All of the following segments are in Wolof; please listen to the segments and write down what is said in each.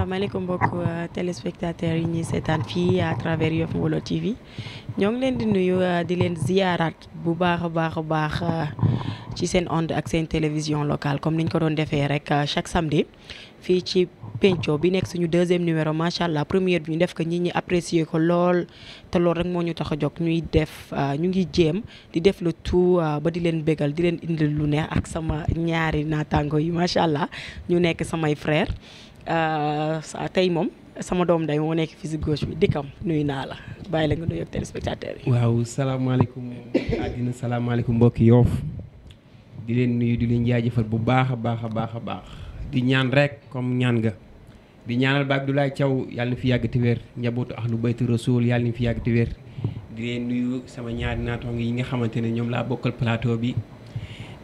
asalaamaaleykum mbokk téléspectateurs yi ñuy seetaan fii à travers Yoff Mbollo TV ñoo ngi leen di nuyu di leen ziyaaraat bu baax a baax a baax ci seen onde ak seen télévision locale comme niñ ko doon defee rek chaque samedi fii ci penco bi nekk suñu deuxième numéro macha allah première bi ñu def ko nit ñi apprécier ko lool te loolu rek moo ñu tax a jóg ñuy def ñu ngi jéem di def le tout ba di leen bégal di leen indil lu neex ak sama ñaari naataango yi macha allah ñu nekk samay frère tey moom sama doom day moo nekk fii si gauche bi dikkam nuyu naa la bàyyi la nga nuyu ak téléspectateurs yi. waaw salaamaaleykum àddina salaamaaleykum mbokki Yoff di leen nuyu di leen jaajëfal bu baax a baax a baax a baax di ñaan rek comme ñaan nga di ñaanal ba Abdoulaye Thiaw yàlla na fi yàgg te wér njabootu ahlu bayti rasul yàlla na fi yàgg te wér di leen nuyu sama ñaari naataango yi nga xamante ne ñoom laa bokkal plateau bi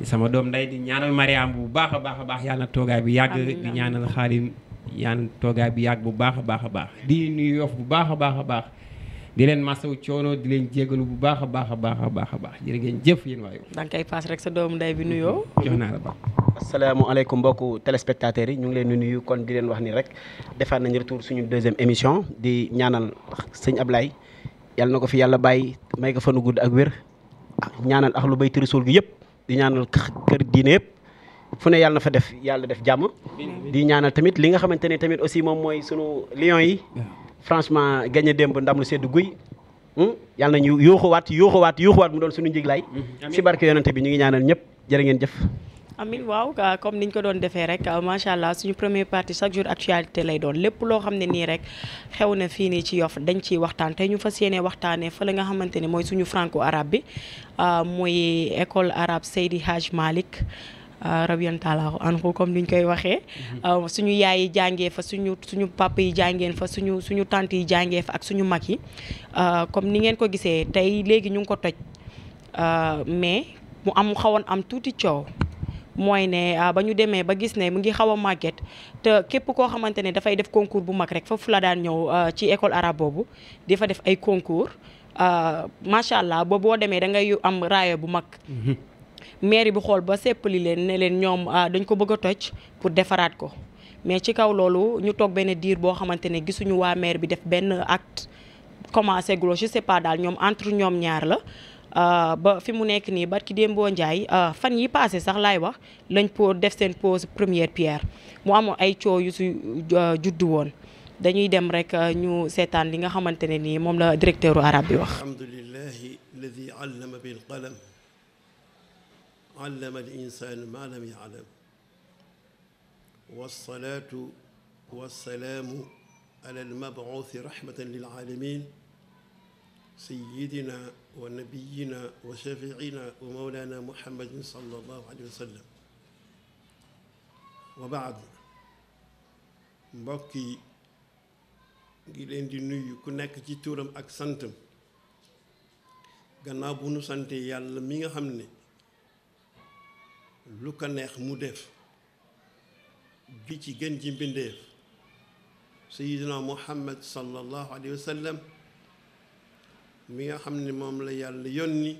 sama doom nday di ñaanal Mariam bu baax a baax a baax yàlla na toogaay bi yàgg di ñaanal Xaadim yaan toogaay bi yàgg bu baax a baax a baax di nuyu Yoff bu baax a baax a baax di leen masawu coono di leen jégalu bu baax a baax a baax a baax a baax jërë ngeen jëf yéen waa Yoff. da nga koy paas rek sa doomu ndey bi nuyoo. jox naa la ba. asalaamaaleykum mbokku téléspectateurs yi ñu ngi leen di nuyu kon di leen wax ni rek defaat nañu retour suñu deuxième émission di ñaanal sëñ Ablaye yàlla na ko fi yàlla bàyyi may ko fanu gudd ak wér ñaanal ahlu bayti rasul gi yëpp di ñaanal kër diine yëpp. fu ne yàlla na fa def yàlla def jàmm di ñaanal tamit li nga xamante ne tamit aussi moom mooy sunu Lions yi franchement gagné démb ndam lu seddu guy yàlla nañu yuuxuwaat mu doon sunu njiglaay si barke yonante bi ñu ngi ñaanal ñëpp jërë ngeen jëf amin waaw comme niñ ko doon defee rek macha allah suñu première partie chaque jour actualité lay doon lépp loo xam ne nii rek xew na fii nii ci Yoff dañ ciy waxtaan tey ñu fas yéene waxtaanee fa la nga xamante ne mooy suñu franco arabe bi muy école arabe Seydi Hadj Malick rabiyantaalaahu anhu comme niñ koy waxee suñu yaay yi jàngee fa suñu papa yi jàngeen fa suñu tante yi jàngee fa ak suñu mag yi comme ni ngeen ko gisee tey léegi ñu ngi ko toj mais mu xawoon am tuuti coow mooy ne ba ñu demee ba gis ne mu ngi xaw a màgget te képp koo xamante ne dafay def concours bu mag rek foofu la daan ñëw ci école arabe boobu di fa def ay concours macha allah ba boo demee da ngay am raaya bu mag mairie bi xool ba seppali leen ne leen ñoom dañ ko bëgg a toj pour defaraat ko mais ci kaw loolu ñu toog benn diir boo xamante ne gisuñu waa maire bi def benn acte commencé glo je sais pas daal ñoom entre ñoom ñaar la ba fi mu nekk nii barki Dembo Ndiaye fan yi passé sax laay wax lañ pour def seen pose première pierre mu amoon ay coow yu su juddu woon dañuy dem rek ñu seetaan li nga xamante ne nii moom la directeur arabe bi wax. alhamdulillahi alladi allama bil qalam allama al insaan ma lam ya'lam wassalaatu wassalaamu ala al mab'uuthi rahmatan lil aalamiin sayyidina wa nabiyyina wa shafiicina wa mawlaana muhammadin sallallahu alayhi wa sallam wa baad mbokk yi ngi leen di nuyu ku nekk ci turam ak santam gannaaw bu nu sante yàlla mi nga xam ne lu ko neex mu def bi ci gën ji mbindeef sayyidina muhammad sallallahu alayhi wa sallam mi nga xam ne moom la yàlla yónni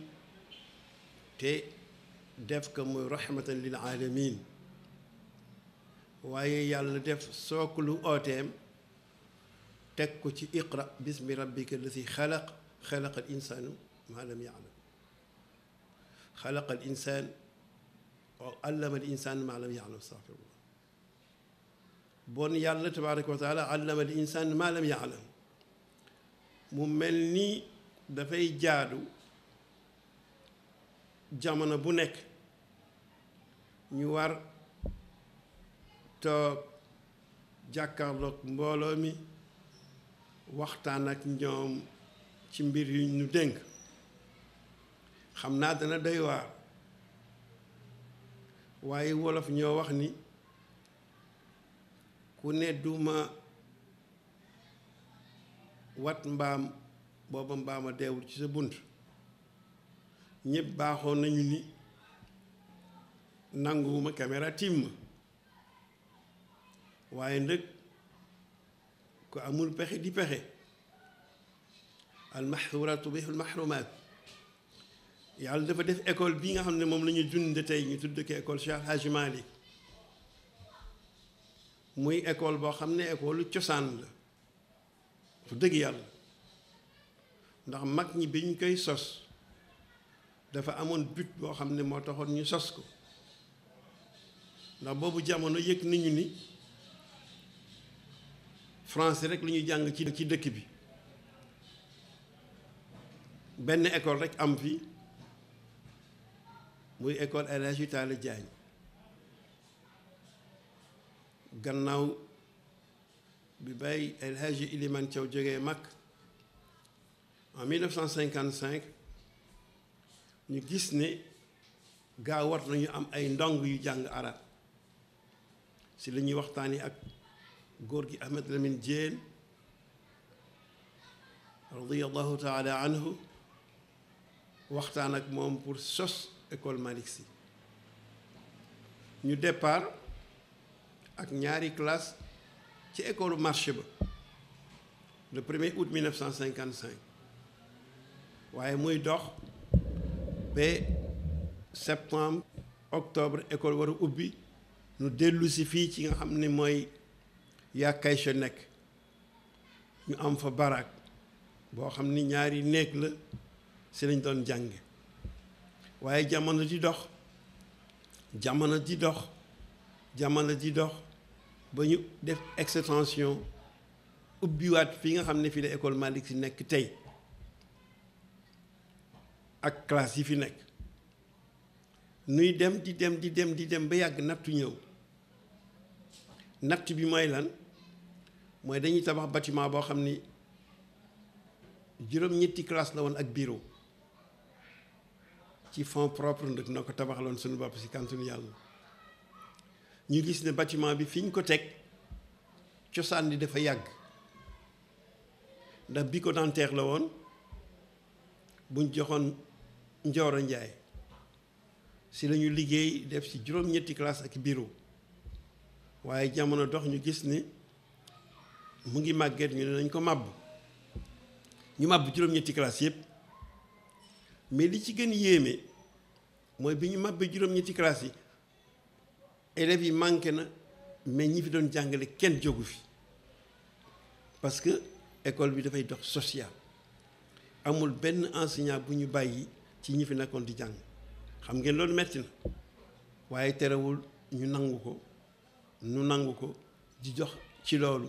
te def ko muy rahmatan lil alamin waaye yàlla def sooklu ooteem teg ko ci iqra bismi rabbika alladi xalaq xalaqa al insaanu maa lam ya'lam xalaqa al insaan wa allama al insaan maa lam ya'lam astaghfirullah bon yàlla tabaaraka wa taala allama al insaan maa lam ya'lam mu mel ni dafay jaadu jamono bu nekk ñu war toog jàkkaarloog mbooloo mi waxtaan ak ñoom ci mbir yu ñu dénk xam naa dana doy waar waaye wolof ñoo wax ni ku ne duma wat mbaam booba mbaama deewul ci sa bunt ñëpp baaxoon nañu ni nanguwuma caméra tiim ma waaye ndëg ku amul pexe di pexe almaxduraat tubiixu almaxrumaat yàlla dafa def école bi nga xam ne moom la ñu dund tey ñu tudd ko école Cheikh Hadji Malick muy école boo xam ne école cosaan la fu dëgg yàlla ndax mag ñi bi ñu koy sos dafa amoon but boo xam ne moo taxoon ñu sos ko ndax boobu jamono yëg nañu ni français rek lu ñuy jàng ci dëkk bi benn école rek am fi muy école El Hadji Talla Diagne gannaaw bi bay El Hadji Iliman Thiaw jógee mag en 1955 ñu gis ne gaa war nañu am ay ndong yu jàng arab si la ñuy waxtaani ak góor gi Ahmed Lamine Diène radiyallahu taala anhu waxtaan ak moom pour sos école Malick Sy ñu départ ak ñaari classe ci école marché ba le 1er août 1955 waaye muy dox ba septembre octobre école war a ubbi nu dellu si fii ci nga xam ne mooy yaakay sa nekk ñu am fa barak boo xam ni ñaari néeg la si lañ doon jànge waaye jamono di dox ba ñu def extension ubbiwaat fi nga xam ne fii la école Malick Sy nekk tey ak classe yi fi nekk nuy dem di dem ba yàgg nattu ñëw natt bi mooy lan mooy dañuy tabax bâtiment boo xam ni juróom-ñetti classe la woon ak bureau ci fonds propre nag noo ko tabaxaloon suñu bopp si kantunu yàlla ñu gis ne bâtiment bi fi ñu ko teg cosaan li dafa yàgg ndax bi ko dentaire la woon buñ joxoon Njooro Njaay si la ñu liggéey def si juróom-ñetti classe ak bureau waaye jamono dox ñu gis ni mu ngi màgget ñu ne nañ ko màbb ñu màbb juróom-ñetti classe yëpp mais li ci gën yéeme mooy bi ñu màbbee juróom-ñetti classe yi élèves yi manqué na mais ñi fi doon jàngale kenn jógu fi parce que école bi dafay dox social amul benn enseignant bu ñu bàyyi ci ñi fi nekkoon di jàng xam ngeen loolu metti na waaye terewul ñu nangu ko di jox ci loolu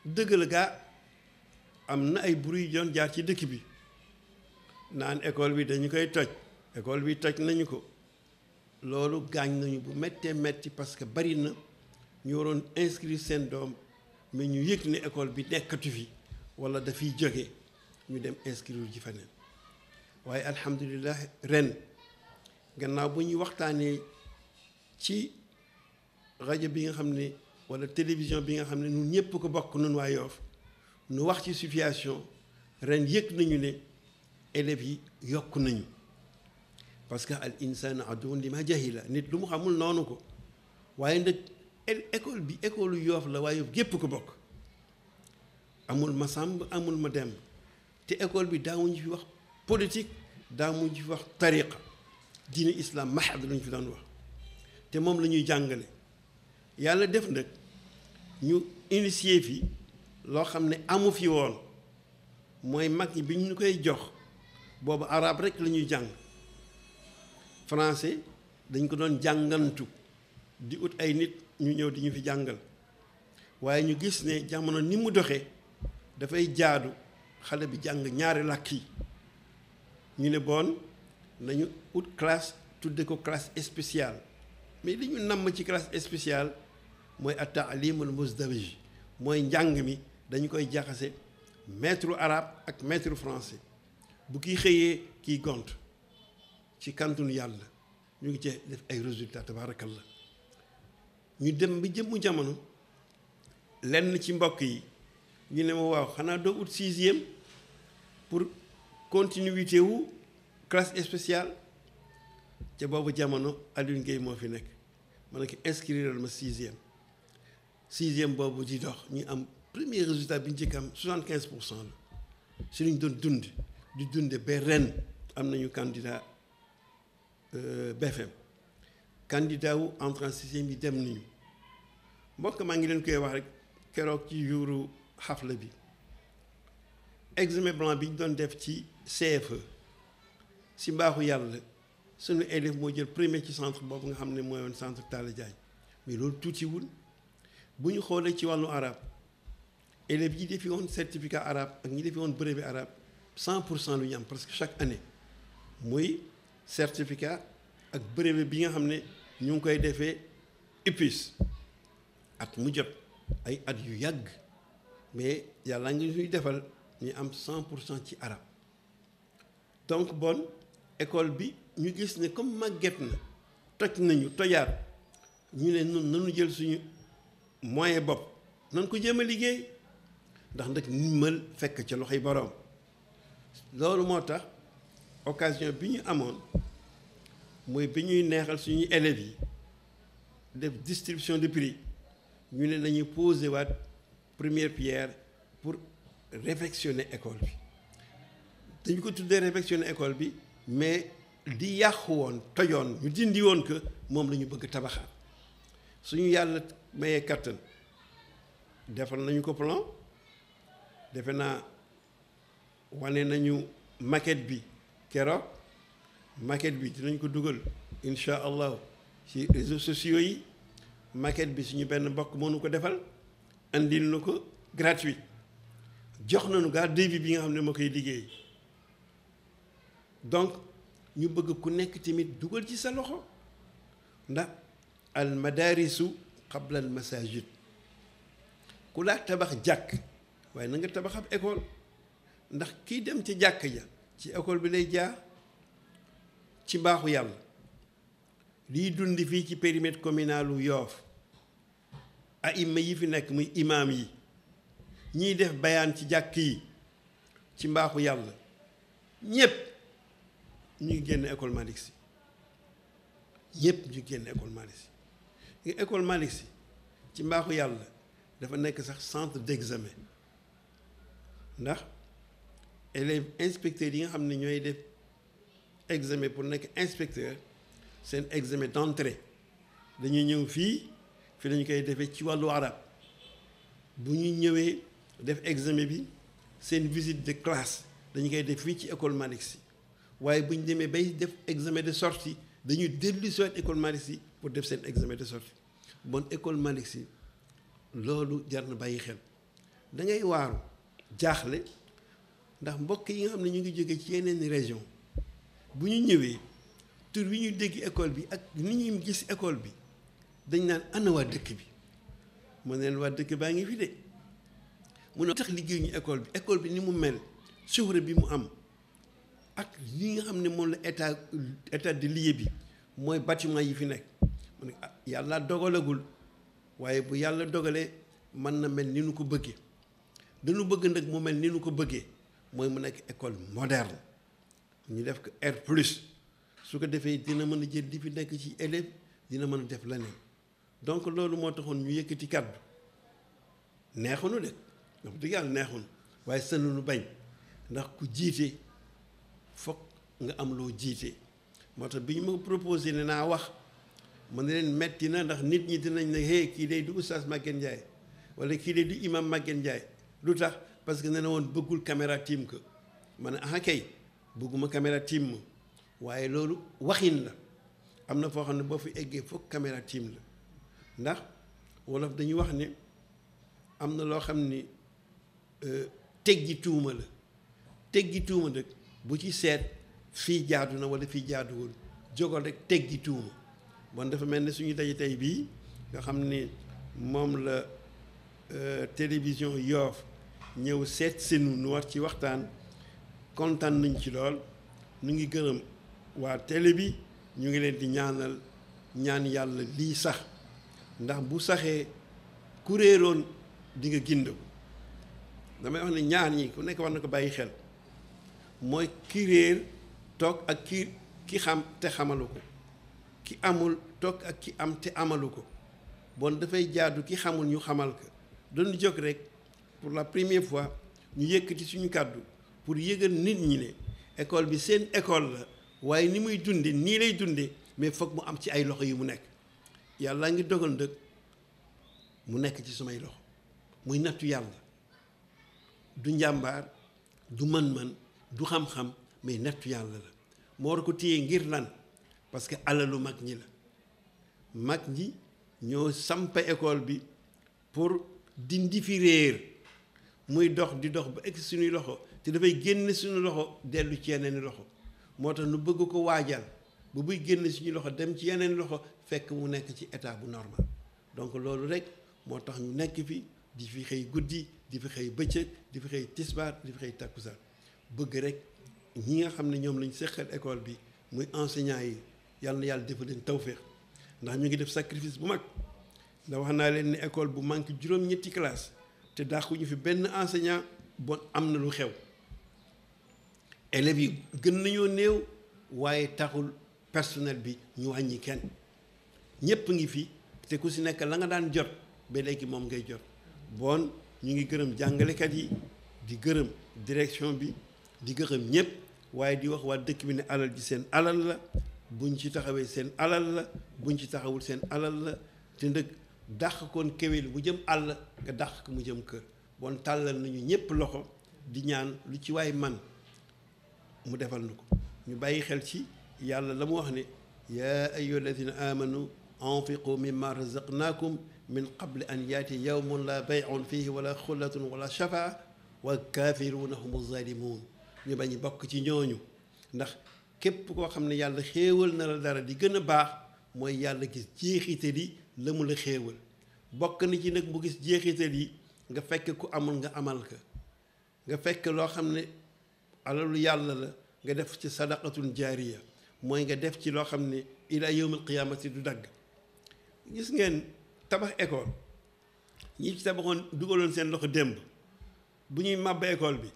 dëgg la gaa am na ay bruit doon jaar ci dëkk bi naan école bi dañu koy toj école bi toj nañu ko loolu gaañ nañu bu méttee métti parce que bari na ñu waroon inscrire seen doom mais ñu yëg ne école bi nekkatu fi walla dafiy jóge ñu dem inscrire ji feneen waaye alhamdulilah ren gannaaw bu ñuy waxtaanee ci rajo bi nga xam ne walla télévision bi nga xam ne ñun ñëpp ko bokk nun waa Yoff nu wax ci situation ren yëg nañu ne élèves yi yokk nañu parce que al insaan aduwwun limaa jahila nit lu mu xamul noonu ko waaye nag école bi école Yoff la waaye gépp ko bokk amul ma sàmb amul ma demb te école bi daawuñu fi wax politique daawuñu fi wax tariqa diine islam mahad lañu fi doon wax te moom la ñuy jàngale yàlla def nag ñu initié fi loo xam ne amu fi woon mooy mag ñi bi ñu koy jox boobu arabe rek la ñuy jàng français dañ ko doon jàngantu di ut ay nit ñu ñëw di ñu fi jàngal waaye ñu gis ne jamono ni mu doxee dafay jaadu xale bi jàng ñaari làkk yi ñu ne bon nañu ut classe tudde ko classe spéciale mais li ñu namm ci classe spéciale mooy at-ta'limul muzdawij mooy njàng mi dañu koy jaxase maître arabe ak maître français bu kii xëyee kii gont ci kantunu yàlla ñu ngi ci def ay résultats tabarakallah ñu dem bi jëmmu jamono lenn ci mbokk yi ñu ne ma waaw xanaa doo ut 6e pour continuité wu classe spéciale ca boobu jamono Alioune Gueye moo fi nekk ma ne ko inscrire ma 6e boobu di dox ñu am premier résultat bi ñu njëkk am 75% la si lu ñu doon dund di dunde ba ren am nañu candidat BFM candidat wu entrée en 6e yi dem nañu mbokk maa ngi leen koy wax rek keroog ci jouru xafla bi examen blanc bi ñu doon def ci CFE si mbaaxu yàlla sunu élève moo jël premier ci centre boobu nga xam ne mooy woon centre Talla Diagne mais loolu tuutiwul bu ñu xoolee ci wàllu arabe élèves yi defi woon certificat arabe ak ñi defi woon brevet arabe 100% lu ñu am parce que chaque année muy certificat ak brevet bi nga xam ne ñu ngi koy defee UPIS at mu jot ay at yu yàgg mais yàlla ngi ñuy defal ñu am 100% ci arabe donc bon école bi ñu gis ne comme màgget na toj nañu tojaat ñu ne nun nanu jël suñu moyen bopp nan ko jéem a liggéey ndax nag ndimbal fekk ca loxoy boroom loolu moo tax occasion bi ñu amoon mooy bi ñuy neexal suñuy élèves yi def distribution de prix ñu ne nañu posé waat première pierre pour réfectionner école bi dañu ko tuddee réfectionner école bi mais di yàqu woon tojoon ñu dindi woon que moom la ñu bëgg tabaxaat suñu yàlla mayee kattan defal nañu ko plan defe naa wane nañu maquette bi keroog maquette bi dinañ ko dugal incha allah ci réseaux sociaux yi maquette bi suñu benn mbokk moo nu ko defal andil na ko gratuit jox nañu gaa devis bi nga xam ne moo koy liggéey donc ñu bëgg ku nekk tamit dugal ci sa loxo ndax al madarisu qabla al masajid ku laa tabax jàkk waaye na nga tabax ab école ndax kiy dem ci jàkk ja ci école bi lay jaar ci mbaaxu yàlla liy dund fii ci périmètre communal u Yoff aïma yi fi nekk muy imaam yi ñiy def bayaan ci jàkk yi ci mbaaxu yàlla ñépp ñu ngi génn école Malick Sy ñépp ñu ngi génn école Malick Sy école Malick Sy ci mbaaxu yàlla dafa nekk sax centre d'examen ndax élèves inspecteurs yi nga xam ne ñooy def examen pour nekk inspecteur seen examen d'entrée dañuy ñëw fii lañu koy defee ci wàllu arab bu ñu ñëwee def examen bi seen visite de classe dañu koy def fii ci école Malick Sy waaye bu ñu demee bay def examen de sortie dañuy dellu si waat école Malick Sy pour def seen examen de sortie bon école Malick Sy loolu jar na bàyyi xel da ngay waaru jaaxle ndax mbokk yi nga xam ne ñu ngi jóge ci yeneen région bu ñu ñëwee tur bi ñu dégg école bi ak ni ñuy gis école bi dañ naan ana waa dëkk bi mu ne leen waa dëkk baa ngi fi de mu ne tax liggéey ñu école bi ni mu mel suhra bi mu am ak li nga xam ne moom la état de lieu bi mooy bâtiment yi fi nekk mu ne yàlla dogalagul waaye bu yàlla dogalee mën na mel ni nu ko bëggee dañu bëgg nag mu mel ni nu ko bëggee mooy mu nekk école moderne ñu def ko R plus su ko defee dina mën a jël li fi nekk ci élève dina mën a def leneen donc loolu moo taxoon ñu yëkkati kàddu neexunu de wax dëgg yàlla neexunu waaye sënunu bañ ndax ku jiite foog nga am loo jiite moo tax bi ñu ma proposé ne naa wax ma ne leen metti na ndax nit ñi dinañ ne hey kii day du oustaz Maguette Ndiaye wala kii day du imam Maguette Ndiaye lu tax parce que nee na woon bëggul caméra tiim ko ma ne ah kay bëgguma caméra tiim ma waaye loolu waxin la am na foo xam ne boo fi eggee foog caméra tiim la ndax wolof dañuy wax ne am na loo xam ni teggi tuuma la teggi tuuma nag bu ci seet fii jaadu na wala fii jaaduwul jógal rek teggi tuuma bon dafa mel ne suñu daje tey bii nga xam ni moom la télévision Yoff ñëw seet sinu nu war ci waxtaan kontaan nañ ci lool ñu ngi gërëm waa télé bi ñu ngi leen di ñaan yàlla lii sax ndax bu saxee ku réeroon di nga gindew damay wax ne ñaar ñi ku nekk war na ko bàyyi xel mooy ki réer toog ak ki xam te xamalu ko ki amul toog ak ki am te amalu ko bon dafay jaadu ki xamul ñu xamal ko dañu jóg rek pour la première fois ñu yëkkati suñu kàddu pour yëgal nit ñi ne école bi seen école la waaye ni muy dunde nii lay dunde mais foog mu am ci ay loxo yi mu nekk yàlla ngi dogal ndëkk mu nekk ci samay loxo muy nattu yàlla du njàmbaar du mën-mën du xam-xam mais nattu yàlla la moo war ko téye ngir lan parce que alalu mag ñi la mag ñi ñoo samp école bi pour dindi fi réer muy dox di dox ba egg suñuy loxo te dafay génn suñu loxo dellu ci yeneen loxo moo tax nu bëgg ko waajal ba buy génn suñu loxo dem ci yeneen loxo fekk mu nekk ci état bu normal donc loolu rek moo tax ñu nekk fi di fi xëy guddi di fi xëy bëccëg di fi xëy tisbaar di fi xëy takkusaan bëgg rek ñi nga xam ne ñoom lañ seqal école bi muy enseignants yi yàlla na yàlla defal leen tawféex ndax ñu ngi def sacrifice bu mag ndax wax naa leen ne école bu manque juróom-ñetti classe te dàquñu fi benn enseignant bon am na lu xew élèves yi gën nañoo néew waaye taxul personnel bi ñu wàññi kenn ñépp ngi fi te ku si nekk la nga daan jot ba léegi moom ngay jot bon ñu ngi gërëm jàngalekat yi di gërëm direction bi di gërëm ñépp waaye di wax waa dëkk bi ne alal ji seen alal la buñ ci taxawee seen alal la buñ ci taxawul seen alal la te ndëg dàq koon kéwél mu jëm àll nga dàq ko mu jëm kër bon tàllal nañu ñépp loxo di ñaan lu ci waay man mu defal na ko ñu bàyyi xel ci yàlla la mu wax ne yaa ayyuha alladina amanu anfiqu mimma razaqnakum min qabli an yaati yawmun la bay'un fihi wala xullatun wala shafaa wa kaafiruuna humu zalimun ñu bañ bokk ci ñooñu ndax képp koo xam ne yàlla xéewal na la dara di gën a baax mooy yàlla gis jeexital yi la mu la xéewal bokk na ci nag mu gis jeexital yi nga fekk ku amul nga amal ka nga fekk loo xam ne alalu yàlla la nga def ci sadaqatun jaariya mooy nga def ci loo xam ne ila yawmil qiyaamati du dagg gis ngeen tabax école ñi ci tabaxoon dugaloon seen loxo démb bu ñuy màbb école bi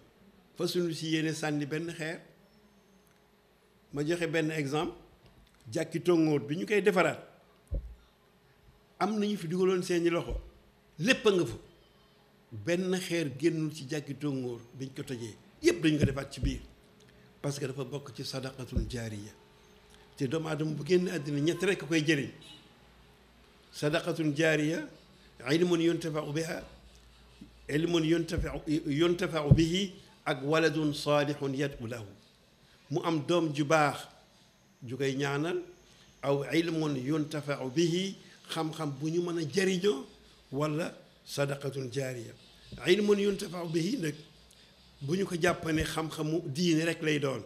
fa suñu si yéene sànni benn xeer ma joxe benn exemple jàkki tóngoor bi ñu koy defaraat am nañu fi dugaloon seeni loxo lépp a nga fa benn xeer génnul ci jàkki tóngoor biñ ko tojee yépp dañu ko defaat ci biir parce que dafa bokk ci sadaqatul jaariya te doomu aadama bu génn àddina ñett rekk koy jëriñ sadaqatul jaariya ilmun yuntafau biha ilmun yuntafau bihi ak waladun saalihun yad'u lahu mu am doom ju baax ju koy ñaanal aw ilmun yuntafau bihi xam-xam bu ñu mën a jëriñoo wala sadaqatun jaariya ilmun yuntafau bihi nag bu ñu ko jàppane xam-xamu diine rek lay doon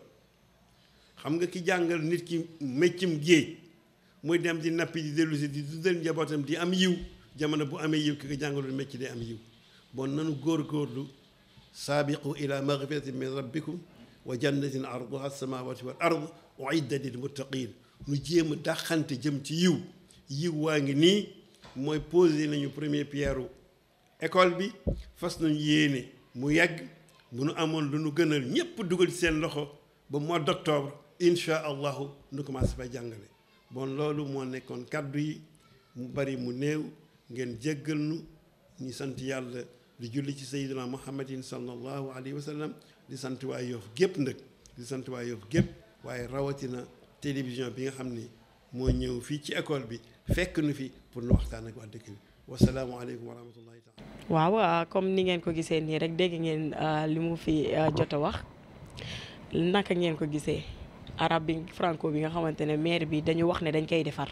xam nga ki jàngal nit ki méccum géej muy dem di nappi di dellu si di dundal njabootam di am yiw jamono bu amee yiw ki ko jàngalul mécc di am yiw bon nanu góor-góorlu saabiqu ila magfiratin min rabbikum wa jannatin arduha as-samawati wal ard uiddat lil muttaqin nu jéem a dàqante jëm ci yiw yiw waa ngi nii mooy posé nañu premier pierre école bi fas nañu yéene mu yàgg bu nu amoon lu nu gënal ñépp dugal ci seen loxo ba mois d'octobre incha allahu nu commencé fay jàngale bon loolu moo nekkoon kàddu yi mu bari mu néew ngeen jéggal nu ñu sant yàlla di julli ci sayyidina muhammadin sallallahu alayhi wa sallam di sant waa Yoff gépp nag di sant waa Yoff gépp waaye rawatina télévision bi nga xam ni moo ñëw fii ci école bi fekk nu fi pour nu waxtaan ak waa dëkk bi wasalaamualeykum wa rahmatullahi taala waaw comme ni ngeen ko gisee nii rek dégg ngeen li mu fi jot a wax naka ngeen ko gisee arabe bi franco bi nga xamante ne maire bi dañu wax ne dañ koy defar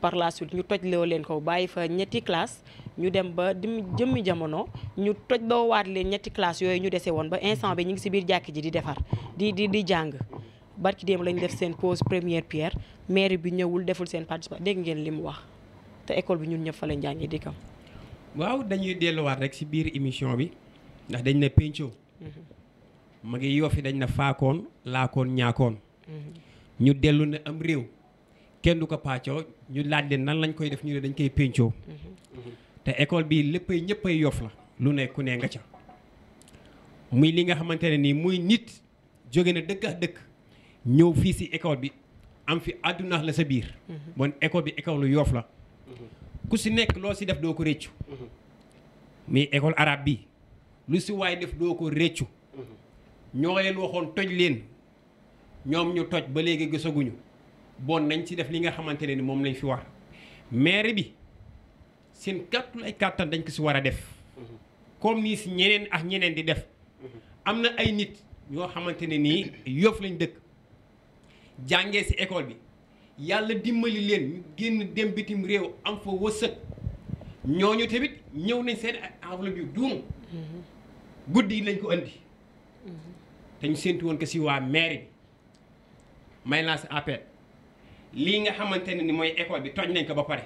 par la suite ñu toj loo leen ko bàyyi fa ñetti classe ñu dem ba jëmmi jamono ñu toj loo waat leen ñetti classe yooyu ñu dese woon ba instant bi ñu ngi si biir jàkk ji di defar di jàng barki démb lañ def seen pose première pierre maire bi ñëwul deful seen participation dégg ngeen li mu wax te école bi ñun ñëpp fa lañ jàngee di kam waaw dañuy delluwaat rek ci biir émission bi ndax dañ ne penco ma ngi Yoff dañ na faakoon laakoon ñaakoon ñu dellu ne am réew kenn du ko pàccoo ñu laaj leen nan lañ koy def ñu ne dañ koy pencoo te école bi léppay ñëppay Yoff la lu ne ku ne nga ca muy li nga xamante ne nii muy nit jóge na dëkk ak dëkk ñëw fii ci école bi am fi àdduna la sa biir bon école bi école lu Yoff la ku ci nekk loo ci def doo ko réccu mais école arabe bi lu ci waay def doo ko réccu ñoo leen waxoon toj leen ñoom ñu toj ba léegi gisaguñu bon nañ ci def li nga xamante ne ni moom lañ fi war maire bi seen kàttu ay kàttan dañ ko si war a def comme nii si ñeneen ak ñeneen di def am na ay nit ñoo xamante ne nii Yoff lañ dëkk jàngee si école bi yàlla dimbali leen ñu génn dem bitim réew am fa wërsëg ñooñu tamit ñëw nañ seen enveloppe yu duum guddi lañ ko andi te ñu séntu woon ko si waa mairie bi may naa si appel lii nga xamante ne ni mooy école bi toj nañ ko ba pare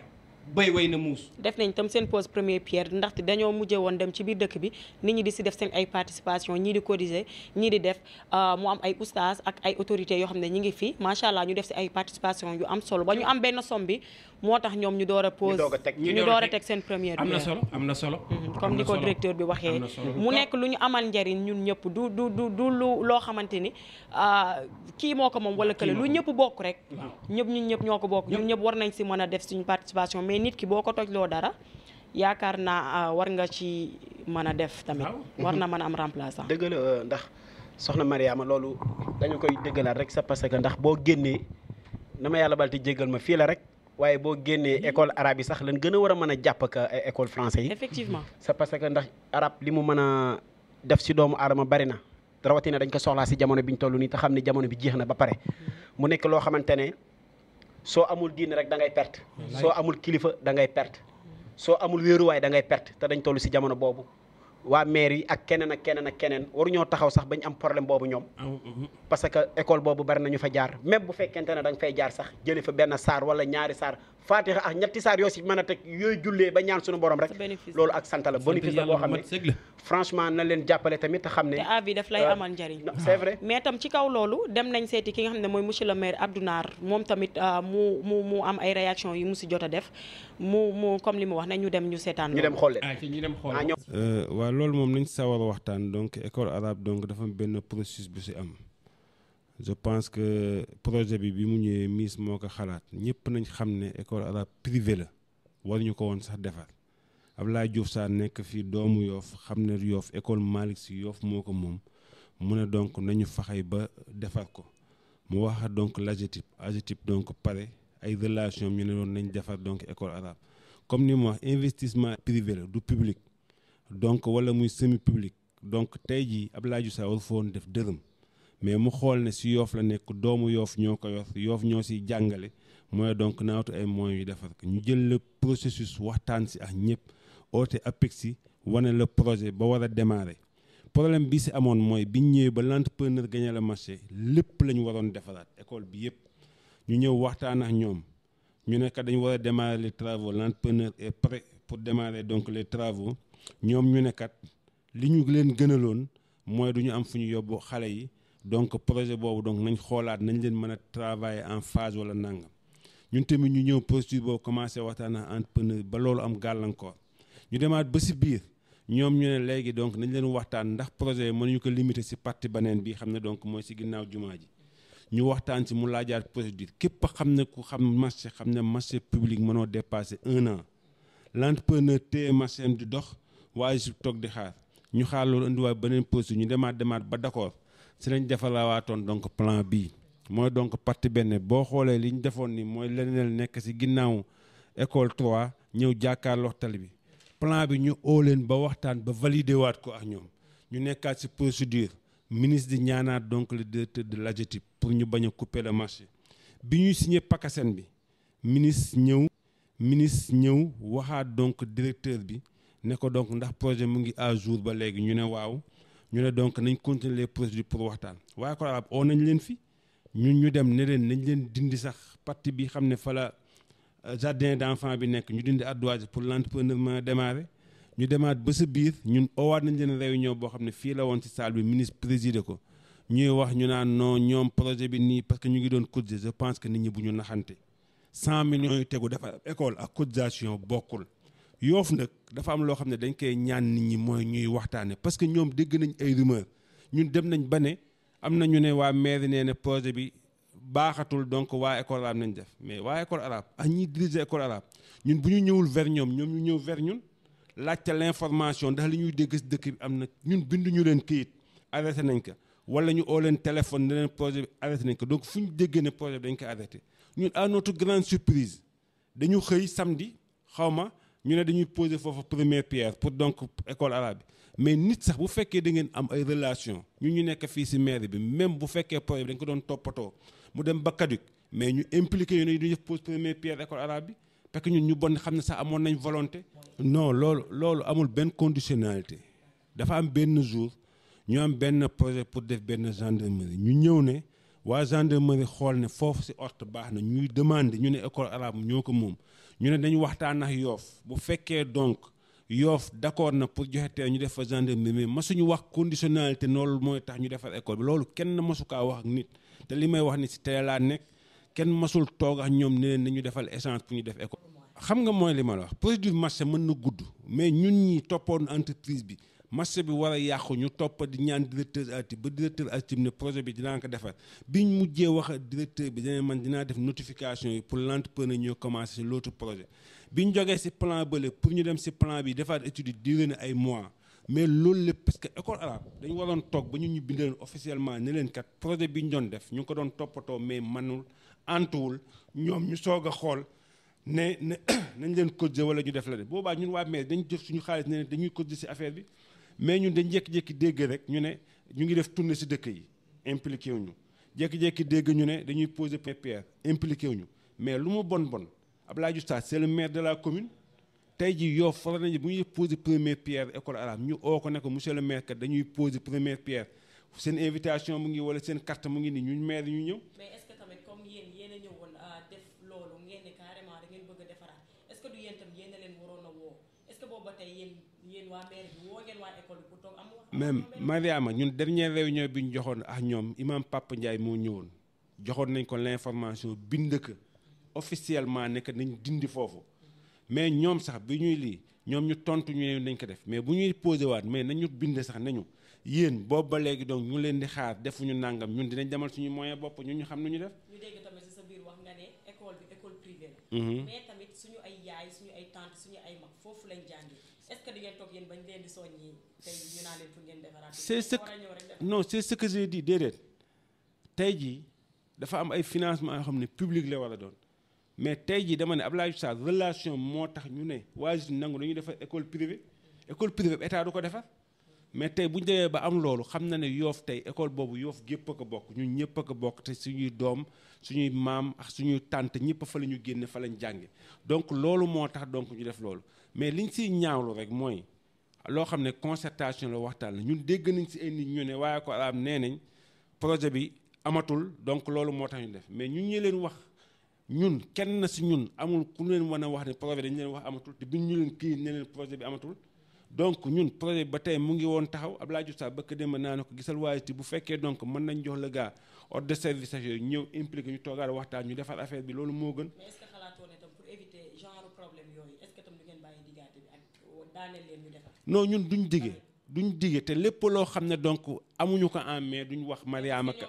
béy way na muus. def nañ tam seen pose première pierre ndaxte dañoo mujjee woon dem ci biir dëkk bi nit ñi di si def seen ay participation ñii di cotiser ñii di def mu am ay oustaz ak ay autorités yoo xam ne ñi ngi fi macha allah ñu def si ay participation yu am solo ba ñu am benn somme bi moo tax ñoom ñu door a pose ñu door a teg seen première pierre. am na solo comme ni ko directeur bi waxee mu nekk lu ñu amal njariñ ñun ñëpp du loo xamante ni kii moo ko moom wala kële lu ñëpp bokk rek ñun ñëpp ñoo ko bokk ñun ñëpp war nañ si mën a def suñu participation mais nit ki boo ko tojloo dara yaakaar naa war nga ci mën a def tamit war na mën a am remplaçant. dëgg la ndax soxna Mariama loolu dañu koy dëggalaat rek c'est parce que ndax boo génnee na ma yàlla bal te jéggal ma fii la rek waaye boo génnee école arabe yi sax lan gën a war a mën a jàpp ak ay école français yi. effectivement c'est parce que ndax arabe li mu mën a def si doomu aadama bari na rawatina dañ ko soxlaa si jamono bi ñu toll nii te xam ne jamono bi jeex na ba pare mu nekk loo xamante ne soo amul diine rek da ngay perte soo amul kilifa da ngay perte soo amul wéeruwaay da ngay perte te dañ toll si jamono boobu waa maire yi ak keneen ak keneen ak keneen waruñoo taxaw sax bañ am problème boobu ñoom parce que école boobu bari nañu fa jaar même bu fekkente ne da nga fay jaar sax jëlee fa benn saar wala ñaari saar fatiha ak ñetti saar yoo si mën a teg yooyu jullee ba ñaan suñu borom rek loolu ak sant la bénéfice la boo xam ne franchement na leen jàppale tamit te xam ne te avis daf lay amal njariñ c'est vrai mais tam ci kaw loolu dem nañ seeti ki nga xam ne mooy monsieur le maire Abdou Nar moom tamit mu am ay réaction yu mu si jot a def mu comme li mu wax ne ñu dem ñu seetaan ñu dem xool leen ñu dem xool waaw loolu moom nañ sawar waxtaan donc école arabe donc dafa am benn processus bu si am je pense que projet bi mu ñëwee Miss moo ko xalaat ñëpp nañ xam ne école arabe privée la waruñu ko woon sax defar Abdoulaye Diouf Sarr nekk fii doomu Yoff xam ne Yoff école Malick Sy Yoff moo ko moom mu ne donc nañu faxay ba defar ko mu wax donc l'AGETIP donc pare ay relation ñu ne doon nañ defar donc école arabe comme ni mu wax investissement privé la du public donc wala muy semi public donc tey jii Abdoulaye Diouf Sarr war fa woon def dërëm mais mu xool ne si Yoff la nekk doomu Yoff ñoo ko yor Yoff ñoo siy jàngale mooy donc naawtu ay moyens yu defar ko ñu jël le processus waxtaan si ak ñëpp oote APEXI wane le projet ba war a démarrer problème bi si amoon mooy biñ ñëwee ba l'entrepreneur gagné le marché lépp la ñu waroon defaraat école bi yëpp ñu ñëw waxtaan ak ñoom ñu ne kat dañu war a démarrer les travaux l'entrepreneur est prêt pour démarrer donc les travaux ñoom ñu ne kat li ñu leen gënaloon mooy du ñu am fu ñu yóbbu xale yi donc projet boobu donc nañ xoolaat nañ leen mën a travailler en phase wala nangam ñun tamit ñu ñëw procédure boobu commencé waxtaan ak entrepreneur ba loolu am gàllankoor ñu demaat ba si biir ñoom ñu ne léegi donc nañ leen waxtaan ndax projet yi mënuñu ko limiter si partie beneen bi xam ne donc mooy si ginnaaw jumaa ji ñu waxtaan si mu laajaat procédure képp xam ne ku xam ne marché public mënoo dépasser 1 an l'entrepreneur téye marché am di dox waaye si toog di xaar ñu xaar loolu indiwaat beneen procédure ñu demaat ba d'accord si lañ defarawaatoon donc plan bii mooy donc partie benn boo xoolee li ñu defoon ni mooy leneen nekk si ginnaaw école 3 ñëw jàkkaarloo tali bi plan bi ñu oo leen ba waxtaan ba valider waat ko ak ñoom ñu nekkaat si procédure ministre di ñaanaat donc le directeur de l'AGETIP pour ñu bañ a couper le marché bi ñuy signé PACASEN bi ministre ñëw waxaat donc directeur bi ne ko donc ndax projet mu ngi à jour ba léegi ñu ne waaw ñu ne donc nañ continuer les procédures pour waxtaan waaye ko arab oo nañ leen fi ñu dem ne leen nañ leen dindi sax partie bi xam ne fa la jardin d'enfants bi nekk ñu dindi ardoise pour l'entrepreneur mën a démarrer ñu demaat ba sa biir ñun oowaat nañ leen réunion boo xam ne fii la woon ci salle bi ministre présidé ko ñuy wax ñu naan non ñoom projet bi nii parce que ñu ngi doon cotiser je pense que nit ñi bu ñu naxante 100 millions yu tegu defar école ak cotisation bokkul Yoff nag dafa am loo xam ne dañ koy ñaan nit ñi mooy ñuy waxtaane parce que ñoom dégg nañ ay rumeur ñun dem nañ ba ne am na ñu ne waa mairie nee ne projet bi baaxatul donc waa école arabe nañ def mais waa école arabe ak ñiy diriger école arabe ñun bu ñu ñëwul vers ñoom ñu ñëw vers ñun laajte l'information ndax li ñuy dégg si dëkk bi am na ñun binduñu leen këyit arrêté nañ ko wala ñu oo leen téléphone ne leen projet bi arrêté nañ ko donc fu ñu déggee ne projet bi dañ ko arrêté ñun à notre grande surprise dañu xëy samedi xawma ñu ne dañuy poser foofu première pierre pour donc école arabe bi mais nit sax bu fekkee da ngeen am ay relation ñu nekk fii si mairie bi même bu fekkee projet bi dañ ko doon toppatoo mu dem ba Kaduk mais ñu impliqué yu ne du def pose première pierre école arabe bi parce que ñun ñu bon xam ne sax amoon nañ volonté. non loolu amul benn conditionnalité dafa am benn jour ñu am benn projet pour def benn gendarmerie ñu ñëw ne waa gendarmerie xool ne foofu si Orte baax na ñuy demandé ñu ne école arabe ñoo ko moom ñu ne dañu waxtaan ak Yoff bu fekkee donc Yoff d'accord na pour joxe tey ñu def fa gendarmerie mais masuñu wax conditionnalité loolu mooy tax ñu defar école bi loolu kenn masu kaa wax ak nit te li may wax ni si tey laa nekk kenn masul toog ak ñoom ne leen nañu defal échange pour ñu def école. xam nga mooy li ma la wax procédure marché mën na gudd mais ñun ñi toppoon entreprise bi marché bi war a yàqu ñu topp di ñaan directeur artib ba directeur artib ne projet bi dinaa ko defar biñ mujjee wax directeur bi dina man dinaa def notification yi pour l'entrepreneur ñoo commencé si l'autre projet biñ jógee si plan bële pour ñu dem si plan bi defaat étude duré na ay mois mais loolu lépp parce que école arabe dañu waroon toog ba ñu bindee officiellement ne leen kat projet bi ñu doon def ñu ngi ko doon toppatoo mais manul antuwul ñoom ñu soog a xool ne nañ leen cotiser wala ñu def la de boobaa ñun waa maire dañ jëf suñu xaalis ne dañuy cotiser si affaire bi mais ñun dañ jékki-jékki dégg rek ñu ne ñu ngi def tournée si dëkk yi impliqué wuñu jékki-jékki dégg ñu ne dañuy poser pierre impliqué wuñu mais lu mu bon Abdoulaye Diouf Sarr c'est le maire de la commune tey jii Yoff faral nañu bu ñuy poser première pierre école arabe ñu oo ko ne ko monsieur le maire kat dañuy poser première pierre seen invitation mu ngi wala seen carte mu ngi nii ñun maire ñu ñëw. mais est-ce que tamit comme yéen a ñëwoon def loolu ngeen ne carrément da ngeen bëgg a defaraat est-ce que du yéen tam yéen a leen waroon a woo est-ce que boobu ba tey yéen waa maire bi woo ngeen waa école bi pour toog am. même Mariama ñun dernière réunion bi ñu joxoon ak ñoom imam Papa Ndiaye moo ñëwoon joxoon nañ ko l'information bind ko officiellement ne que nañ dindi foofu mais ñoom sax bi ñuy lii ñoom ñu tontu ñu nañ ko def mais bu ñuy posé waat mais nañu bind sax nañu yéen boobu ba léegi donc ñu leen di xaar defuñu nangam ñun dinañ demal suñu moyen bopp ñun ñu xam nu ñu def. ñu dégg tamit si sa biir wax nga ne école bi école privée la. mais tamit suñu ay yaay suñu ay tante suñu ay mag foofu lañ jàngi est-ce que di ngeen toog yéen bañ leen di soññi tey ñu naa leen pour ngeen defaraat. c'est ce que non c'est ce que j'ai dit déedéet tey jii dafa am ay financement yoo xam ne public la war a doon mais tey jii dama ne Abdoulaye Diouf Sarr relation moo tax ñu ne waa nangu dañuy defar école privée état du ko defar mais tey bu ñu demee ba am loolu xam na ne Yoff tey école boobu Yoff gépp a ko bokk ñun ñëpp a ko bokk te suñuy doom suñuy maam ak suñuy tante ñëpp fa la ñu génne fa lañ jànge donc loolu moo tax donc ñu def loolu mais liñ siy ñaawlu rek mooy loo xam ne concertation la waxtaan la ñun dégg nañ si ay nit ñu ne waaye ko araam nee nañ projet bi amatul donc loolu moo tax ñu def mais ñun ñi leen wax ñun kenn na si ñun amul ku leen mën a wax ne projet dañu leen wax amatul te biñ ñu leen kii ne leen projet bi amatul donc ñun projet bi ba tey mu ngi woon taxaw Abdoulaye Diouf Sarr bëkk démb naa ne ko gisal waaye ti bu fekkee donc mën nañ jox le gars ordre de service yooyu ñëw impliqué ñu toogaat waxtaan ñu defar affaire bi loolu moo gën. mais est-ce que xalaatoo ne tam pour éviter genre problème yooyu est-ce que tam du ngeen bàyyi diggante bi ak daaneel leen ñu defar. non ñun duñ digee te lépp loo xam ne donc amuñu ko en main duñ wax Mariama ka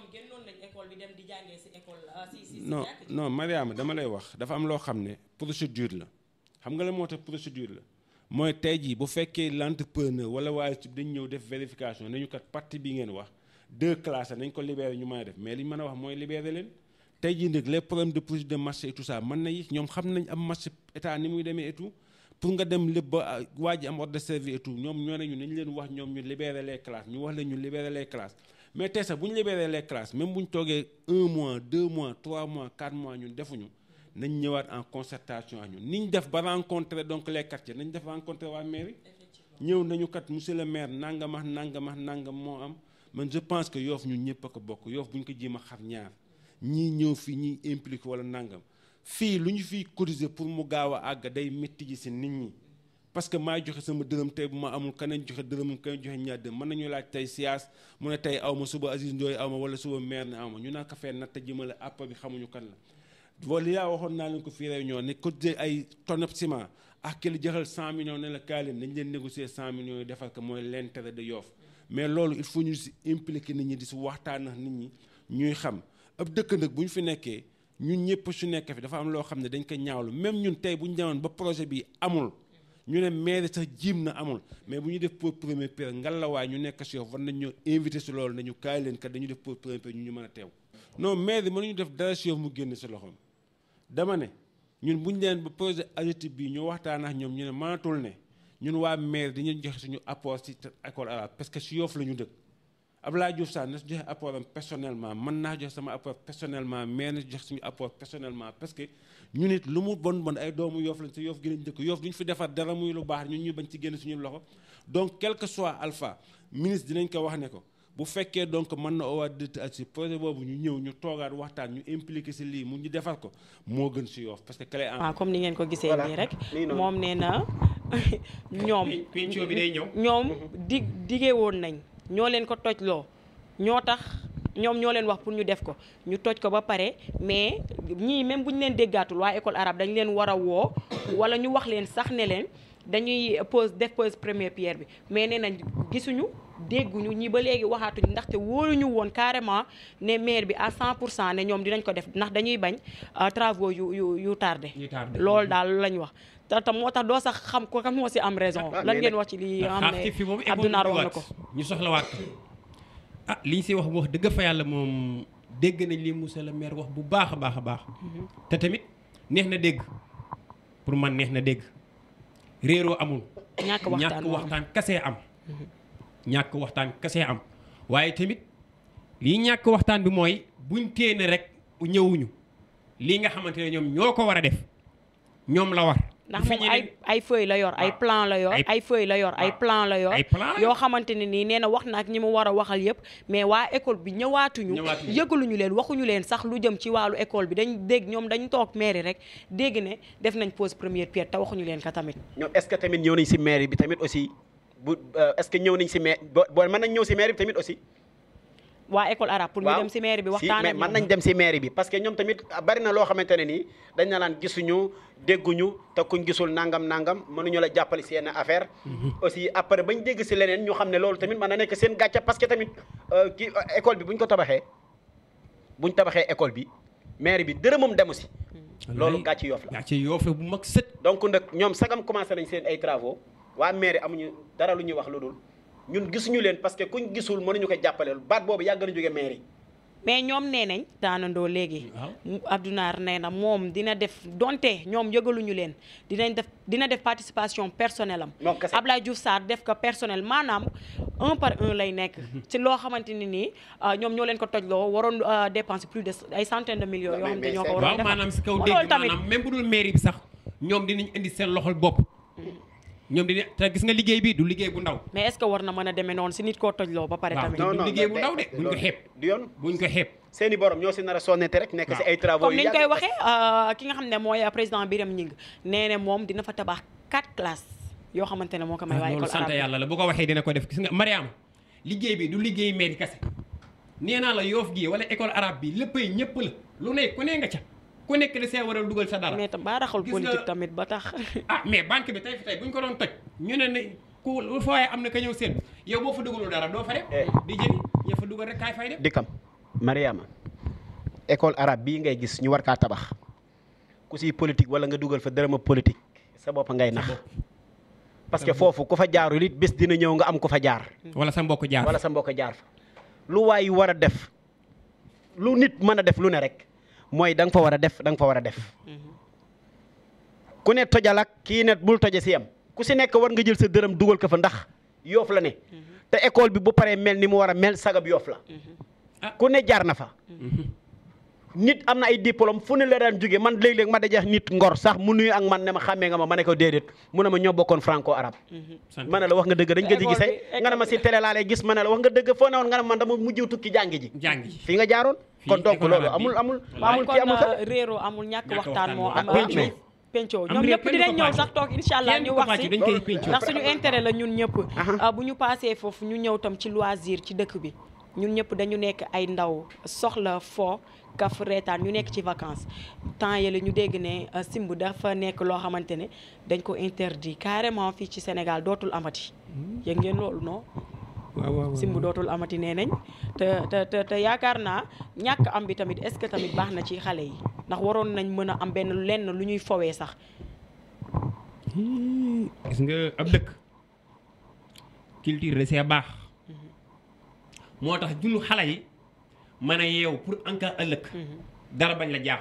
non Mariama dama lay wax dafa am loo xam ne procédure la xam nga la moo tax procédure la mooy tey jii bu fekkee l'entrepreneur wala waaye ci dañ ñëw def vérification nañu kat partie bi ngeen wax 2 classes nañ ko libérer ñu mën a def mais li ñu mën a wax mooy libérer leen tey jii nag les problèmes de procédure de marché et tout ça mën na yi ñoom xam nañ am marché état ni muy demee et tout pour nga dem lépp ba waa ji am ordre de service et tout ñoom ñoo ne ñu nañ leen wax ñoom ñu libérer les classes ñu wax leen ñu libérer les classes mais tey sax bu ñu libérer les classes même bu ñu toogee 1 mois 2 mois 3 mois 4 mois ñun defuñu nañ ñëwaat en concertation ak ñun ni ñu def ba rencontrer donc les quartiers nañ def rencontrer waa mairie ñëw nañu kat monsieur le maire nangam ak nangam ak nangam moo am man je pense que Yoff ñun ñëpp a ko bokk Yoff bu ñu ko jéem a xar ñaar ñii ñëw fii ñii impliqué wala nangam fii lu ñu fiy cotiser pour mu gaaw a àgg day métti ji si nit ñi parce que maa joxe sama dërëm tey bu ma amul keneen joxe dërëmam keneen joxe ñaar dërëm mën nañu laaj tey siyaas mu ne tey aw ma suba Aziz Ndoye aw ma wala suba maire ne aw ma ñu naa ko fee natt jëmale àpp bi xamuñu kan la wala yaa waxoon naa leen ko fii réunion ne cotiser ay tonne ciment ak ki la joxal 100 millions ne la kaay leen nañ leen négocier 100 millions yi defal ko mooy l'intérêt de Yoff mais loolu il faut ñu si impliquer nit ñi di si waxtaan ak nit ñi ñuy xam ab dëkk nag bu ñu fi nekkee ñun ñëpp su nekk fi dafa am loo xam ne dañ ko ñaawlu même ñun tey bu ñu demoon ba projet bi amul ñu ne maire sax jiim na amul mais bu ñu def pour première pierre ngalawaay ñu nekk si Yoff war nañ ñoo invité si loolu nañu kaay leen kat dañu def pour première pierre ñu mën a teew non maire yi mënuñu def dara si Yoff mu génn si loxoom dama ne ñun bu ñu leen ba projet AGETIP bi ñu waxtaan ak ñoom ñu ne mënatul ne ñun waa maire dañuy joxe suñu apport ci école arabe parce que si Yoff la ñu dëkk Abdoulaye Diouf Sarr na si joxe apport am personnellement mën naa joxe sama apport personnellement mais na joxe suñu apport personnellement parce que ñu nit lu mu bon ay doomu Yoff lañ te Yoff gi lañ dëkk Yoff duñ fi defar dara muy lu baax ñun ñu bañ ci génn suñu loxo donc quel que soit alpha ministre dinañ ko wax ne ko bu fekkee donc mën na owaat dëtt si projet boobu ñu ñëw ñu toogaat waxtaan ñu impliqué si lii mu ñu defar ko moo gën si Yoff parce que clé en waaw comme ni ngeen ko gisee nii rek moom nee na ñoom penco bi day ñëw ñoom digee woon nañ ñoo leen ko tojloo ñoo tax ñoom ñoo leen wax pour ñu def ko ñu toj ko ba pare mais ñii même bu ñu leen déggaatul waa école arabe dañ leen war a woo wala ñu wax leen sax ne leen dañuy pose première pierre bi mais nee nañ gisuñu dégguñu ñi ba léegi waxaatuñu ndaxte wóoruñu woon carrément ne maire bi à 100% ne ñoom dinañ ko def ndax dañuy bañ travaux yu tardé loolu daal lañ wax te moo tax doo sax xam ko kam moo si am raison lan ngeen wax ci li nga xam ne fi moom Abdou Nar wax na ko ñu soxlawaat ah li ñu si wax dëgg fa yàlla moom dégg nañ li monsieur le maire wax bu baax a baax a baax te tamit neex na dégg pour man neex na dégg réeroo amul ñàkk waxtaan kasee am ñàkk waxtaan kasee am waaye tamit lii ñàkk waxtaan bi mooy buñ téene rek ñëwuñu lii nga xamante ne ñoom ñoo ko war a def ñoom la war ndax moom ay feuille la yor ay plan la yor ay feuille la yor ay plan la yor yoo xamante ne nii nee na wax na ak ñi mu war a waxal yëpp mais waa école bi ñëwaatuñu yëgaluñu leen waxuñu leen sax lu jëm ci wàllu école bi dañ dégg ñoom dañ toog mairie rek dégg ne def nañ pose première pierre te waxuñu leen ka tamit ñoom est-ce que tamit ñëw nañ si mairie bi tamit aussi bu est-ce que ñëw nañ si mairie boo mën nañ ñëw si mairie bi tamit aussi waa école arabe pour ñu dem si mairie bi waxtaan ak mën nañ dem si mairie bi parce que ñoom tamit bari na loo xamante ne nii dañ na laan gisuñu dégguñu te kuñ gisul nangam mënuñu la jàppale si yenn affaire aussi après bañ dégg si leneen ñu xam ne loolu tamit mën na nekk seen gàcce parce que tamit kii école bi buñ tabaxee école bi mairie bi dërëmam demu si loolu gàcce Yoff la gàcce Yoff bu mag sët donc nag ñoom sagam commencé nañ seen ay travaux waa mairie amuñu dara lu ñuy wax lu dul ñun gisuñu leen parce que kuñ gisul mënuñu ko jàppale baat boobu yàgg na jóge mairie mais ñoom nee nañ daanandoo léegi Abdou Nar nee na moom dina def donte ñoom yëgaluñu leen dina def participation personnelle am Abdoulaye Diouf Sarr def ko personnel maanaam 1 par 1 lay nekk ci loo xamante ni nii ñoom ñoo leen ko tojloo waroon dépenser plus de ay centaines de millions yoo xam ne ñoo ko waroon defar maanaam si kaw dégg maanaam même bu dul mairie bi sax ñoom dinañ indi seen loxol bopp ñoom di te gis nga liggéey bi du liggéey bu ndaw mais est-ce que war na mën a demee noonu si nit koo tojloo ba pare tamit du liggéey bu ndaw de buñ ko xeeb du yoon buñ ko xeeb seeni borom ñoo si nar a sonnete rek nekk si ay travaux comme niñ koy waxee ki nga xam ne mooy président Birame Gningue nee ne moom dina fa tabax 4 classes yoo xamante ne moo ko may waa école arabe sant yàlla la bu ko waxee dina ko def gis nga Mariama liggéey bi du liggéey mairie kese nee naa la Yoff gi wala école arabe bi léppay ñëpp la lu ne ku ne nga ca ku nekk da see war a dugal sa dara mais tam baa raxal politique tamit ba tax mais banque bi tey bu ñu ko doon toj ñu ne ku fooyee am na ka ñëw seen yow boo fa dugalul dara doo fa dem di jëli ña fa dugal rek kaay fay dem dikkam Mariama école arabe bii ngay gis ñu war kaa tabax ku si politique wala nga dugal fa dërëma politique sa bopp ngay nax parce que foofu ku fa jaarul it bés dina ñëw nga am ku fa jaar wala sa mbokk jaar fa lu waay war a def lu nit mën a def lu ne rek mooy da nga fa war a def ku ne tojal ak kii ne bul toje si yam ku si nekk war nga jël sa dërëm dugal ko fa ndax Yoff la ne te école bi bu paree mel ni mu war a mel sagab Yoff la ku ne jaar na fa nit am na ay diplôme fu ne la daan jóge man léeg-léeg ma dajeex nit Ngor sax mu nuyu ak man ne ma xàmmee nga ma ne ko déedéet mu ne ma ñoo bokkoon franco arabe ma ne la wax nga dëgg dañ ko ji gisee nga ne ma si télé laa lay gis ma ne la wax nga dëgg foo ne woon nga ne man dama mujj tukki jàngi ji fii nga jaaroon kon donc loolu amul ci amul réeroo amul ñàkk waxtaan moo am penco ñoom ñëpp dinañ ñëw sax toog incha allah ñu wax si ndax suñu intérêt la ñun ñëpp bu ñu passé foofu ñu ñëw tam ci loisir ci dëkk bi ñun ñëpp dañu nekk ay ndaw soxla fo kaf reetaan ñu nekk ci vacances temps yële ñu dégg ne simb dafa nekk loo xamante ne dañ ko interdit carrément fii ci Sénégal dootul amati yëg ngeen loolu non waaw simb dootul amati nee nañ te yaakaar naa ñàkk am bi tamit est-ce que tamit baax na ci xale yi ndax waroon nañ mën a am benn lenn lu ñuy fowee sax gis nga ab dëkk culture da see baax moo tax junu xale yi mën a yeew pour en cas ëllëg dara bañ la jaax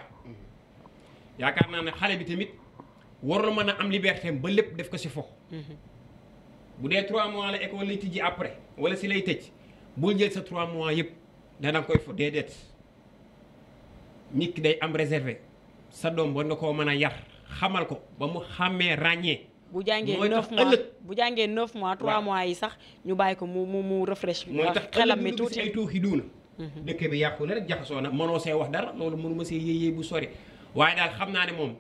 yaakaar naa ne xale bi tamit war na mën a am liberté ba lépp def ko si fo bu dee 3 mois la école lay tijji après wala si lay tëj bul jël sa 3 mois yëpp danga koy fo déedéet nit ki day am réservé sa doom war nga koo mën a yar xamal ko ba mu xàmmee ràññee. bu jàngee 9 mois bu jàngee 9 mois 3 mois yi sax ñu bàyyi ko mu refresh. mooy tax xelam mi tuuti ay tuuxi duuna. dëkk bi yàqu na rek jaxasoo na mënoo see wax dara loolu mënu ma see yéeyee bu sori waaye daal xam naa ne moom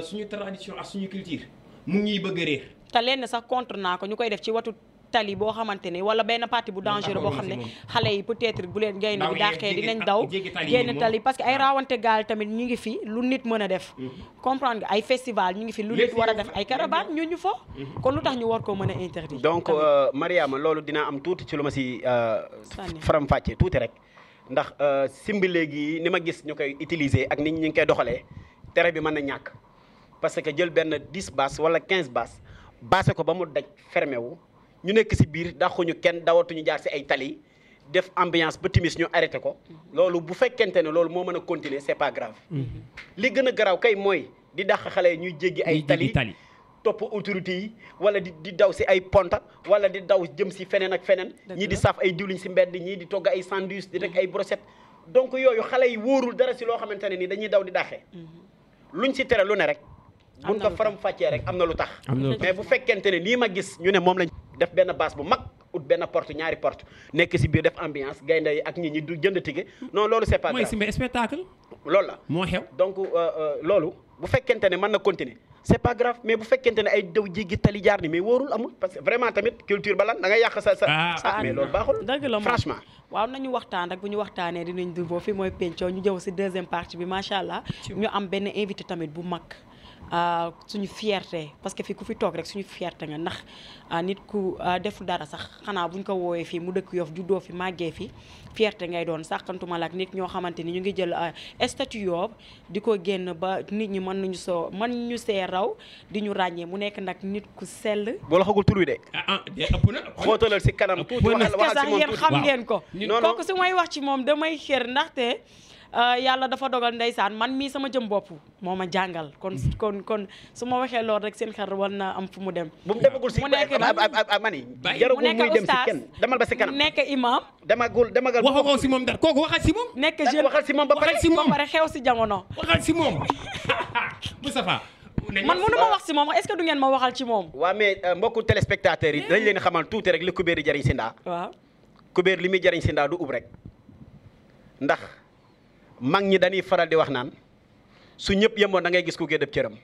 suñu tradition ak suñu culture mu ngi bëgg a réer. te lenn sax contre naa ko ñu koy def ci watu tali boo xamante ne wala benn partie bu dangereux boo xam ne xale yi peut-être bu leen gaynde bi dàqee dinañ daw génn tali parce que ay raawante gaal tamit ñu ngi fi lu nit mën a def comprendre nga ay festival ñu ngi fi lu nit war a def ay caravane ñu fo kon lu tax ñu war koo mën a interdit donc Mariama loolu dinaa am tuuti ci lu ma si faram-fàccee tuuti rek ndax simbi léegi ni ma gis ñu koy utiliser ak nit ñi ngi koy doxalee tere bi mën na ñàkk parce que jël benn 10 bass wala 15 bass baase ko ba mu daj fermé wu ñu nekk si biir daxuñu kenn dawatuñu jaar si ay tali def ambiance ba timis ñu arrêté ko loolu bu fekkente ne loolu moo mën a continuer c'est pas grave li gën a garaaw kay mooy di dàq xale yi ñuy jéggi ay tali topp autorité yi wala di daw si ay ponta wala di daw jëm si feneen ak feneen ñii di saf ay diwliñ si mbedd ñii di togg ay sandwich di rek ay brochette donc yooyu xale yi wóorul dara si loo xamante ne ni dañuy daw di dàqee luñ si tere lu ne rek buñ ko faram fàccee rek am na lu tax mais bu fekkente ne nii ma gis ñu ne moom lañ def benn base bu mag ut benn porte ñaari porte nekk si biir def ambiance gaynde yi ak nit ñi du jënd tige non loolu c'est pas grave mooy spectacle loolu la moo xew donc loolu bu fekkente ne mën na continuer c'est pas grave mais bu fekkente ne ay daw jéggi tali jaar ni mais wóorul amul parce que vraiment tamit culture ba lan da nga yàq sa mais loolu baaxul dëgg la franchement waaw nañu waxtaan rek bu ñu waxtaanee dinañ dul boo fi mooy pencoo ñu jëw si deuxième partie bi macha allah ñu am benn invité tamit bu mag suñu fierté parce que fii ku fi toog rek suñu fierté nga ndax nit ku def dara sax xanaa buñ ko woowee fii mu dëkk Yoff juddoo fi màggee fi fierté ngay doon sàkkantuma la ak nit ñoo xamante ni ñu ngi jël statut Yoff di ko génn ba nit ñi mën ñu see raw di ñu ràññee mu nekk nag nit ku sell. boo la xagul tur wi de. ëpp na xóotalal si kanam tuuti waxal sax si moom yéen xam ngeen ko. non kooku su may wax ci moom damay xër ndaxte. yàlla dafa dogal ndeysaan man mii sama jëm bopp moo ma jàngal kon su ma waxee loolu rek seen xel war na am fu mu dem. bu mu demagul si mani jaragul muy dem si kenn demal ba si kanam nekk imam. demagal waxagoo si moom dara kooku waxal si moom. nekk jeune waxal si moom ba pare xew si jamono. waxal si moom Moustapha. man mënu ma wax si moom est-ce que du ngeen ma waxal ci moom. waaw mais mbokku téléspectateurs yi dañ leen xamal tuuti rek li kubéer yi jariñ si ndaa. waaw kubéer li muy jariñ si ndaa du ub rek ndax mag ñi dañuy faral di wax naan su ñëpp yemoon da ngay gis ku géddëb cëram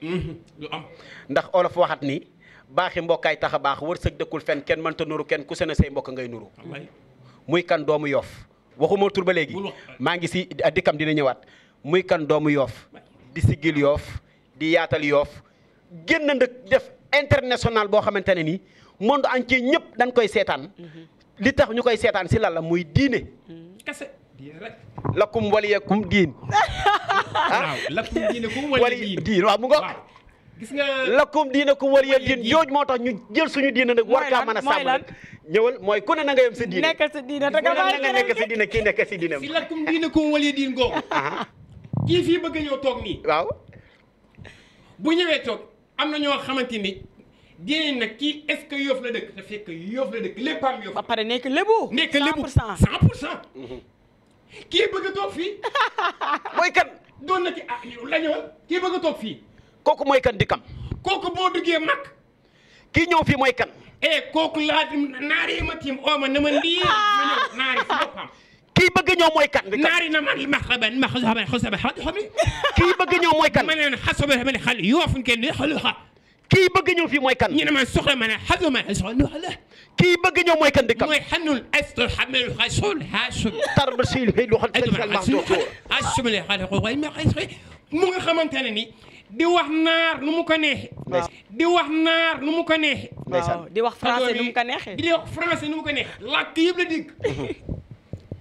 lu am ndax olof waxat ni baaxi mbokkaay tax a baax wërsëg dëkkul fenn kenn mënta nuru kenn ku seen say mbokk ngay nuru muy kan doomu Yoff waxuma tur ba léegi maa ngi si dikkam dina ñëwaat muy kan doomu Yoff di siggil Yoff di yaatal Yoff génn ndëk def international boo xamante ne nii monde entier ñëpp dañ koy seetaan li tax ñu koy seetaan si lan la muy diine kese lakum waliyakum diin. waaw lakum diinakum waliya diin waaw mu ngo gis nga lakum diinakum waliya diin jooj moo tax ñu jël suñu diina nag war kaa mën a sàmm rek ñëwal mooy ku ne na nga yem sa diine nekkal sa diine te nga nekk sa diine kii nekk si diine si lakum diinakum waliya diin googu kii fii bëgg ñëw toog nii waaw bu ñëwee toog am na ñoo xamante ni diine nag kii est-ce que Yoff la dëkk te fekk Yoff la dëkk léppam Yoff ba pare nekk lébu 100% kii bëgg a toog fii mooy kan doon na ci la ñëwal kii bëgg a toog fii kooku mooy kan dikkam kooku boo duggee mag kii ñëw fii mooy kan kooku laa naari ma tiim ooma na ma lii ma ñëw naari si boppam kii bëgg ñëw mooy kan naari na man marhaban kii bëgg ñëw mooy kan ma ne xasobe ma ne xal Yoff kenn xalu xa kii bëgg ñëw fii mooy kan ñu ne ma soxla ma ne xasuma soxla kii bëgg ñëw mooy kan dikkam mooy xanul astor xamel xasul xasul tarbasil hay lu xal asumale xale ko way ma xay mu nga xamante ne ni di wax naar nu mu ko neexe di wax naar nu mu ko neexe waaw di wax français nu mu ko neexe di wax français nu mu ko neexe làkk yëpp la digg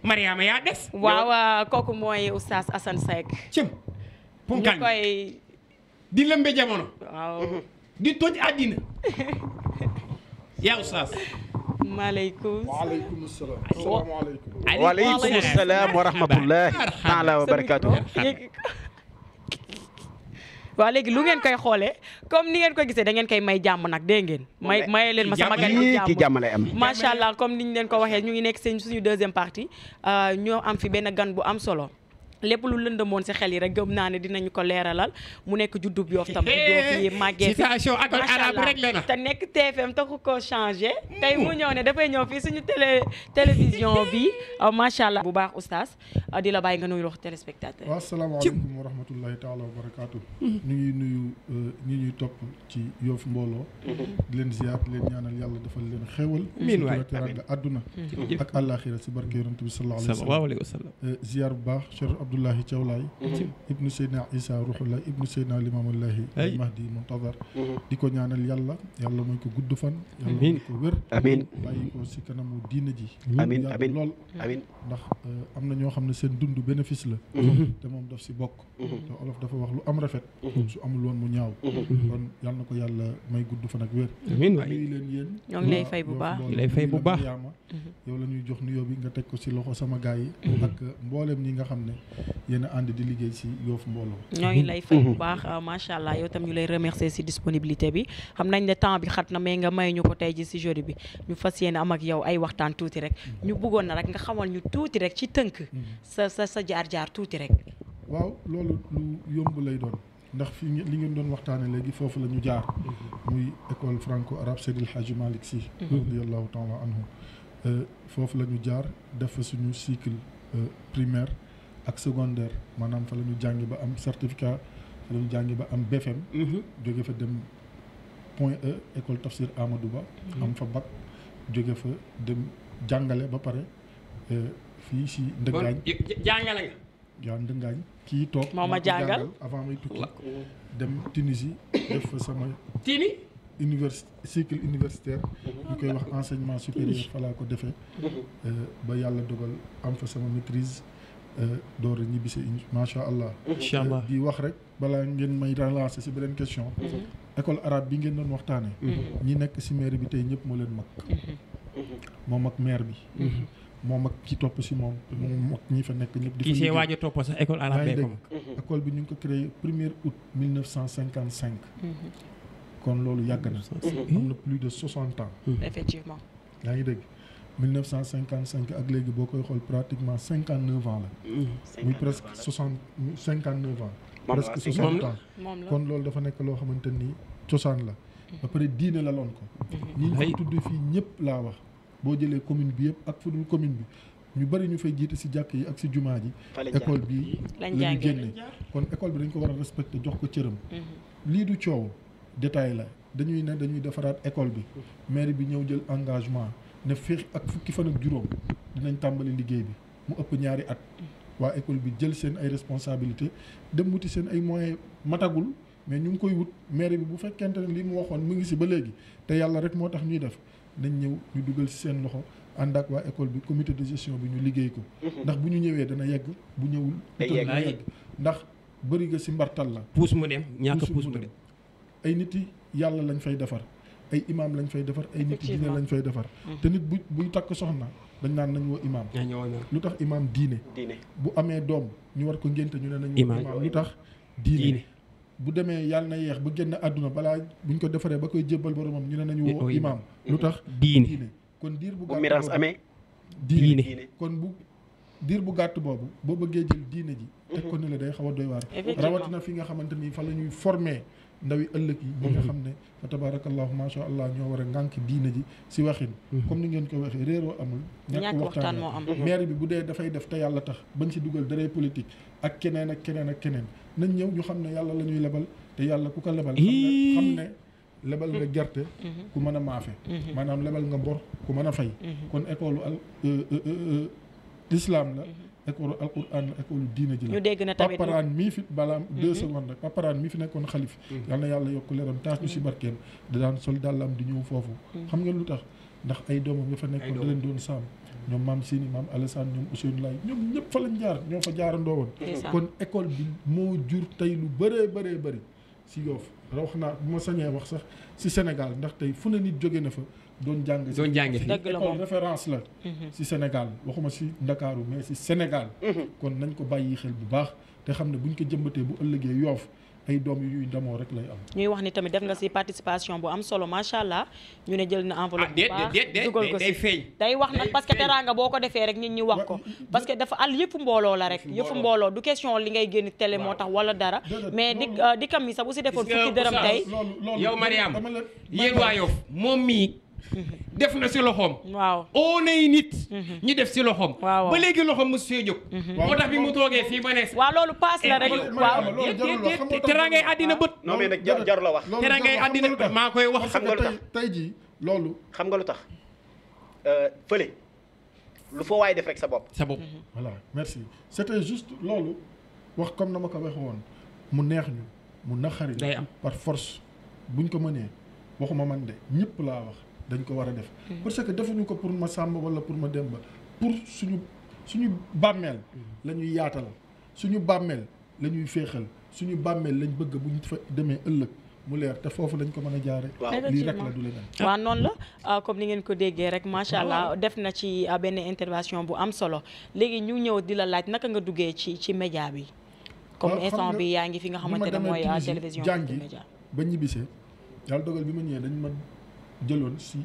Mariama yaa des waaw kooku mooy Oustaz Assane Seck cëm punkal koy di lëmbe jamono waaw di toj àddina yaa Oustaz maaleykum waaleykum salaam asalaamaaleykum waaleykum salaam wa rahmatullahi taala wa barakatuh waaw léegi lu ngeen koy xoolee comme ni ngeen ko gisee da ngeen koy may jàmm nag dégg ngeen maye leen ma sama gan ki jàmm lay am macha allah comme niñ leen ko waxee ñu ngi nekk seen suñu deuxième partie ñoo am fi benn gan bu am solo lépp lu lëndëmoon si xel yi rek gëm naa ne dinañu ko leeralal mu nekk juddub Yoff tam juddoo fi màggee citation école arabe rek la te nekk TFM taxu ko changé tey mu ñëw ne dafay ñëw fii suñu télévision bi macha allah bu baax oustaz di la bàyyi nga nuyu wax téléspectateur waaw asalaamaaleykum wa rahmatullahi taala wa barakaatu ñu ngi nuyu ñi ñuy topp ci Yoff mbooloo di leen ziar di leen ñaanal yàlla defal leen xéewal teranga àdduna ak àllaaxira si barke yonent bi sallallahu alayhi wa sallam ziar bu baax Abdullahi Thiawlaay ibnu Seydina Isa Ruhullah ibnu Seydina Limamullahi Mahdi Muntazar di ko ñaanal yàlla mooy ko gudd fan yàlla mooy ko wér amiin bàyyi ko si kanamu diina ji amiin amiin lool amiin ndax am na ñoo xam ne seen dund bénéfice la te moom daf si bokk te olof dafa wax lu am rafet su amul woon mu ñaaw kon yàlla na ko yàlla may gudd fan ak wér amiin waay nuyu leen yéen ñoo ngi lay fay bu baax lay fay bu baax yow la ñuy jox nuyoo bi nga teg ko si loxo sama gaay yi ak mboolem ñi nga xam ne yéen a ànd di liggéey ci Yoff mbooloo ñoo ngi lay fay bu baax macha allah yow tam ñu lay remercier ci disponibilité bi xam nañ ne temps bi xat na mais nga may ñu ko tey ji ci jury bi ñu fas yéene am ak yow ay waxtaan tuuti rek ñu bëggoon na rek nga xamal ñu tuuti rek ci tënk sa jaar-jaar tuuti rek waaw loolu lu yomb lay doon ndax fi li ngeen doon waxtaane léegi foofu la ñu jaar muy école franco arabe Seydil Hadji Malick Sy radiyallahu taala anhu foofu la ñu jaar def fa suñu cycle primaire ak secondaire maanaam fa la ñu jàngi ba am certificat fa la ñu jàngi ba am BFM jóge fa dem Point E école Tafsir Amadou Ba am fa bac jóge fa dem jàngale ba pare fii si Ndëngaañ jàngale nga yaa Ndëngaañ kii toog moo ma jàngal avant may tukki dem Tunisie def fa sama cycle universitaire ñu koy wax enseignement supérieur fa laa ko defee ba yàlla dogal am fa sama maîtrise door a ñibbisi macha allah. incha allah di wax rek balaa ngeen may relancer si beneen question. école arabe bi ngeen doon waxtaanee. ñi nekk si maire bi tey ñëpp moo leen mag. moom ak maire bi. moom ak ki topp si moom moom ak ñi fa nekk ñëpp. kii see waaj a topp sax école arabe bee école bi ñu ngi ko créé 1er août 1955. kon loolu yàgg na. am na plus de 60 ans. effectivement. yaa ngi dégg 1955 ak léegi boo koy xool pratiquement 59 ans la. muy presque 59 ans. presque 60 ans. kon loolu dafa nekk loo xamante ni cosaan la. ba pare diine la loon ko. ñi ñu tudd fii ñëpp laa wax. boo jëlee commune bi yëpp ak fu dul commune bi ñu bari ñu fay jiite ci jàkk yi ak ci jumaa ji école bi la ñu génne kon école bi dañ ko war a respecter jox ko cëram. lii du coow détail la dañuy ne dañuy defaraat école bi maire bi ñëw jël engagement ne feex ak fukki fan ak juróom dinañ tàmbali liggéey bi mu ëpp ñaari at. waa école bi jël seen ay responsabilité dem wuti seen ay moyens matagul mais ñu ngi koy wut maire bi bu fekkente ne li mu waxoon mu ngi ci ba léegi te yàlla rek moo tax ñuy def nañ ñëw ñu dugal ci seen loxo ànd ak waa école bi comité de gestion bi ñu liggéey ko. ndax bu ñu ñëwee dana yegg bu ñëwul. dana yegg ndax bëri nga ci mbartal la. puus mu dem ñàkk puus mu dem. ay nit yi yàlla lañ fay defar ay imaam lañ fay defar ay nit yi diine lañ fay defar. te nit buy takk soxna dañ naan nañ woo imaam. lu tax imaam diine. bu amee doom ñu war ko ngénte ñu ne nañ woo imaam lu tax diine. bu demee yàlla na yeex ba génn àdduna balaa buñ ko defaree ba koy jébbal boromam ñu ne nañu woo imaam lu tax diine kon diir bu gàtt miraas amee diine kon bu diir bu gàtt boobu boo bëggee jël diine ji teg ko ne la day xaw a doy waar rawatina fi nga xamante ni fa la ñuy former ndawi ëllëg yi ñi nga xam ne fa tabarakallahu masha allah ñoo war a ngànk diine ji si waxin comme ni ngeen ko waxee réeroo amul ñàkk waxtaan moo am maire bi bu dee dafay def te yàlla tax bañ si dugal daree politique ak keneen ak keneen ak keneen nañ ñëw ñu xam ne yàlla la ñuy lebal te yàlla ku ko lebal xam ne lebal nga gerte ku mën a maafe maanaam lebal nga mbor ku mën a fay kon école al islam la école alquran la école diine ji la ñu dégg na tamit paparaan mii fi balaa 2 secondes rek paparaan mii fi nekkoon xalif yal na yàlla yokk leeram taas ñu si barkeel da daan sol dàllam di ñëw foofu xam nga lu tax ndax ay doomam ya fa nekkoon da leen doon saam ñoom maam Sini maam Alassane ñoom Ousseynou Laye ñoom ñëpp fa lañ jaar ñoo fa jaarandoo woon kon école bi moo jur tey lu bëree bëri si Yoff wax naa bu ma sañee wax sax si Sénégal ndax tey fu ne nit jóge na fa doon jàng fi école référence la si Sénégal waxuma si Ndakaaru mais si Sénégal kon nañ ko bàyyi xel bu baax te xam ne buñ ko jëmbatee bu ëllëgee Yoff ay doom yu ñuy demoo rek lay am. ñuy wax ni tamit def nga ci participation bu am solo macha allah ñu ne jël na enveloppe bu baax dugal ko ci day wax nag parce que teraanga boo ko defee rek nit ñi wax ko parce que dafa yëfu mbooloo la rek yëfu mbooloo du question li ngay génn télé moo tax wala dara mais di kam mi sax bu ci defoon fukki dërëm tey yow Mariama yéen waa Yoff moom mii def na ci loxoom. waaw oo nay nit. ñi def ci loxoom. waaw ba léegi loxoom mu see jóg. moo tax bi mu toogee fii ba ne. waaw loolu paas la rek. waaw teraangay àddina bët. non mais nag jarul la wax. teraangay àddina maa koy wax. xam nga lu tax tey jii loolu. xam nga lu tax fële lu fa waay def rek sa bopp. sa bopp. voilà merci c'était juste loolu wax comme na ma ko waxee woon mu neex ñu mu naqari. day am par force buñ ko mënee waxuma man de ñëpp laa wax. dañ ko war a def parce que defuñu ko pour ma sàmba wala pour ma demba pour suñu bàmmeel la ñuy yaatal suñu bàmmeel la ñuy féexal suñu bàmmeel lañ bëgg bu ñu fa demee ëllëg mu leer te foofu lañ ko mën a jaare lii rek la du leneen waaw noonu la comme ni ngeen ko déggee rek macha allah def na ci benn intervention bu am solo léegi ñu ñëw di la laaj naka nga duggee ci média bi comme instant bi yaa ngi fi nga xamante ne mooy télévision jàngi média ba ñibbisee yàlla dogal bi ma ñëwee dañ ma jëloon si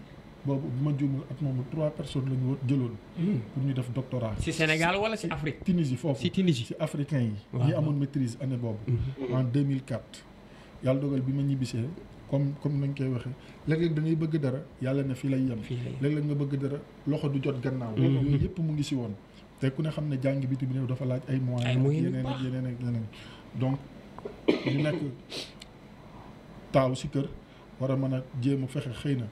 boobu bu ma juumul at moomu 3 personnes la ñu jëloon pour ñu def doctorat ci Sénégal wala ci Afrique Tunisie foofu ci Tunisie ci africain yi ñi amoon maîtrise année boobu en 2004 yàlla dogal bi ma ñibbisee comme nañ koy waxee léeg-léeg da ngay bëgg dara yàlla ne fii lay yem léeg-léeg nga bëgg dara loxo du jot gannaaw yooyu yëpp mu ngi si woon te ku ne xam ne jàng bitim réew dafa laaj ay moyens ak yeneen donc ñu nekk taaw si kër war a mën a jéem a fexe xëy na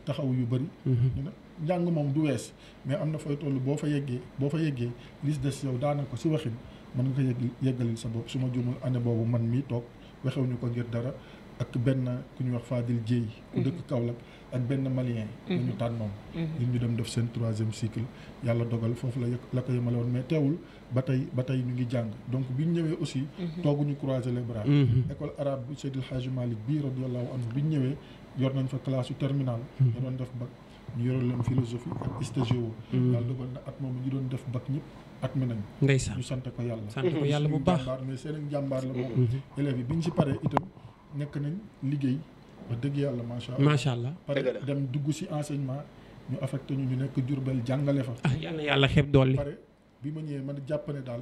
taxaw yu bëri ñu ne njàng moom du wees mais am na fooy toll boo fa yeggee lis des yow daanaka si waxin mën nga ko yeggalil sa bopp su ma jumul année boobu man mii toog waxewuñu ko ngir dara ak benn ku ñuy wax Fadil Dieye ku dëkk Kaolack ak benn malien dañu tànnoon ngir ñu dem def seen 3e cycle yàlla dogal foofu la ko yemale woon mais teewul ba tey ñu ngi jàng donc bi ñu ñëwee aussi tooguñu croiser les bras école arabe bi Seydil Hadji Malick bii radiyallahu anhu bi ñu ñëwee yor nañ fa classe yu terminale ñu doon def bac ñu yoroon leen philosophie ak stagio yàlla dogal na at moom ñu doon def bac ñëpp at mi nañ ndeysaan ñu sant ko yàlla sant ko yàlla bu baax mais seen ak jàmbaar la moom élèves yi bi ñu si paree itam nekk nañ liggéey ba dëgg yàlla macha allah pare dem dugg si enseignement ñu affecté ñu nekk Jurbel jàngale fa yàlla xeeb dolli pare bi ma ñëwee man jàpp ne daal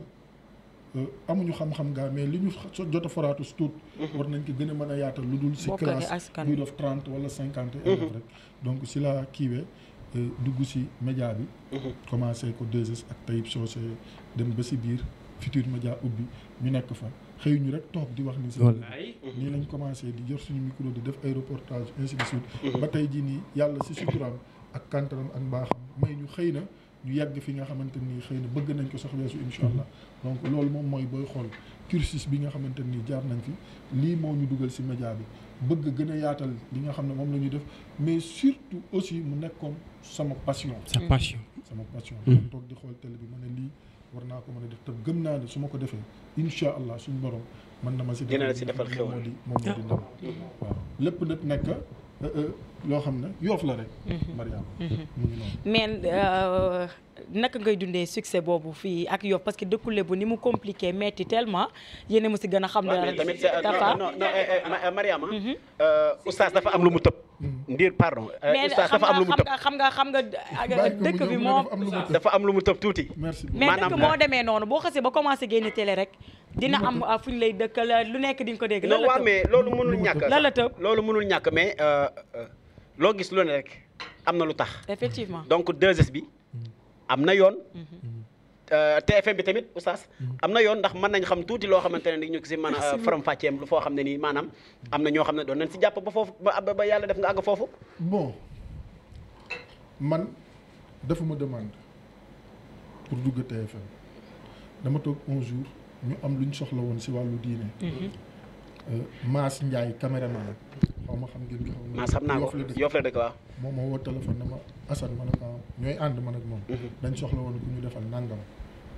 amuñu xam-xam gaa mais li ñu jot a foraatu si tuut war nañ ko gën a mën a yaatal lu dul si classe buy def 30 wala 50 élèves rek donc si la kiiwee dugg si média bi commencé ko 2S ak Taïb Socé dem ba si biir Futur Média ubbi ñu nekk fa xëy ñu rek toog di wax ni si nii lañ commencé di yor suñu micro di def ay reportage ainsi de suite ba tey jii nii yàlla si suturaam ak kantaram ak mbaaxam may ñu xëy na ñu yàgg fi nga xamante nii xëy na bëgg nañ ko sax weesu insha allah donc loolu moom mooy booy xool cursus bi nga xamante nii jaar nañ fi lii moo ñu dugal si média bi bëgg gën a yaatal li nga xam ne moom la ñuy def mais surtout aussi mu nekkoon sama passion sa passion toog di xool télé bi ma ne lii war naa ko mën a def te gëm naa ne su ma ko defee insha allah suñu borom mën na ma si defal xew moom moo di ndam waaw lépp nag nekk loo xam ne Yoff la rek Mariama mu ngi noonu mais naka ngay dundee succès boobu fii ak Yoff parce que dëkku Lebu ni mu compliqué metti tellement yéen a mu si gën a xam ne tamit Mariama oustaz dafa am lu mu tëb ndiir pardon oustaz dafa am lu mu tëb xam nga dëkk bi moom dafa am lu mu tëb tuuti merci mais dëkk moo demee noonu boo xasee ba commencé génn télé rek dina am fu ñu lay dëkkal lu nekk di nga ko dégg non waaw mais loolu mënul ñàkk la la tëb loolu mënul ñàkk mais loo gis lu ne rek am na lu tax effectivement donc 2S bi am na yoon TFM bi tamit oustaz am na yoon ndax mën nañ xam tuuti loo xamante ne ni ñu ko si mën a faram-fàcceem lu foo xam ne nii maanaam am na ñoo xam ne doon nañ si jàpp ba foofu ba yàlla def nga àgg foofu bon man defuma demande pour dugg TFM dama toog un jour ñu am lu ñu soxla woon si wàllu diine Mass Ndiaye caméraman xaw ma xam ngeen ko Mass xam naa ko Yoff la dëkk waaw moom moo woo téléphone ne ma Assane ma ne ko ñooy ànd man ak moom dañ soxla woon ku ñu defal nangam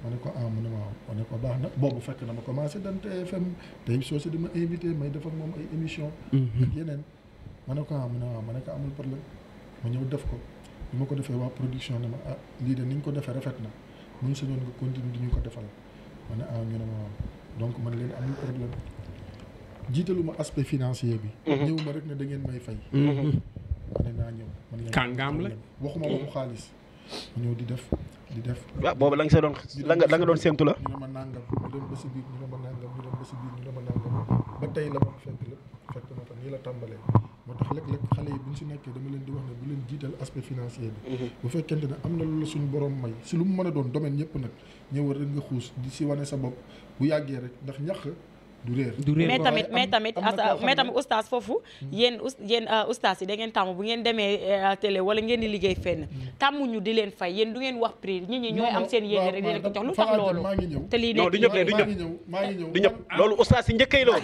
ma ne ko mu ne waaw ma ne ko baax na boobu fekk na ma commencé dem TFM Taïb Socé di ma invité may def ak moom ay émission ak yeneen ma ne ko mu ne waaw ma ne ko amul problème ma ñëw def ko bi ma ko defee waa production ne ma lii de ni ñu ko defee rafet na muñ sañoon nga continue di ñu ko defal ma ne ñu ne ma waaw donc man leen amul problème jiitaluma aspect financier bi. ñëwuma rek ne da ngeen may fay. ma ne naa ñëw. kàngaam la waxuma waxu xaalis. ma ñëw di def. waaw boobu la nga sa doon la nga doon séntu la. ñu ne ma nangam ñu dem ba si biir ñu ne ma nangam ñu dem ba si biir ñu ne ma nangam ba tey la ma fekk lépp fekk na fa nii la tàmbalee moo tax léeg-léeg xale yi bu ñu si nekkee dama leen di wax ne bu leen jiital aspect financier bi. bu fekkente ne am na lu la suñu borom may si lu mu mën a doon domaine ñëpp nag ñëwal rek nga xuus di si wane sa bopp bu yàggee rek ndax ñax du réer. mais tamit oustaz foofu yéen oustaz yi da ngeen tàmm bu ngeen demee télé wala ngeen di liggéey fenn tàmmuñu di leen fay yéen du ngeen wax prix nit ñi ñooy am seen yéene rek di leen ko jox lu tax loolu te lii nekk du ñëpp loolu oustaz yi njëkkay loolu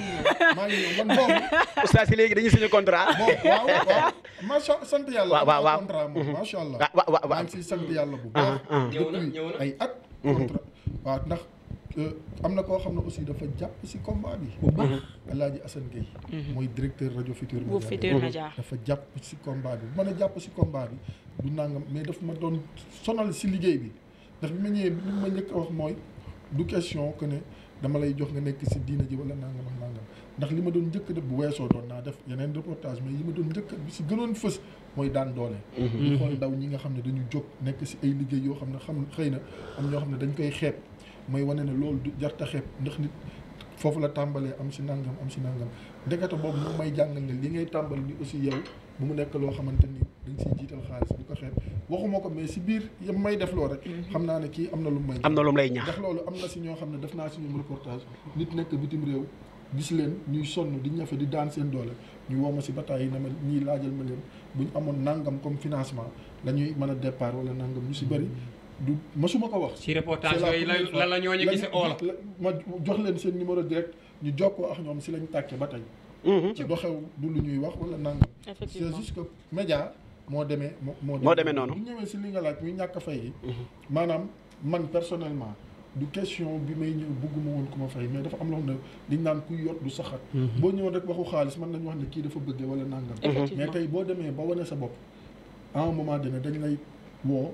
maa ngi ñëw man boobu oustaz yi léegi dañuy signé contrat waaw macha sant yàlla waaw contrat moom macha allah waaw maa ngi siy sant yàlla bu baax depuis ay at contrat waaw ndax am na koo xam ne aussi dafa jàpp si combat bi. bu baax El Hadj Assane Gueye. mooy directeur rajo Futur Média. dafa jàpp si combat bi bu mën a jàpp si combat bi du nangam mais daf ma doon sonal si liggéey bi ndax bi ma ñëwee li ma njëkk a wax mooy du question que ne dama lay jox nga nekk si diina ji wala nangam ak nangam ndax li ma doon njëkk def bu weesoo doon naa def yeneen reportage mais yi ma doon njëkk bi si gënoon fës mooy daan doole. ñu xool ndaw ñi nga xam ne dañu jóg nekk si ay liggéey yoo xam ne xëy na am ñoo xam ne dañ koy xeeb. mooy wane ne loolu du jarta xeeb ndax nit foofu la tàmbalee am si nangam ndekete boobu moom may jàngal ne li ngay tàmbali ni aussi yow bu mu nekk loo xamante ni dañ siy jiital xaalis bu ko xeeb waxuma ko mais si biir yam may def loo rek xam naa ne kii am na lu may lay ñaax ndax loolu am na si ñoo xam ne def naa si ñoom reportage nit nekk bitim réew gis leen ñuy sonn di ñafe di daan seen doole ñu woo ma si bataay yi ne ma ñii laajal ma leen bu ñu amoon nangam comme financement la ñuy mën a départ wala nangam ñu si bëri du masuma ko wax. ci reportage yooyu la ñooñu gisee oola. ma jox leen seen numéro direct ñu jokkoo ak ñoom si lañ tàkkee ba tey. ci doxew du lu ñuy wax wala nangam. effectivement c'est juste que média moo demee noonu. bu ñëwee si li nga laaj muy ñàkk a fay yi. maanaam man personnellement du question bi may ñëw bëgguma woon ku ma fay mais dafa am loo xam ne liñ naan kuy yot du saxat. boo ñëwoon rek waxu xaalis mën nañu wax ne kii dafa bëggee wala nangam. mais tey boo demee ba wane sa bopp à un moment donné dañ lay woo.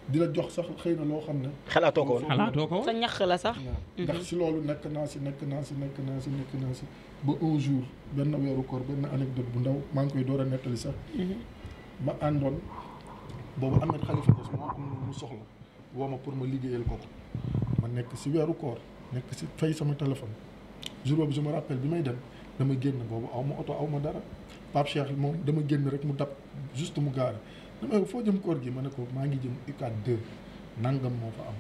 di la jox sax xëy na loo xam ne. xalaatoo ko woon sa ñax la sax. ndax si loolu nekk naa si ba un jour benn weeru koor benn anecdote bu ndaw maa ngi koy door a nettali sax. ma àndoon boobu Ahmed Khalifa Niass moo am lu mu soxla woo ma pour ma liggéeyal ko ma nekk si weeru koor nekk si fay sama téléphone jour boobu je me rappelle bi may dem dama génn boobu aw ma oto aw ma dara Pape Cheikh moom dama génn rek mu dab juste mu gaare. dama foo jëm koor gi ma ne ko maa ngi jëm UCAD 2 nangam moo fa am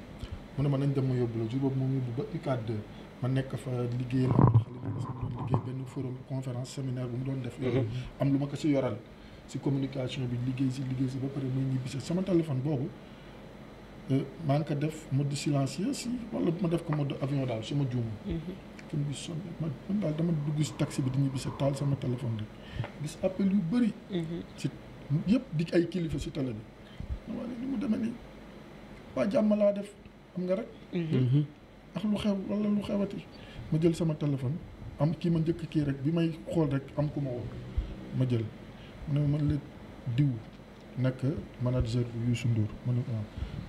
mu ne ma nañ dem ma yóbbu la jour boobu moom yóbbu ba UCAD 2 ma nekk fa liggéeyal am xale bi mu doon liggéey benn forum conférence séminaire bu mu doon def yooyu am lu ma ko si yoral si communication bi liggéey si ba pare muy ñibbisi sama téléphone boobu maa ngi ko def mode silencieux si wala ma def ko mode avion daal su ma juum fon bi sonn man daal dama dugg si taxi bi di ñibbisi taal sama téléphone rek gis appel yu bëri si yëpp di ay kilifa si télé bi waaye ni mu demee nii waa jàmm laa def am nga rek ak lu xew wala lu xewati ma jël sama téléphone am kii ma njëkk kii rek bi may xool rek am ku ma woo ma jël mu ne ma la diw nekk manager bu Youssou Ndour ma ne ko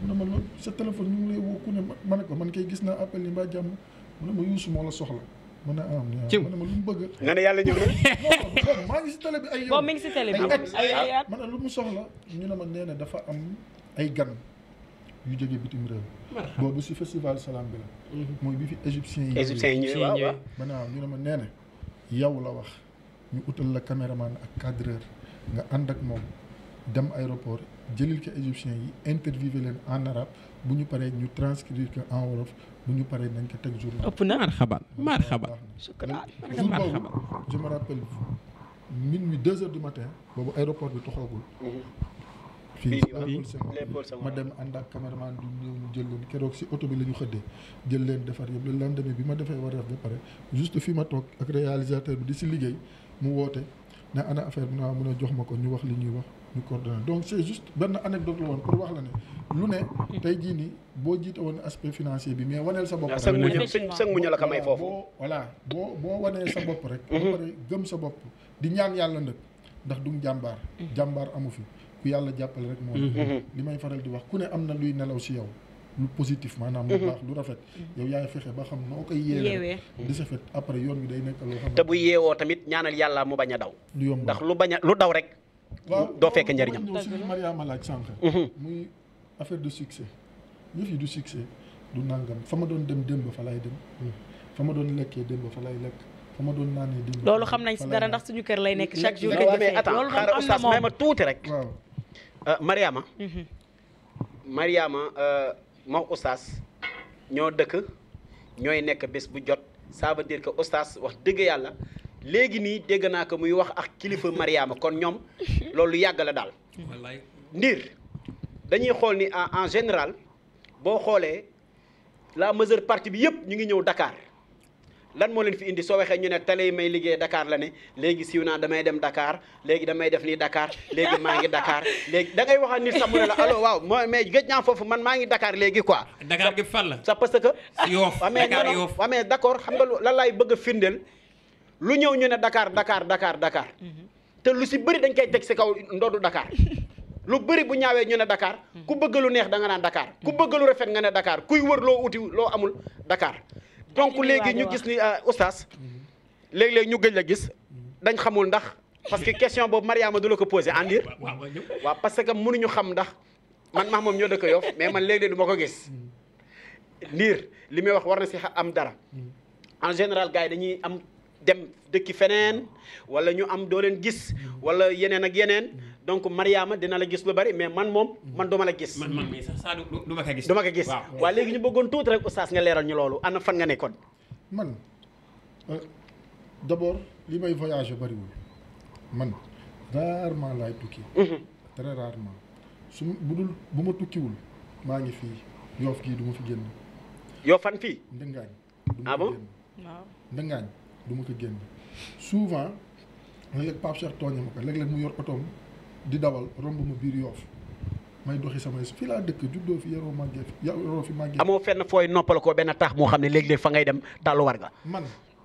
mu ne ma loolu sa téléphone ñu ngi lay woo ku ne ma ne ko man kay gis naa appel yi mbaa jàmm mu ne ma Youssou moo la soxla ma ne ma ne ma lu mu bëgg nga ne yàlla ñëw na maa ngi si télé bi ay yow boobu mi ngi si télé bi ay at ma ne lu mu soxla ñu ne ma nee na dafa am ay gan yu jóge bitim réew boobu si festival Salam bi la mooy bi fi égyptiens yi ñëwee waaw ma ne waaw ñu ne ma nee na yow la wax ñu utal la caméraman ak cadreur nga ànd ak moom dem aéroport jëlil ko égyptiens yi interviewé leen en arabe bu ñu paree ñu transcrire ko en wolof bu ñu paree nañ ko teg journal. ëpp na marhaban jour boobu je me rappelle minuit 2h du matin boobu aéroport bi toxoogul. fii ma dem ànd ak caméraman du ñëw ñu jël leen keroog si oto bi la ñu xëddee jël leen defar yëpp le lendemain bi ma defee war def ba pare juste fi ma toog ak réalisateur bi di si liggéey mu woote ne ana affaire bi naa mën a jox ma ko ñu wax li ñuy wax ñu coordonné donc c'est juste benn anecdote la woon pour wax la ne lu ne tey jii nii boo jiite woon aspect financier bi mais waneel sa bopp rek sëñ muñu la ko may foofu boo wanee sa bopp rek ba pare gëm sa bopp di ñaan yàlla nag ndax du jàmbaar amu fi ku yàlla jàppale rek moom li may faral di wax ku ne am na luy nelaw si yow lu positif maanaam lu baax lu rafet yow yaay fexe ba xam noo koy yeewee di sa fait après yoon bi day nekk loo xam te bu yeewoo tamit ñaanal yàlla mu bañ a daw du yomb ndax lu daw rek doo fekk njëriñam ñëw si li Mariama laaj sànq muy affaire de succès yëf yi du succès du nangam fa ma doon dem démb fa lay dem fa ma doon lekkee démb fa lay lekk fa ma doon naanee démb loolu xam nañ si dara ndax suñu kër lay nekk chaque jour mais attends xaaral oustaz may ma tuuti rek waaw Mariama moom oustaz ñoo dëkk ñooy nekk bés bu jot ça veut dire que oustaz wax dëgg yàlla léegi nii dégg naa ko muy wax ak kilifa Mariama kon ñoom loolu yàgg la daal Ndir dañuy xool ni en général boo xoolee la majeure partie bi yëpp ñu ngi ñëw Dakar lan moo leen fi indi soo waxee ñu ne télé yi may liggéey Dakar la ne léegi siiw naa damay dem Dakar léegi damay def nii Dakar léegi maa ngi Dakar léegi da ngay waxaat nit sax mu ne la allo waaw mais gëj naa foofu man maa ngi Dakar léegi quoi. Dakar gi fan la. ça parce que. Yoff Dakar Yoff waaw mais d'accord xam nga lan laay bëgg a firndeel lu ñëw ñu ne Dakar te lu si bëri dañ koy teg si kaw ndoddu Dakar. lu bëri bu ñaawee ñu ne Dakar ku bëgg lu neex da nga naan Dakar ku bëgg lu rafet nga ne Dakar kuy wër loo uti loo amul Dakar donc léegi ñu gis ni oustaz léeg-léeg ñu gëj la gis dañ xamul ndax parce que question boobu Mariama du la ko posé Ndir waaw parce que mënuñu xam ndax man max moom ñoo dëkk Yoff mais man léeg-léeg du ma ko gis Ndir li may wax war na si am dara en général gars yi dañuy am dem dëkki feneen wala ñu am doo leen gis wala yeneen ak yeneen donc Mariama dina la gis lu bari mais man moom man duma la gis. man mii sax saa du ma ko gis. du ma ko gis waaw léegi ñu bëggoon tuuti rek oustaz nga leeral ñu loolu ana fan nga nekkoon. man d'abord li may voyager bariwul man rarement laay tukki. très rarement bu ma tukkiwul maa ngi fii Yoff gii du ma fi génn. Yoff fan fii. Ndëngaañ. ah bon waaw Ndëngaañ du ma ko génn souvent léeg-léeg Pape Cheikh tooñe ma ko léeg-léeg mu yor otoom di dawal romb ma biir Yoff may doxi samay fii laa dëkk juddoo fi yaroo màggee fi yaroo fi màggee. amoo fenn fooy noppal ko benn tax moo xam ne léeg-léeg fa ngay dem tàllu war nga. man.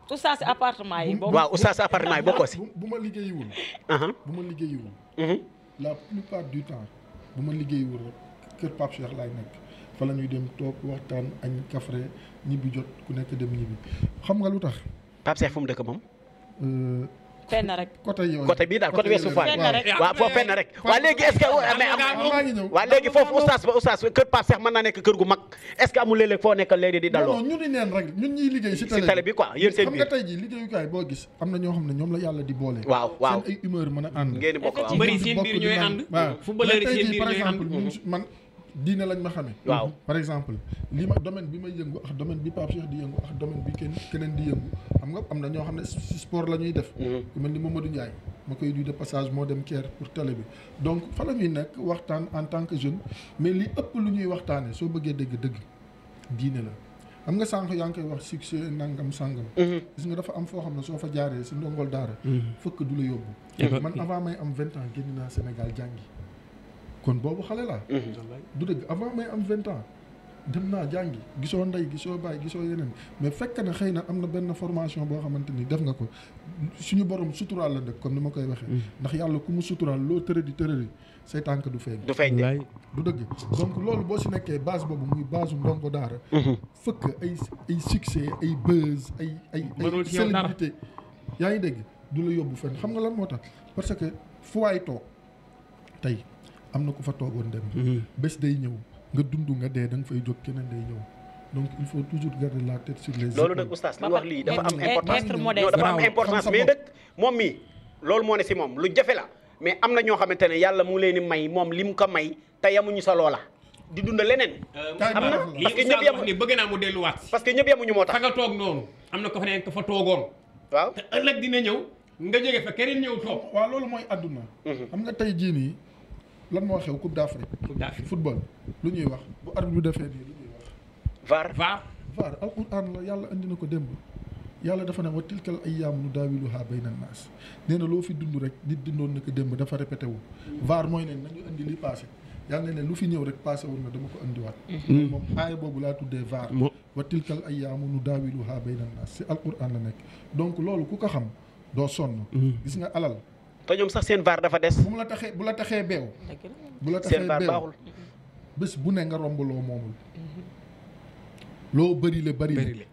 oustaz si appartement yi. waaw oustaz si appartement yi bokkoo si. bu ma liggéeyiwul. La plupart du temps bu ma liggéeyiwul rek kër Pape Cheikh laay nekk fa la ñuy dem toog waxtaan añ kafre ñibbi jot ku nekk dem ñibbi xam nga lu tax. Pape Cheikh fu mu dëkk moom. fenn rek. côté bii daal côté Ouest Foire. waaw foofu fenn rek. waa léegi est-ce que maa ngi ñëw. waa léegi foofu oustaz kër Pape Cheikh mën naa nekk kër gu mag est-ce que amul léeg-léeg foo nekkal léegi di daloo. non ñu ni neen rek ñun ñuy liggéey si télé bi quoi yéen seen biir xam nga tey jii liggéeyukaay boo gis am na ñoo xam ne ñoom la yàlla di boole. waaw seen ay humeur mën a ànd. ngeen bokk waaw bëri seen biir ñooy ànd. waaw footballeur yi seen biir par ñooy ànd. exemple ñun man diine lañ ma xamee. waaw par exemple li ma domaine bi may yëngu ak domaine bi Pape Cheikh di yëngu ak domaine bi keneen di yëngu xam nga am na ñoo xam ne si sport la ñuy def. ku mel ni Mamadou Ndiaye ma koy duy de passage moo dem Caire pour télé bi donc fa la ñuy nekk waxtaan en tant que jeune mais li ëpp lu ñuy waxtaanee soo bëggee dëgg diine la. xam nga sànq yaa ngi koy wax succès nangam sàngam. gis nga dafa am foo xam ne soo fa jaaree si ndongol daara. fëkk du la yóbbu. man avant may am 20 ans génn naa Sénégal jàngi. kon boobu xale laa. du dëgg avant may am 20 ans dem naa jàngi gisoo ndey gisoo baay gisoo yeneen mais fekk na xëy na am na benn formation boo xamante ni def nga ko suñu borom suturaal la dëkk comme ni ma koy waxee. ndax yàlla ku mu suturaal loo tërëdi say tànk du feeñ. du feeñ de du dëgg donc loolu boo si nekkee base boobu muy base ndongo daara. fëkk ay succès ay buzz ay célébrité yaa ngi dégg du la yóbbu fenn xam nga lan moo tax parce que fu waay toog tey am na ku fa toogoon dem. bés day ñëw nga dund nga dee da nga fay jóg keneen day ñëw donc il faut toujours garder la tête sur les épaules. loolu nag oustaz li wax lii dafa am importance non dafa am importance mais nag moom mii loolu moo ne si moom lu jafe la mais am na ñoo xamante ne yàlla mu leen di may moom li mu ko may te yamuñu sa loola di dund leneen. am na parce que ñëpp yem ni bëgg naa mu delluwaat. parce que ñëpp yemuñu moo tax. fa nga toog noonu am na ko fa ne ko fa toogoon. waaw te ëllëg dina ñëw nga jóge fa keneen ñëw toog. waaw loolu mooy àdduna. xam nga tey jii nii lan moo xew Coupe d'Afrique. football lu ñuy wax bu arbitre bi defee nii lu ñuy wax. VAR alquran la yàlla andi na ko démb yàlla dafa ne wa tilkal ayyaamu nudaawiluhaa bayna naas nee na loo fi dund rek nit dundoon na ko démb dafa répété wu. VAR mooy ne nañu andi li passé yàlla ne lu fi ñëw rek passé wul na dama ko andiwaat. moom aaya boobu laa tuddee VAR. wa tilkal ayyaamu nudaawiluhaa bayna naas si alquran la nekk donc loolu ku ko xam doo sonn. gis nga alal. te ñoom sax seen VAR dafa des. bu la taxee beew. bu la taxee seen VAR beew baaxul. bés bu ne nga romb loo moomul. loo bëri le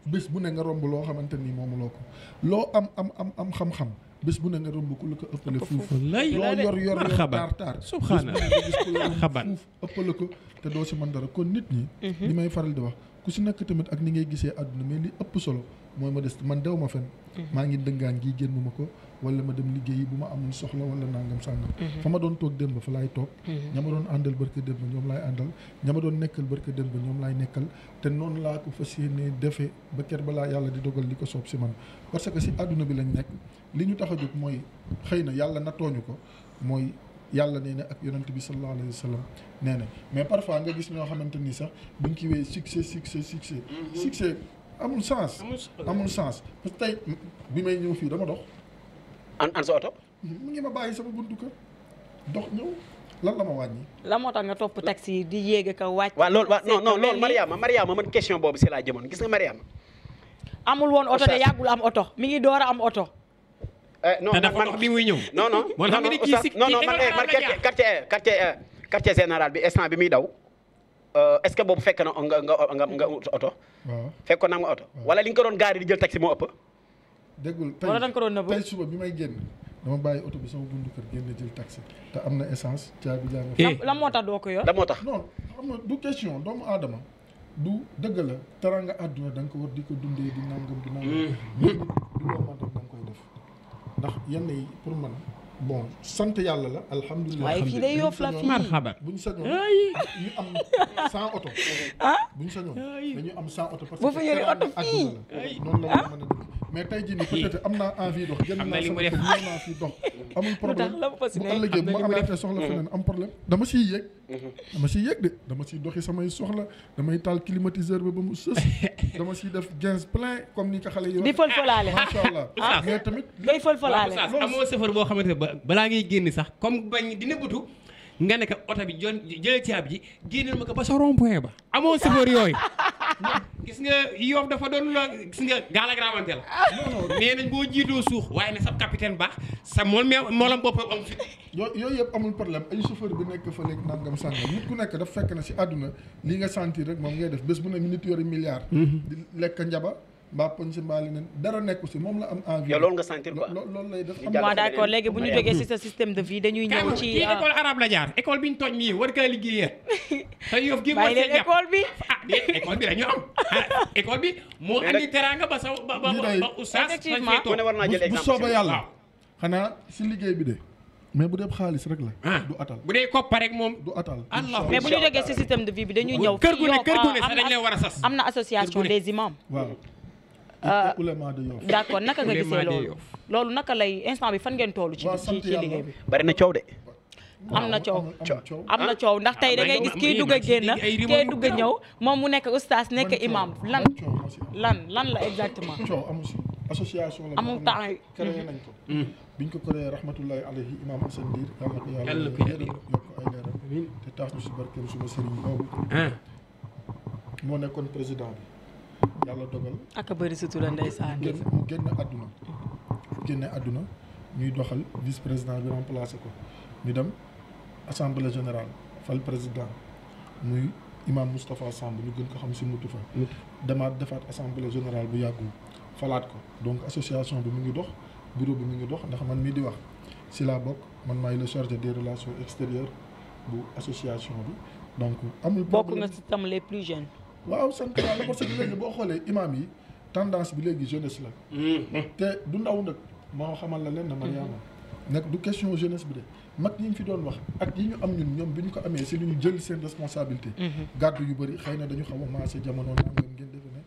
bés bu ne nga romb loo xamante ni moomuloo ko loo am xam-xam bés bu ne nga romb ku la ko ëppale fuuf loo yor taar subhanallah bés bu ne nga gis ku la fuuf ëppale ko te doo si mën dara kon nit ñi li may faral di wax ku si nekk tamit ak ni ngay gisee àdduna mais li ëpp solo mooy ma des man dew ma fen maa ngi dëngaan gi génn ma ko wala ma dem liggéeyi bu ma amul soxla wala nangam sàngam fa ma doon toog démb fa laay toog ña ma doon àndal barka démb ñoom laay àndal ña ma doon nekkal barka démb ñoom laay nekkal te noonu laa ko fas yéene defee ba ker balaa yàlla di dogal li ko soob si man parce que si àdduna bi lañ nekk li ñu tax a jóg mooy xëy na yàlla nattooñu ko mooy yàlla nee na ak yonent bi sallallahu alayhi wa sallam nee na mais parfois nga gis ñoo xamante ni sax buñ ki wee succès amul sens parce que tey bi may ñëw fii dama dox an sa oto mu ngi ma bàyyi sama buntu kër dox ñëw lan la ma wàññi la moo tax nga topp taxi yi di yéeg ka wàcc waaw loolu non loolu Mariama man question boobu si laa jëmoon gis nga Mariama amul woon oto de yàggul am oto mi ngi door a am oto non te dafa dox bi muy ñëw non man quartier général bi instant bi muy daw est-ce que boobu fekk na nga oto waaw fekk ko na nga oto wala li nga ko doon gaari di jël taxi moo ëpp déggul wala da nga ko doon nëbb tey suba bi may génn dama bàyyi oto bi sama buntu kër génn jël taxi te am na essence caabi jaa nga la moo tax doo ko yor la moo tax non xam nga du question doomu aadama du dëgg la teranga àdduna da nga ko war di ko dundee di nangam du loo mën da nga koy def ndax yenn yi pour man bon sant yàlla la alhamdulilah waaye fii day Yoff la fii marhaba bu ñu sañoon ñu am 100 oto bu ñu sañoon dañu am 100 oto parce boo fa yore oto fii noonu la mën a def mais tey jii nii peut-être am naa envie dox jënd naa sama kër ñëw naa fii dox amul problème bu ëllëgee bu ma amaatee soxla feneen am problème dama siy yéeg de dama siy doxi samay soxla damay taal climatiseur bi ba mu sës dama siy def gaz plein comme ni ko xale yi di fël-fëlaale macha allah mais tamit ngay fël-fëlaale amoo chauffeur boo xamante ne balaa ngay génn sax comme bañ dina bëtu nga ne ko oto bi jëlee caab ji génneel ma ko ba sa rond-point ba amoo chauffeur yooyu gis nga Yoff dafa doon la gis nga gaal ak rawante la nee nañ boo jiitoo suux waaye ne sa capitaine baax sa moolam boppam am fit yooyu yëpp amul problème ay chauffeur bi nekk fa léegi nangam sàngam nit ku nekk daf fekk na si àdduna li nga sentir rek moom ngay def bés bu ne nit yori milliard di lekk njaba mbaa poñ si mbaa leneen dara nekku si moom la am envie. yow loolu nga sentir quoi loolu lay def. waaw d'accord léegi bu ñu jógee si sa système de vie dañuy ñëw ci. kii école arabe la jaar école bi ñu toj nii war kaa liggéeyee. te Yoff gi bàyyi leen école bi. école bi dañu am école bi moo andi teraanga ba sa ba oustaz. effectivement bu soobee yàlla xanaa si liggéey bi de. mais bu dee xaalis rek la. du atal bu dee koppar rek moom. du atal mais bu ñu jógee si système de vie bi dañuy ñëw. kër gu ne sax dañ leen war a sas. am na association des imams. waaw. ulama de Yoff. d'accord naka nga gisee loolu. loolu naka lay instant bi fan ngeen toll ci liggéey bi. bari na coow de. am na coow ndax tey da ngay gis kii dugg a génn kii dugg a ñëw moom mu nekk oustaz nekk imam lan la exactement. coow amu si association la. amul temps yi créé nañ ko. biñ ko créé rahmatullahi alayhi imam Assane Ndir yàlla na ko yàlla yokk ay leeram te tax ñu si barkeem suma sëriñ boobu. moo nekkoon président bi. yàlla dogal ak bëri sutura ndeysaan mu génne àdduna ñuy doxal vice président bi remplacé ko ñu dem assemblée générale fal président muy imam Moustapha Samb ñu gën ko xam si mutu fa demaat defaat assemblée générale bu yàggul falaat ko donc association bi mu ngi dox bureau bi mu ngi dox ndax man mii di wax si laa bokk man maay le chargé des relations extérieures bu association bi donc amul bokk nga si tam les plus jeunes. waaw sant yàlla parce que léegi boo xoolee imam yi tendance bi léegi jeunesse la. te du ndaw nag moo xamal la leen na Mariama nag du question jeunesse bi de mag ñi ñu fi doon wax ak yi ñu am ñoom bi ñu ko amee si lu ñu jël seen responsabilité. gàddu yu bëri xëy na dañu xaw a maase jamono nangam ngeen defe ne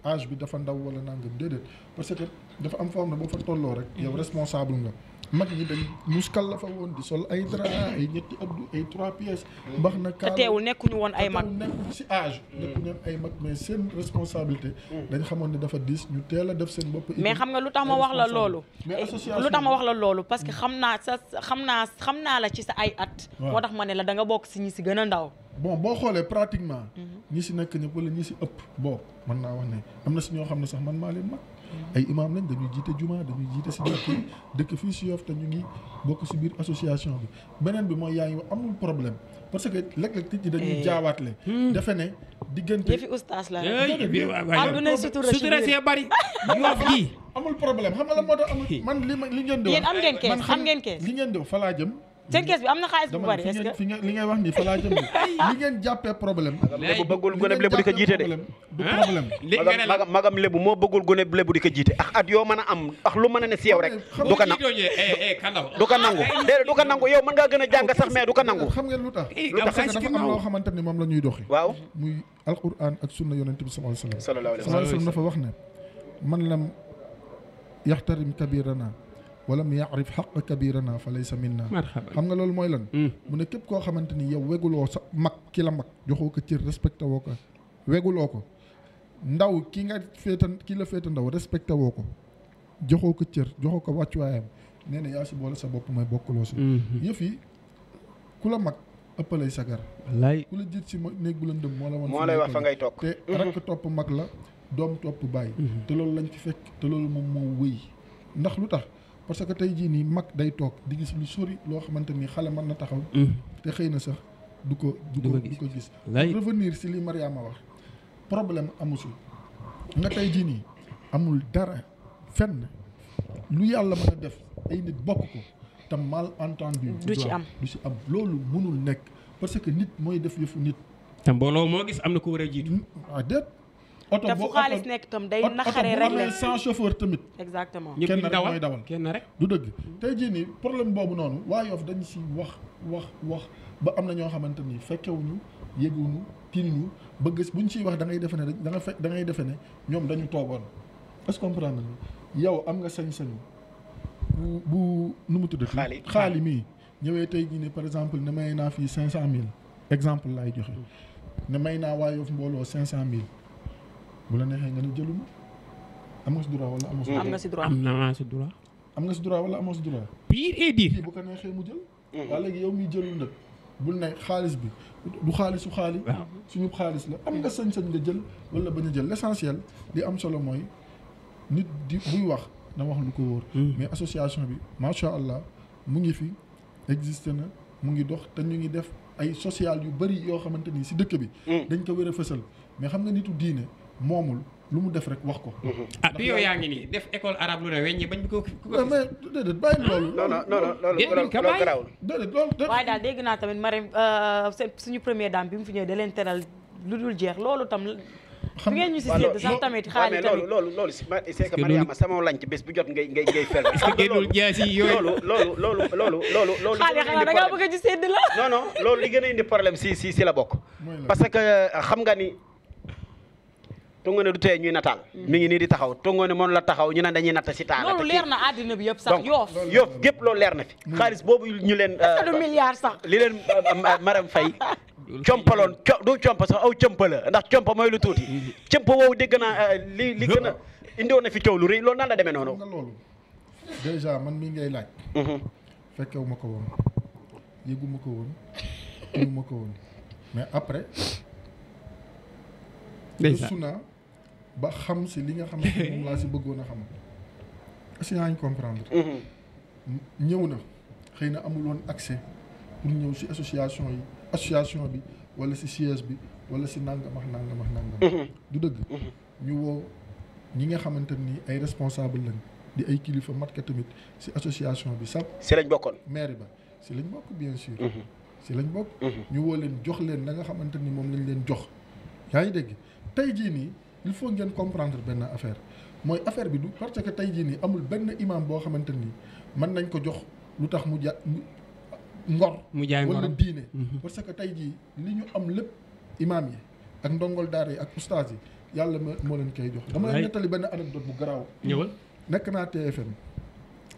âge bi dafa ndaw wala nangam déedéet parce que dafa am forme boo fa tolloo rek. yow responsable nga. mag ñi dañ muskal la fa woon di sol ay drap ay ñetti abdu ay 3 pièces. mbax na kaala te teewul nekkuñu woon ay mag. nekkuñu si âge. nekkuñu woon ay mag mais seen responsabilité. dañ xamoon ne dafa diis ñu teel a def seen bopp. mais xam nga lu tax ma wax la loolu. mais association lu tax ma wax la loolu parce que xam naa la ci sa ay at. moo tax ma ne la da nga bokk si ñi si gën a ndaw. bon boo xoolee pratiquement. ñi si nekk ñëpp wala ñi si ëpp. bon mën naa wax ne am na si ñoo xam ne sax man maa leen mag. ay imam lañ dañuy jiite juma dañuy jiite si dëkk fii si Yoff te ñu ngi bokk si biir association bi beneen bi mooy yaa ngi amul problème parce que léeg-léeg nit ñi dañuy jaawaatle defe ne diggante yëfi ustaas la àdduna sutura see bari Yoff gi amul problème xam nga la moo tax amul man li ngeen di wax yéen am ngeen kees am ngeen kees li ngeen di wax fa laa jëm seen kees bi am na xaalis bu bari est-ce que fi nga li ngay wax nii fa laa jëm li ngeen jàppee problème lébu bëggul gone lébu di ko jiite de du problème magam lébu moo bëggul gone lébu di ko jiite at yoo mën a am lu mën a ne si yow rek du ko nangu du ko nangu déedéet du ko nangu yow mën ngaa gën a jàng sax mais du ko nangu xam ngeen lu tax parce que dafa am loo xamante ni moom la ñuy doxi waaw muy alquran ak sunna yonent bi sallallahu alayhi wa sallam dafa wax ne man lam yaxtarim kabirana walam yaarif xaq kabirana fa laysa minna xam nga loolu mooy lan mu ne képp koo xamante ni yow weguloo sa mag ki la mag joxoo ko cër respecté woo ko weguloo ko ndaw ki nga ki la féeta ndaw respecté woo ko joxoo ko cër joxoo ko wàccuwaayam nee na yaa si boole sa bopp mooy bokkuloo si yëf yi ku la mag ëppalay sagar ku la jiit si néeg bu la ndëm moo lay wax fa ngay toog te rakk topp mag la doom topp bàyyi te loolu lañ ci fekk te loolu moom moo wëy ndax lu tax parce que tey jii nii mag day toog di gis lu sori loo xamante ni xale mën na taxaw te xëy na sax du ko gis revenir si li Mariama wax problème amu si nga tey jii nii amul dara fenn lu yàlla mën a def ay nit bokk ko te malentendu du ci am loolu mënul nekk parce que nit mooy def yëfu nit te mbooloo moo gis am na ko war a jiitu déet oto te fu xaalis nekk tam day naxaree rek la sans chauffeur tamit exactement kenn rek mooy dawal kenn rek du dëgg tey jii nii problème boobu noonu waa Yoff dañu si wax ba am na ñoo xamante ni fekkewuñu yëguñu tinuñu ba gis buñ siy wax da ngay defe ne da ngay defe ne ñoom dañu toogoon est-ce que comprendre nga yow am nga sañ-sañu bu nu mu tuddati xaali mii ñëwee tey jii nii par exemple ne may naa fii 500000 exemple laay joxe ne may naa waa Yoff mbooloo 500000 bu la neexee nga ne jëluma am nga si droit wala amoo si droit am nga si droit am nga si droit wala amoo si droit pire et dire bu ko neexee mu jël waa léegi yow miy jëlul nag bul ne xaalis bi du xaalisu xaali suñu xaalis la am nga sañ-sañ nga jël wala bañ a jël l'essentiel li am solo mooy nit di buy wax na wax lu ko wóor mais association bi macha allah mu ngi fi existé na mu ngi dox te ñu ngi def ay social yu bëri yoo xamante ni si dëkk bi dañ ko wér a fësal mais xam nga nitu diine moomul lu mu def rek wax ko. du yow yaa ngi nii def école arabe lu ne weñ bañ ko. mais déedéet bàyyi loolu. loolu garaawul. déedéet loolu. waaye daal dégg naa tamit Marème suñu première dame bi mu fi ñëwee da leen teral lu dul jeex loolu tam. xam ngeen ñu si sédd sax tamit xaalis tamit loolu c'est que Mariama sama lañ ci bés bu jot ngay fel. génnul jaasi yooyu loolu. xaalis xanaa da ngaa bëgg a ci sédd la. non loolu li gën a indi problème si la bokk. parce que xam nga ni. Tongone du tee ñuy nataal mi ngi nii di taxaw Tongone moom la taxaw ñu ne dañuy natt si taal loolu leer na àddina bi yëpp sax Yoff gépp loolu leer na fi xaalis boobu ñu leen du milliard sax li leen Marème Faye compaloon du comp sax aw compa la ndax compa mooy lu tuuti compa woowu dégg naa li gën a indiwoon na fi coow lu rëy loolu nan la demee noonu nga loolu déjà man mii ngay laaj fekkewu ma ko woon yëgu ma ko woon yëgu ma ko woon mais après gëstu naa ba xam si li nga xamante ne moom laa si bëggoon a xam est-ce que yaa ngi comprendre ñëw na xëy na amul woon accès pour ñëw si association bi wala si siège bi wala si nangam ak nangam ak nangam du dëgg ñu woo ñi nga xamante ni ay responsable lañ di ay kilifa mat ka tamit si association bi sax si lañ bokkoon maire ba si lañ bokk bien sûr si lañ bokk ñu woo leen jox leen la nga xamante ni moom lañ leen jox yaa ngi dégg tey jii nii il faut ngeen comprendre benn affaire mooy affaire bi du parce que tey jii nii amul benn imam boo xamante ni mën nañ ko jox lu tax mu ngor wala diine parce que tey jii li ñu am lépp imam yi ak ndongol daara yi ak ustaas yi yàlla moo leen koy jox dama leen nettali benn anecdote bu garaaw ñëwal nekk naa TFM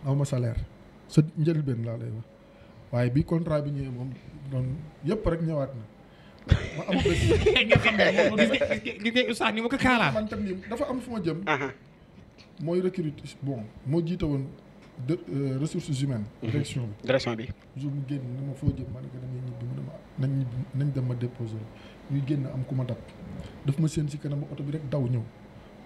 aw ma salaire sa njëlbeen laa lay wax waaye bi contrat bi ñëwee moom doon yëpp rek ñëwaat na ma am bés nga xam ne gis nga ustaas ni mu ko kaalaa man tam nii dafa am fu ma jëm mooy recrute moo jiite woon ressources humaines direction bi jour mu génn na ma foo jëm ma ne ko damay ñibbi mu ne ma nañ dem ma déposer ñuy génn am ku ma dab daf ma séen si kanam oto bi rek daw ñëw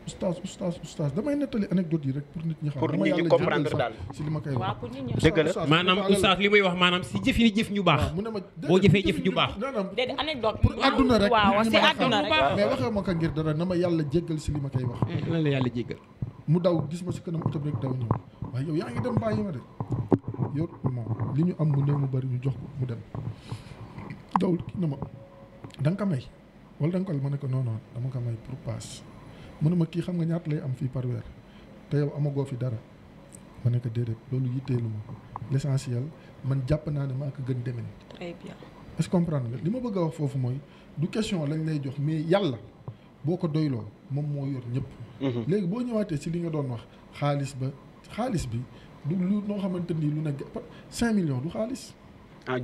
oustaz damay nettali anecdote yi rek pour nit ñi xam. pour nit ñi comprendre daal si li ma koy wax. dëgg la maanaam oustaz li muy wax maanaam si jëf yi jëf ñu baax. mu ne ma boo jëfee jëf ñu baax. déedéet anecdote pour àdduna rek. waaw si àdduna rek. mais waxee ma ko ngir dara na ma yàlla jéggal si li ma koy wax. lan la yàlla jéggal. mu daw gis ma si kanam oto bi rek daw ñëw waaye yow yaa ngi dem bàyyi ma de yow moom li ñu am mu néew mu bari ñu jox ko mu dem daw kii na ma da nga ko may wala da nga ko ma ne ko non dama ko may pour passe mu ne ma kii xam nga ñaata lay am fii par weer te yow amagoo fi dara ma ne ko déedéet loolu yitteelu ma l'essentiel man jàpp naa ne maa ko gën demen. très bien. est-ce que comprendre nga li ma bëgg a wax foofu mooy du question lañ lay jox mais yàlla boo ko doyloo moom moo yor ñëpp. léegi boo ñëwaatee si li nga doon wax xaalis bi du lu noo xamante ni lu nekk 5 millions du xaalis.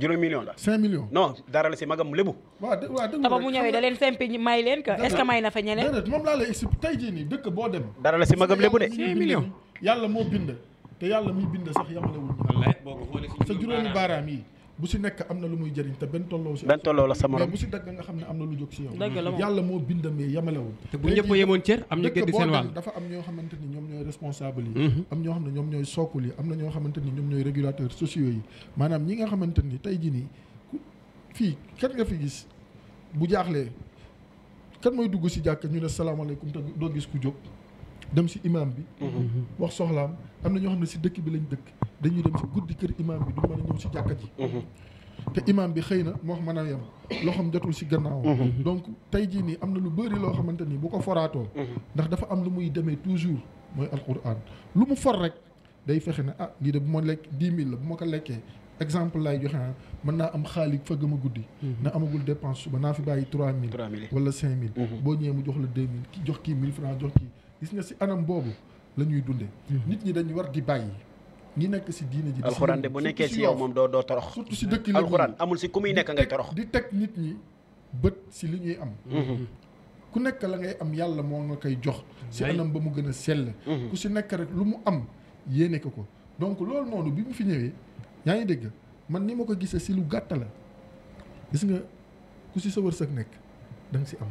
juróomi million la. 5 millions. non dara la si magam lébu. waaw dëgg taba mu ñëwee da leen sempi may leen que est-ce que may na fa ñeneen. déedéet moom laa lay expliqué tey jii nii dëkk boo dem. dara la si magam lébu de. 5 millions yàlla moo bind te yàlla muy bind sax yamalewul ñu. wallaay boo ko xoolee sa juróomi baaraam yi bu si nekk am na lu muy jëriñ te benn tolloo si. benn tolloo la sa morom mais bu si dagg nga xam ne am na lu jóg si yow. dëgg la moom yàlla moo bind mais yamalewul. te bu ñëpp yemoon cër am ñu gëdd seen wàll. dafa am ñoo xamante ni ñoom ñooy responsable yi. am ñoo xam ne ñoom ñooy sookul yi am na ñoo xamante ni ñoom ñooy régulateurs sociaux yi maanaam ñi nga xamante ni tey jii nii fii kan nga fi gis bu jaaxlee kan mooy dugg si jàkk ñu ne salaamaaleykum te doo gis ku jóg dem si imam bi. wax soxlaam am na ñoo xam ne si dëkk bi lañ dëkk dañuy dem si guddi kër imam bi du mën a ñëw si jàkka ji. te imam bi xëy na moo mën a yem loxoom jotul si gannaaw. donc tey jii nii am na lu bëri loo xamante ni bu ko foraatoo. ndax dafa am lu muy demee toujours mooy alquran lu mu for rek day fexe ne lii de bu ma lekk 10 000 la bu ma ko lekkee. exemple laay joxe mën naa am xaalis fa gëm a guddi. na amagul dépense suba naa fi bàyyi 3000. wala 5000. boo ñëwee mu jox la 2000 ki jox kii 1000 francs jox kii gis nga si anam boobu la ñuy dundee. nit ñi dañu war di bàyyi. ñi nekk si diine ji. alxuraan de bu nekkee si yow moom doo torox. surtout si dëkk yi alxuraan amul si ku muy nekk ngay torox. di teg nit ñi bët si li ñuy am. ku nekk la ngay am yàlla moo nga koy jox. si anam ba mu gën a sell. ku si nekk rek lu mu am yéene ko donc loolu noonu bi mu fi ñëwee. yaa ngi dégg man ni ma ko gisee si lu gàtt la gis nga ku si sa wërsëg nekk da nga si am.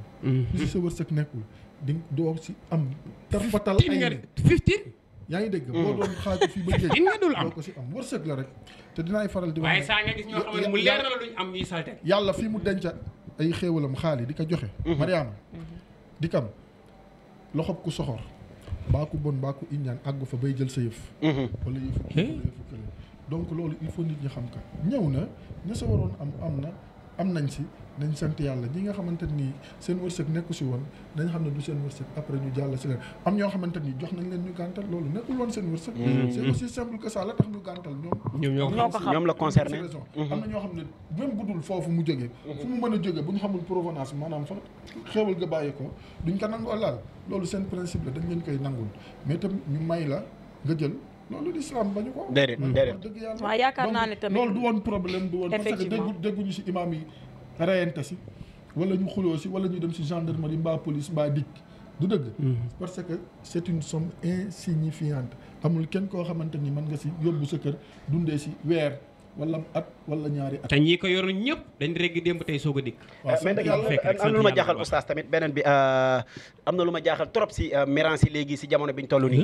ku si sa wërsëg nekkul di doo si am. tarfatal ay ne 15. yaa ngi dégg boo doon xaaju fii ba géej nga dul am doo ko si am wërsëg la rek te dinaay faral di wax. waaye saa nga gis ñoo xam ne mu leer na la duñ am ñuy salte. yàlla fii mu denca ay xéewalam xaalis di ko joxe. Mariama di kam loxob ku soxor baa ku bon baa ku iñaan àggu fa bay jël sa yëf. wala yëfu kii donc loolu il faut nit ñi xam ka ñëw na ña sa waroon am nañ si nañ sant yàlla ñi nga xamante ni seen wërsëg nekku si woon nañ xam ne du seen wërsëg après ñu jàll si leen am ñoo xamante ni jox nañ leen ñu gàntal loolu nekkul woon seen wërsëg. c'est aussi simple que ça la tax ñu gàntal ñoom la concerné am na ñoo xam ne même budul foofu mu jógee fu mu mën a jógee bu ñu xamul provenance maanaam fa xéewal ga bàyyi ko duñ ko nangoo laal loolu seen principe la dañ leen koy nangul mais tam ñu may la nga jël loolu l'islam bañu ko. déedéet dëgg yàlla waaw yaakaar naa ne tamit loolu du woon problème du woon. parce que dégguñu si imaam yi reyante si wala ñu xuloo si wala ñu dem si gendarmerie mbaa police mbaa dik du dëgg. parce que c'est une somme insignifiante amul kenn koo xamante ni mën nga si yóbbu sa kër dundee si weer wala at wala ñaari at. te ñii ko yoroon ñëpp dañ régg démb tey soog a dikk. mais nag am na lu ma jaaxal oustaz tamit beneen bi am na lu ma jaaxal trop si mirance yi léegi si jamono bi ñu toll nii.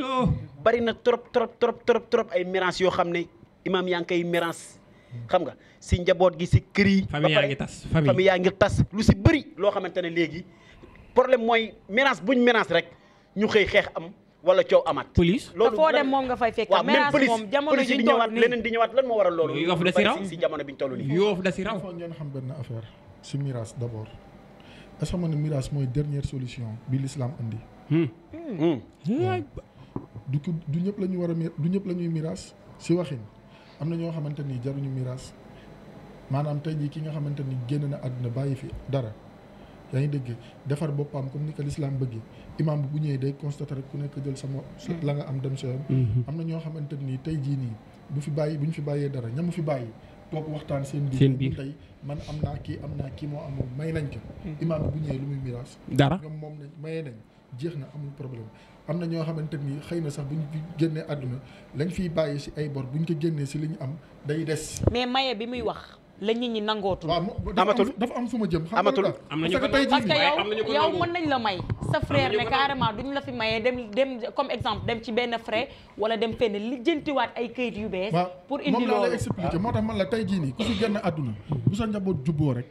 bari na trop ay mirance yoo xam ne imaam yaa ngi koy mirance xam nga si njaboot gi si kër yi. famille yaa ngi tas famille yaa ngi tas lu si bëri loo xamante ne léegi problème mooy mirance buñ mirance rek ñu xëy xeex am. wala coow amaat. police loolu foo dem moom nga fay fekk. waaw même police moom jamono ji ñu toll nii leneen di ñëwaat lan moo waral loolu. Yoof da si raw si jamono bi ñu toll nii. Yoof da si raw. foog ngeen xam benn affaire si miraas d'abord est-ce que xam nga ne miraas mooy dernière solution bi l'islam andi. du ñëpp la ñu war a du ñëpp la ñuy miraas si waxin am na ñoo xamante ni jaruñu miraas maanaam tey jii ki nga xamante ni génn na àdduna bàyyi fi dara. yaa ngi dégg defar boppam comme ni ko l'islam bëggee imam bi bu ñëwee day constater rek ku nekk jël sama la nga am dem sa yoon. am na ñoo xamante ni tey jii nii bu ñu fi bàyyee dara ñamu fi bàyyi toog waxtaan seen biir tey man am naa kii moo amul may nañ ko. imam bi bu ñëwee lu muy miraas dara ñoom moom nañ mayee nañ jeex na amul problème am na ñoo xamante ni xëy na sax bu ñu génnee àdduna lañ fiy bàyyi si ay bor bu ñu ko génnee si li ñu am day des. mais maye bi muy wax. la nit ñi nangootul. waaw amatul dafa am fu ma jëm. amatul am nañu ko parce que yow mën nañ la may sa frère ne carrément duñ la fi mayee dem comme exemple dem ci benn frais wala dem fenn lijjantiwaat ay këyit yu bees pour indi moom loolu laa lay expliqué moo tax man la tey jii nii ku fi génn àdduna bu sa njaboot jubboo rek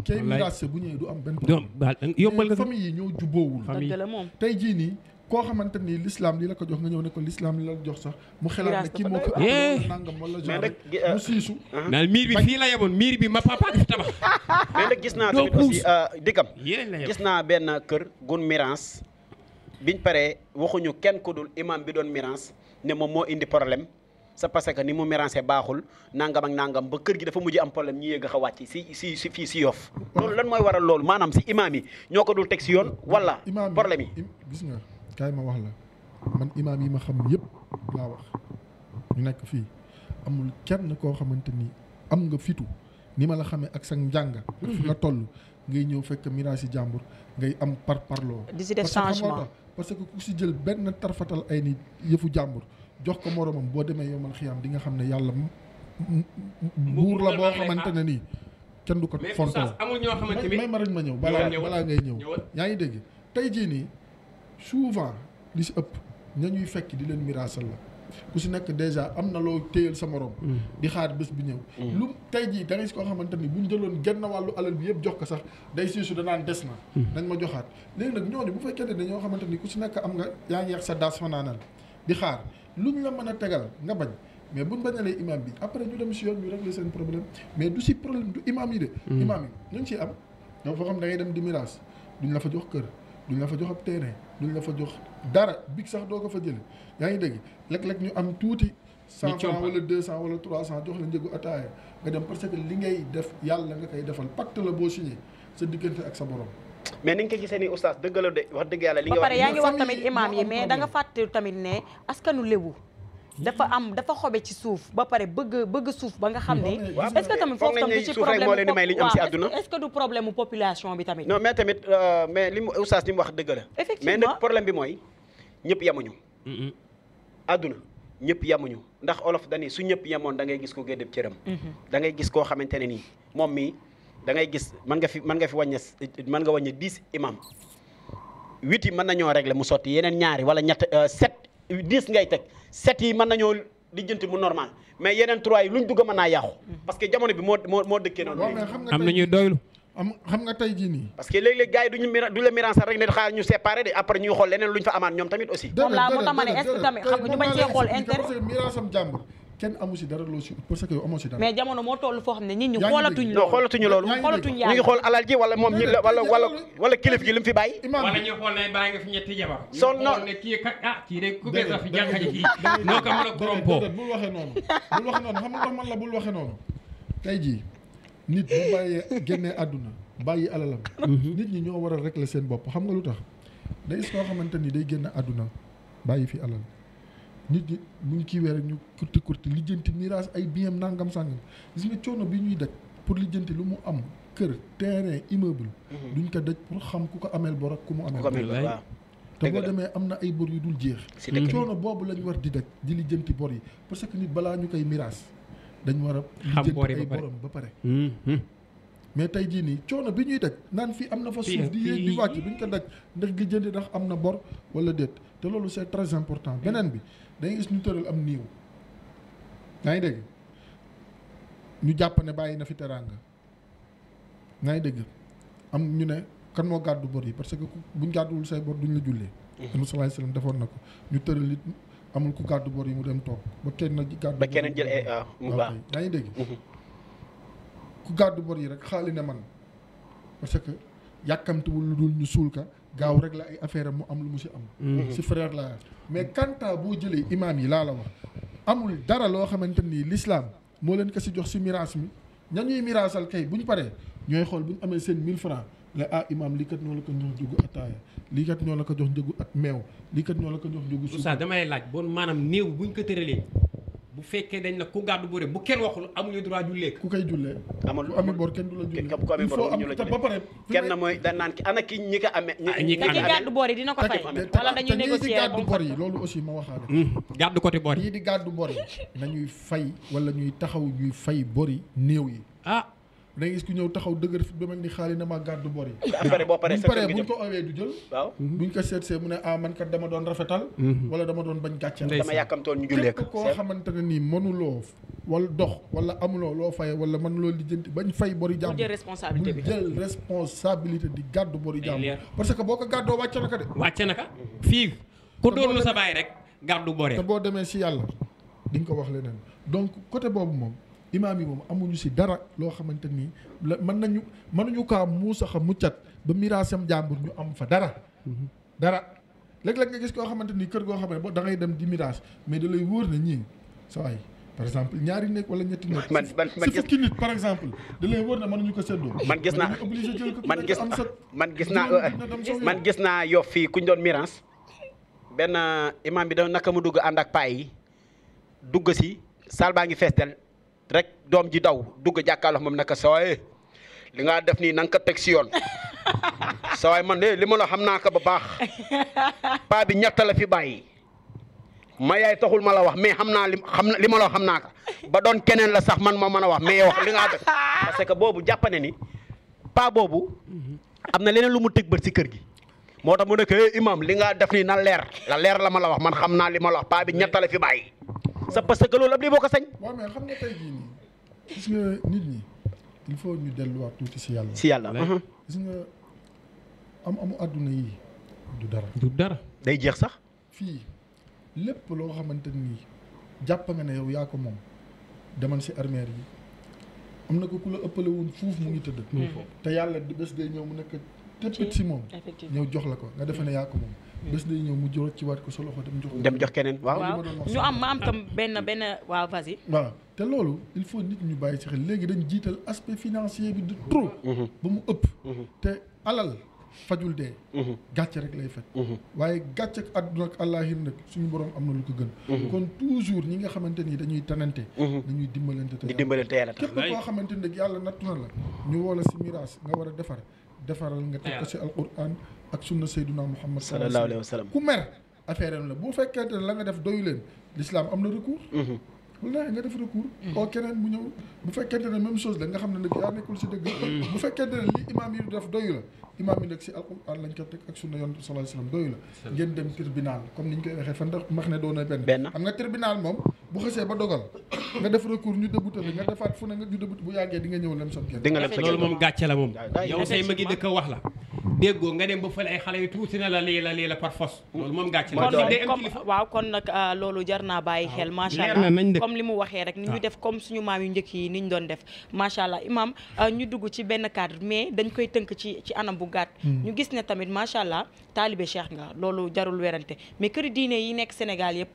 kay miraas bu ñëwee du am benn problème yombal nga famille yi ñoo jubboowul dëgg la moom tey jii nii koo xamante ni l'islam li la ko jox nga ñëw ne ko l'islam li la jox sax mu xelaat ne kii moo ko nangam wala genre mu siisu daal miir bi fii la yemoon miir bi ma papa fi tabax mais nag gis naa tamit aussi dikkam gis naa benn kër gun mirance biñ paree waxuñu kenn ku dul imam bi doon mirance ne moom moo indi problème c'est parce que ni mu mirancé baaxul nangam ak nangam ba kër gi dafa mujj am problème ñu yéeg a wàcc si fii si Yoff loolu lan mooy waral loolu maanaam si imam yi ñoo ko dul teg si yoon wala problème yi gis nga kaay ma wax la man imaam yi ma xam yëpp laa wax ñu nekk fii amul kenn koo xamante ni am nga fitu ni ma la xamee ak sa njàng ak fi nga toll ngay ñëw fekk miraas yi jàmbur ngay am parloo di si def changement parce que ku si jël benn tarfatal ay ni yëfu jàmbur jox ko moromam boo demee yomal xiyaam di nga xam ne yàlla buur la boo xamante ne nii kenn du ko fontoo amul ñoo xamante ni may ma rek ma ñëw balaa ngay ñëw yaa ngi dégg tey jii nii souvent li si ëpp ña ñuy fekk di leen miraasal la ku si nekk déjà am na loo téyal sa morom di xaar bés bi ñëw lu tey jii da ngay si koo xamante ni buñ jëloon genn wàllu alal bi yëpp jox ko sax day siisu danaan des na dañ ma joxaat léegi nag ñooñu bu fekkee ne ñoo xamante ni ku si nekk am nga yaa ngi yàq sa daas fanaanal di xaar luñ la mën a tegal nga bañ mais buñ bañalee imam bi après ñu dem si yoon ñu régler seen problème mais du si problème du imam yi de imam yi ñu ngi ciy am donc foo xam da ngay dem di miraas duñ la fa jox kër duñ la fa jox ab terrain duñ la fa jox dara big sax doo ko fa jële yaa ngi dégg léeg-léeg ñu am tuuti 100 francs wala 200 wala 300 jox la njëgu ataaya nga dem parce que li ngay def yàlla nga koy defal pacte la boo signé sa diggante ak sa borom. mais ni nga ko gisee nii oustaz dëgg la de wax dëgg yàlla li nga ba pare yaa ngi wax tamit imam yi mais da nga fàtte tamit ne askanu lébu dafa xobe ci suuf ba pare bëgg suuf ba nga xam ne est-ce que tamit foofu tamit ci problème moo leen di may li ñu am si àdduna est-ce que du problème mu population bi tamit non mais tamit mais li mu oustaz li mu wax dëgg la effectivement mais nag problème bi mooy ñëpp yemuñu àdduna ñëpp yemuñu ndax olof dani su ñëpp yemoon da ngay gis ko géddeb cëram da ngay gis koo xamante ne nii moom mii da ngay gis mën nga wàññe 10 imam 8 yi mën nañoo régler mu sotti yeneen ñaari wala ñett 7 10 ngay teg 7 yi mën nañoo lijjanti mu normal mais yeneen 3 yi luñ dugg mën naa yàqu parce que jamono bi moo dëkkee noonu am na ñuy doylu xam nga tey jii nii parce que léeg-léeg gars yi du la miraasal rek ne xaar ñu séparé de après ñuy xool leneen luñ fa amaat ñoom tamit aussi moom laa moo tax ma ne est-ce que tamit xam nga ñu bañ cee xool intérêt parce que miraasam jàmbur kenn amu si dara loo si parce que yow amoo si dara mais jamono moo toll foo xam ne nit ñi xoolatuñ loolu ñu ngi xool alal ji wala moom wala kilif gi li mu fi bàyyi wala ñuy xool ne bàyyi nga fi ñetti jabar son non ne kii kat kii de ku bees la fi jànkaji kii noo ko mën a corrompre bul waxee noonu xam nga man la bul waxee noonu tey jii nit bu bàyyee génnee àdduna bàyyi alalam nit ñi ñoo war a régler seen bopp xam nga lu tax day gis koo xamante ni day génn àdduna bàyyi fi alal nit ñi buñ kiiwee rek ñu kurti lijjanti miraas ay biyam nangam sàngam gis nga coono bi ñuy daj pour lijjanti lu mu am kër terrain immeuble duñ ko daj pour xam ku ko ameel bor ak ku mu ameel bor te boo demee am na ay bor yu dul jeex coono boobu lañ war di daj di lijjanti bor yi parce que nit balaa ñu koy miraas dañ war a lijjanti ay borom ba pare mais tey jii nii coono bi ñuy daj naan fii am na fa suuf di yéeg di wàcc duñ ko daj ndax lijjanti ndax am na bor wala déet te loolu c'est très important beneen bi dangay gis ñu tëral am niiw yaa ngi dégg ñu jàpp ne bàyyi na fi teraanga yaa ngi dégg am ñu ne kan moo gàddu bor yi parce que buñ gàdduwul say bor duñ la jullee Muhammad sallallahu alayhi wasallam defoon na ko ñu tëral it amul ku gàddu bor yi mu dem toog ba kenn jël mu baax yaa ngi dégg ku gàddu bor yi rek xaali ne man parce que yàkkamtiwul lu dul ñu suul ka gaaw rek la ay affaire am mu am lu mu si am si frère la mais kanta boo jëlee imaam yi laa la wax amul dara loo xamante nii l'islam moo leen ko si jox si miraas mi ña ñuy miraasal kay bu ñu paree ñooy xool bu ñu amee seen 1000 francs la imaam lii kat ñoo la ko jox njëgu ataaya lii kat ñoo la ko jox njëgu at meew lii kat ñoo la ko jox njëgu suuf Oustaz damay laaj bon maanaam néew buñ ko tëralee bu fekkee dañ la ku gàddu bore bu kenn waxul amuñu droit jullee ku koy jullee amul ku ami bor kenn du la jullee ku ami bor ñu la jullee ba pare kenn mooy dañ naan ki ana ki ñi ko amee ñi ki gàddu bor yi dina ko fay wala dañuy négocier gàddu bor yi loolu aussi ma waxaale gàddu côté bor yi di gàddu bor yi nañuy fay wala ñuy taxaw ñuy fay bor yi néew yi da ngay gis ku ñëw taxaw dëgër fi ba mel ni xaali na ma gàddu bor yi. après boo paree buñ paree buñ ko awee du jël. waaw buñ ko seetsee mu ne man kat dama doon rafetal. wala dama doon bañ gàcce. dama yàkkamtoon ñu jullee ko. képp koo xamante ne nii mënuloo wala dox wala amuloo loo fay wala mënuloo lijjanti bañ fay bori jàmm. bu jël responsabilité bi bu jël responsabilité di gàddu bori jàmm. parce que boo ko gàddoo wàcce na ko de. wàcce na ka fii ku doon sa baay rek gàddu bore. te boo demee si yàlla di nga ko wax leneen donc côté boobu moom. imaam yi moom amuñu si dara loo xamante ni la mënuñu kaa muusaxa muccat ba miraasam jàmbur ñu am fa dara léeg-léeg nga gis koo xamante ni kër goo xam ne da ngay dem di miraas mais da lay wóor na ñii sa waay par exemple ñaari nekk wala ñetti nekk si fukki nit par exemple da lay wóor na mënuñu ko séddoo man gis naa yof fii kuñ doon miraas benn imaam bi da naka mu dugg ànd ak paa yi dugg si saal baa ngi fees del rek doom ji daw dugg jàkkaarloo moom naka sawaay li nga def nii na nga ko teg si yoon sawaay man de li ma la xam naa ko ba baax paa bi ñett la fi bàyyi ma yaay taxul ma la wax mais xam naa li ma la xam naa ko ba doon keneen la sax man ma mën a wax mais wax li nga def parce que boobu jàppane ni paa boobu am na leneen lu mu teg bët si kër gi moo tax mu nekk imam li nga def nii na leer la ma la wax man xam naa li ma la wax paa bi ñett la fi bàyyi c'est parce que loolu ab lii boo ko sañ. waaw mais xam nga tey jii nii gis nga nit ñi il faut ñu delluwaat tuuti si yàlla. si yàlla. gis nga amu àdduna yi du dara. day jeex sax. fii lépp loo xamante ni jàpp nga ne yow yaa ko moom demal si armeer yi am na ko ku la ëppale woon fuuf mu ngi tëdd. te yàlla bés day ñëw mu nekk tëppit si moom. ñëw jox la ko nga defe ne yaa ko moom. bés day ñëw mu jot ci waat ko sa loxo dem jox keneen waaw ñu am tam benn waaw vas-y. waaw te loolu il faut nit ñu bàyyi ci xel léegi dañ jiital aspect financier bi de trop. ba mu ëpp. te alal fajul dee. gàcce rek lay faj. waaye gàcce ak àdduna ak àllaaxir nag suñu borom am na lu ko gën. kon toujours ñi nga xamante ni dañuy tanante. dañuy dimbalante te yàlla tax képp koo xamante ni yàlla nattu na la ñu woo la si miraas nga war a defaral nga teg ko si alquran ak sunna sayyiduna Muhammad sallallahu alayhi wa sallam ku mer affaire am la bu fekkente ne la nga def doyu leen l'islam am na recours. bu neexee nga def recours. oo keneen mu ñëw bu fekkente ne même chose la nga xam ne nag yaa nekkul si dëgg. bu fekkente ne li imaam yi def doyu la imaam yi nag si alquran lañ ko teg ak sunna yonent bi sallallahu alayhi wa sallam doyu la. ngeen dem tribunal comme ni ñu koy waxee fan ndax max ne doon na benn. xam nga tribunal moom bu xësee ba dogal nga def recours ñu débuté nga defaat fu ne nga ñu débuté bu yàggee di nga ñëw lem sot loolu moom gàcce la moom yow say magi dëkk wax la déggoo nga dem ba fële ay xale yu tuuti na la lii la par force loolu moom gàcce la waaw kon nag loolu jar naa bàyyi xel macha allah comme li mu waxee rek ni ñu def comme suñu maam yu njëkk yi ni ñu doon def macha allah imam ñu dugg ci benn cadre mais dañ koy tënk ci anam bu gàtt ñu gis ne tamit macha allah taalibe cheikh nga loolu jarul werante mais kër diine yi nekk Sénégal yëpp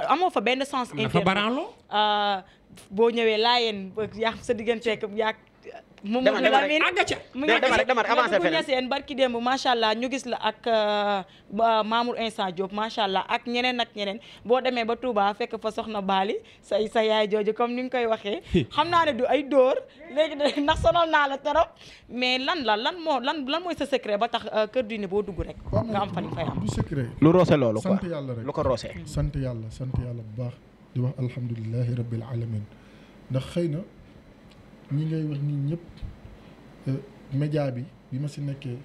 amoo fa benn sens interne boo ñëwee laayeen yaa sa digganteek yaa mu ñaseen barki démb macha allah ñu gis la ak Mamour Insa Diop macha allah ak ñeneen boo demee ba Touba fekk fa soxna Bali sa yaay jooju comme ni nga koy waxee xam naa ne du ay dóor léegi ndax sonal naa la trop mais lan mooy sa secret ba tax kër diine boo dugg rek nga am fa li fay am du secret lu roose loolu sant yàlla rek lu ko roose sant yàlla bu baax di wax alhamdulilahi rabbil alamin ndax xëy na ñi ngay wax nii ñëpp média bi ma si nekkee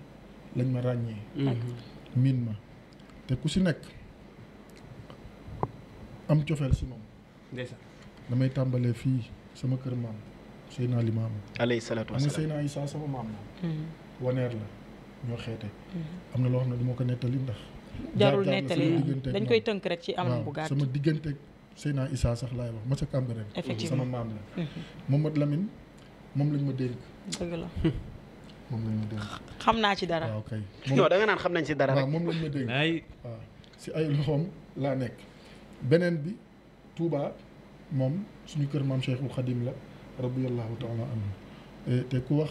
lañ ma ràññee miin ma te ku si nekk am cofeel si moom damay tàmbalee fii sama kër maam Seydina Limaamu alayhi salaatu wasalaam Seydina Isaa sama maam la waneer la ñoo xeete am na loo xam ne du ma ko nettali ndax jarul nettali dañ koy tënk rek ci am bu gàtt sama diggante Seydina Isaa sax laay wax ma sa Cambérène sama maam la Momadou Lamine moom lañ ma dénk dëgg la moom lañ ma dénk xam naa ci dara waaw kay non da nga naan xam nañ si dara rek waaw moom lañ ma dénk waaw si ay loxoom laa nekk beneen bi Touba moom suñu kër maam Cheikhul Khadim la radiyallahu taala anhu te ku wax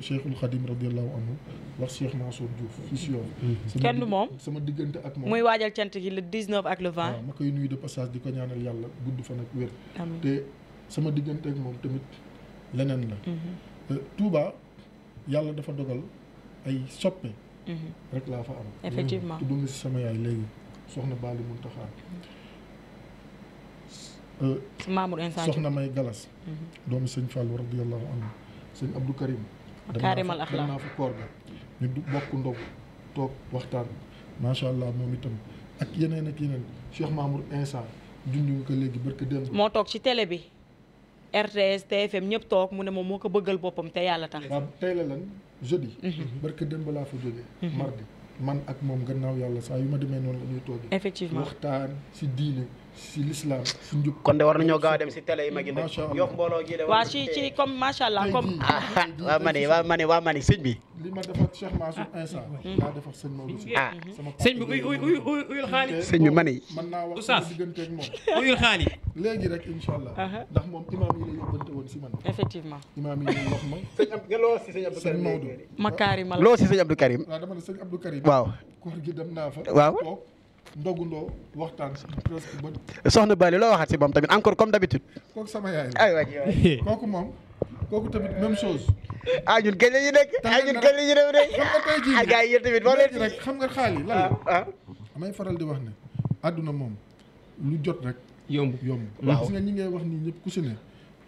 Cheikhul Khadim radiyallahu anhu wax Cheikh Mansour Diouf fii si yow kenn du moom sama diggante ak moom muy waajal cant gi le 19 ak le 20 waaw ma koy nuyu de passage di ko ñaanal yàlla gudd fan ak wér te sama diggante ak moom tamit leneen la Touba yàlla dafa dogal ay soppe rek laa fa am effectivement tudd nga si sama yaay léegi soxna Bali Muntaxa Mamour Insa soxna May Galas doomu sëñ Fallou radiyallahu anhu sëñ Abdou Karim Kaarimal Axlaaq dem naa fa koor ga ñu bokk ndog toog waxtaan macha allah moom itam ak yeneen Cheikh Mamour Insa junj ko léegi barke démb moo toog ci télé bi RTS TFM ñëpp toog mu ne moom moo ko bëggal boppam te yàlla tax. waaw tey la lan jeudi barke démb laa fa jógee mardi man ak moom gannaaw yàlla saa yu ma demee noonu la ñuy toogee effectivement waxtaan si diine si l'islam si njub kon de war nañoo gaaw a dem si télé yi ma gi macha allah Yoff mbooloo gi de waa ci comme macha allah comme waa ma ne sëñ bi li ma def ak Cheikh Mansour Insa laa def ak sëñ Maodo si sama sëñ bi uyul xaali sëñ bi ma ne mën naa wax Oustaz. sama diggante ak moom uyul xaali léegi rek incha allah ndax moom imaam yi la yóbbante woon si man effectivement imaam yi ñu wax ma nga loo si sëñ Abdou sëñ Maodo Makaarimal loo si sëñ Abdou Karim waaw dama ne sëñ Abdou Karim waaw koor gi dem naa fa waaw toog ndogundoo waxtaan presque ba soxna Bali loo waxaat si moom tamit encore comme d'habitude kooku sama yaay la ay waay kooku moom kooku tamit même chose ñun kañ la ñu nekk ñun kañ la ñu dem rek xam nga tey jii ak gars yi yéen tamit boo leen léegi rek xam nga xaal yi lan la ah damay faral di wax ne àdduna moom lu jot rek yomb yomb Waaw. gis nga ñi ngay wax nii ñëpp ku si ne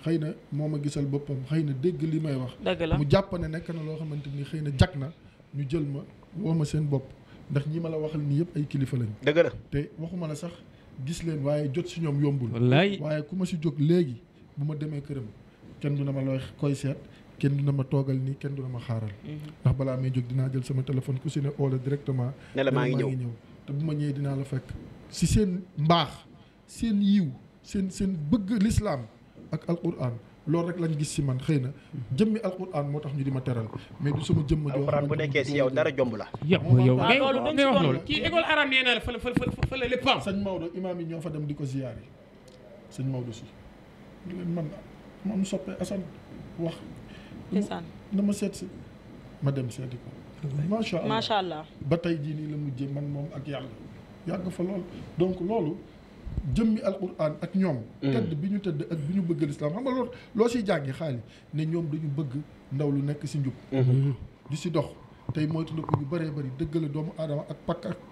xëy na moo ma gisal boppam xëy na dégg li may wax dëgg la mu jàpp ne nekk na loo xamante ni xëy na jag na ñu jël ma woo ma seen bopp ndax ñi ma la waxal nii yëpp ay kilifa lañ dëgg la te waxuma la sax gis leen waaye jot si ñoom yombul wallaay waaye ku ma si jóg léegi bu ma demee këram kenn du na ma looy koy seet kenn du na ma toogal nii kenn du na ma xaaral ndax balaa may jóg dinaa jël sama téléphone ku si ne oola directement ne la maa ngi ñëw te bu ma ñëwee dinaa la fekk si seen mbaax seen yiw seen bëgg l'islam ak alquran loolu rek lañ gis si man xëy na jëmmi alquran moo tax ñu di ma teral mais du sama jëmm joo alxuraan bu nekkee si yow dara jomb la yow waaw loolu dañ ci ngay wax doon loolu kii école arabe nee na la fa la lépp am sëñ Maodo imaam yi ñoo fa dem di ko ziyaar yi sëñ Maodo si ñu leen man ma am soppe Assane wax ndeysaan na ma seet si ma dem seeti ko macha allah ba tey jii nii la mujjee man moom ak yàlla yàgg fa lool donc loolu jëmmi alquran ak ñoom tëdd bi ñu tëdd ak bi ñu bëgg lislaam xam nga loolu loo siy jàngi xaali ne ñoom dañu bëgg ndaw lu nekk si njub di si dox tey moytu ko yu bëree bëri dëggale doomu aadama ak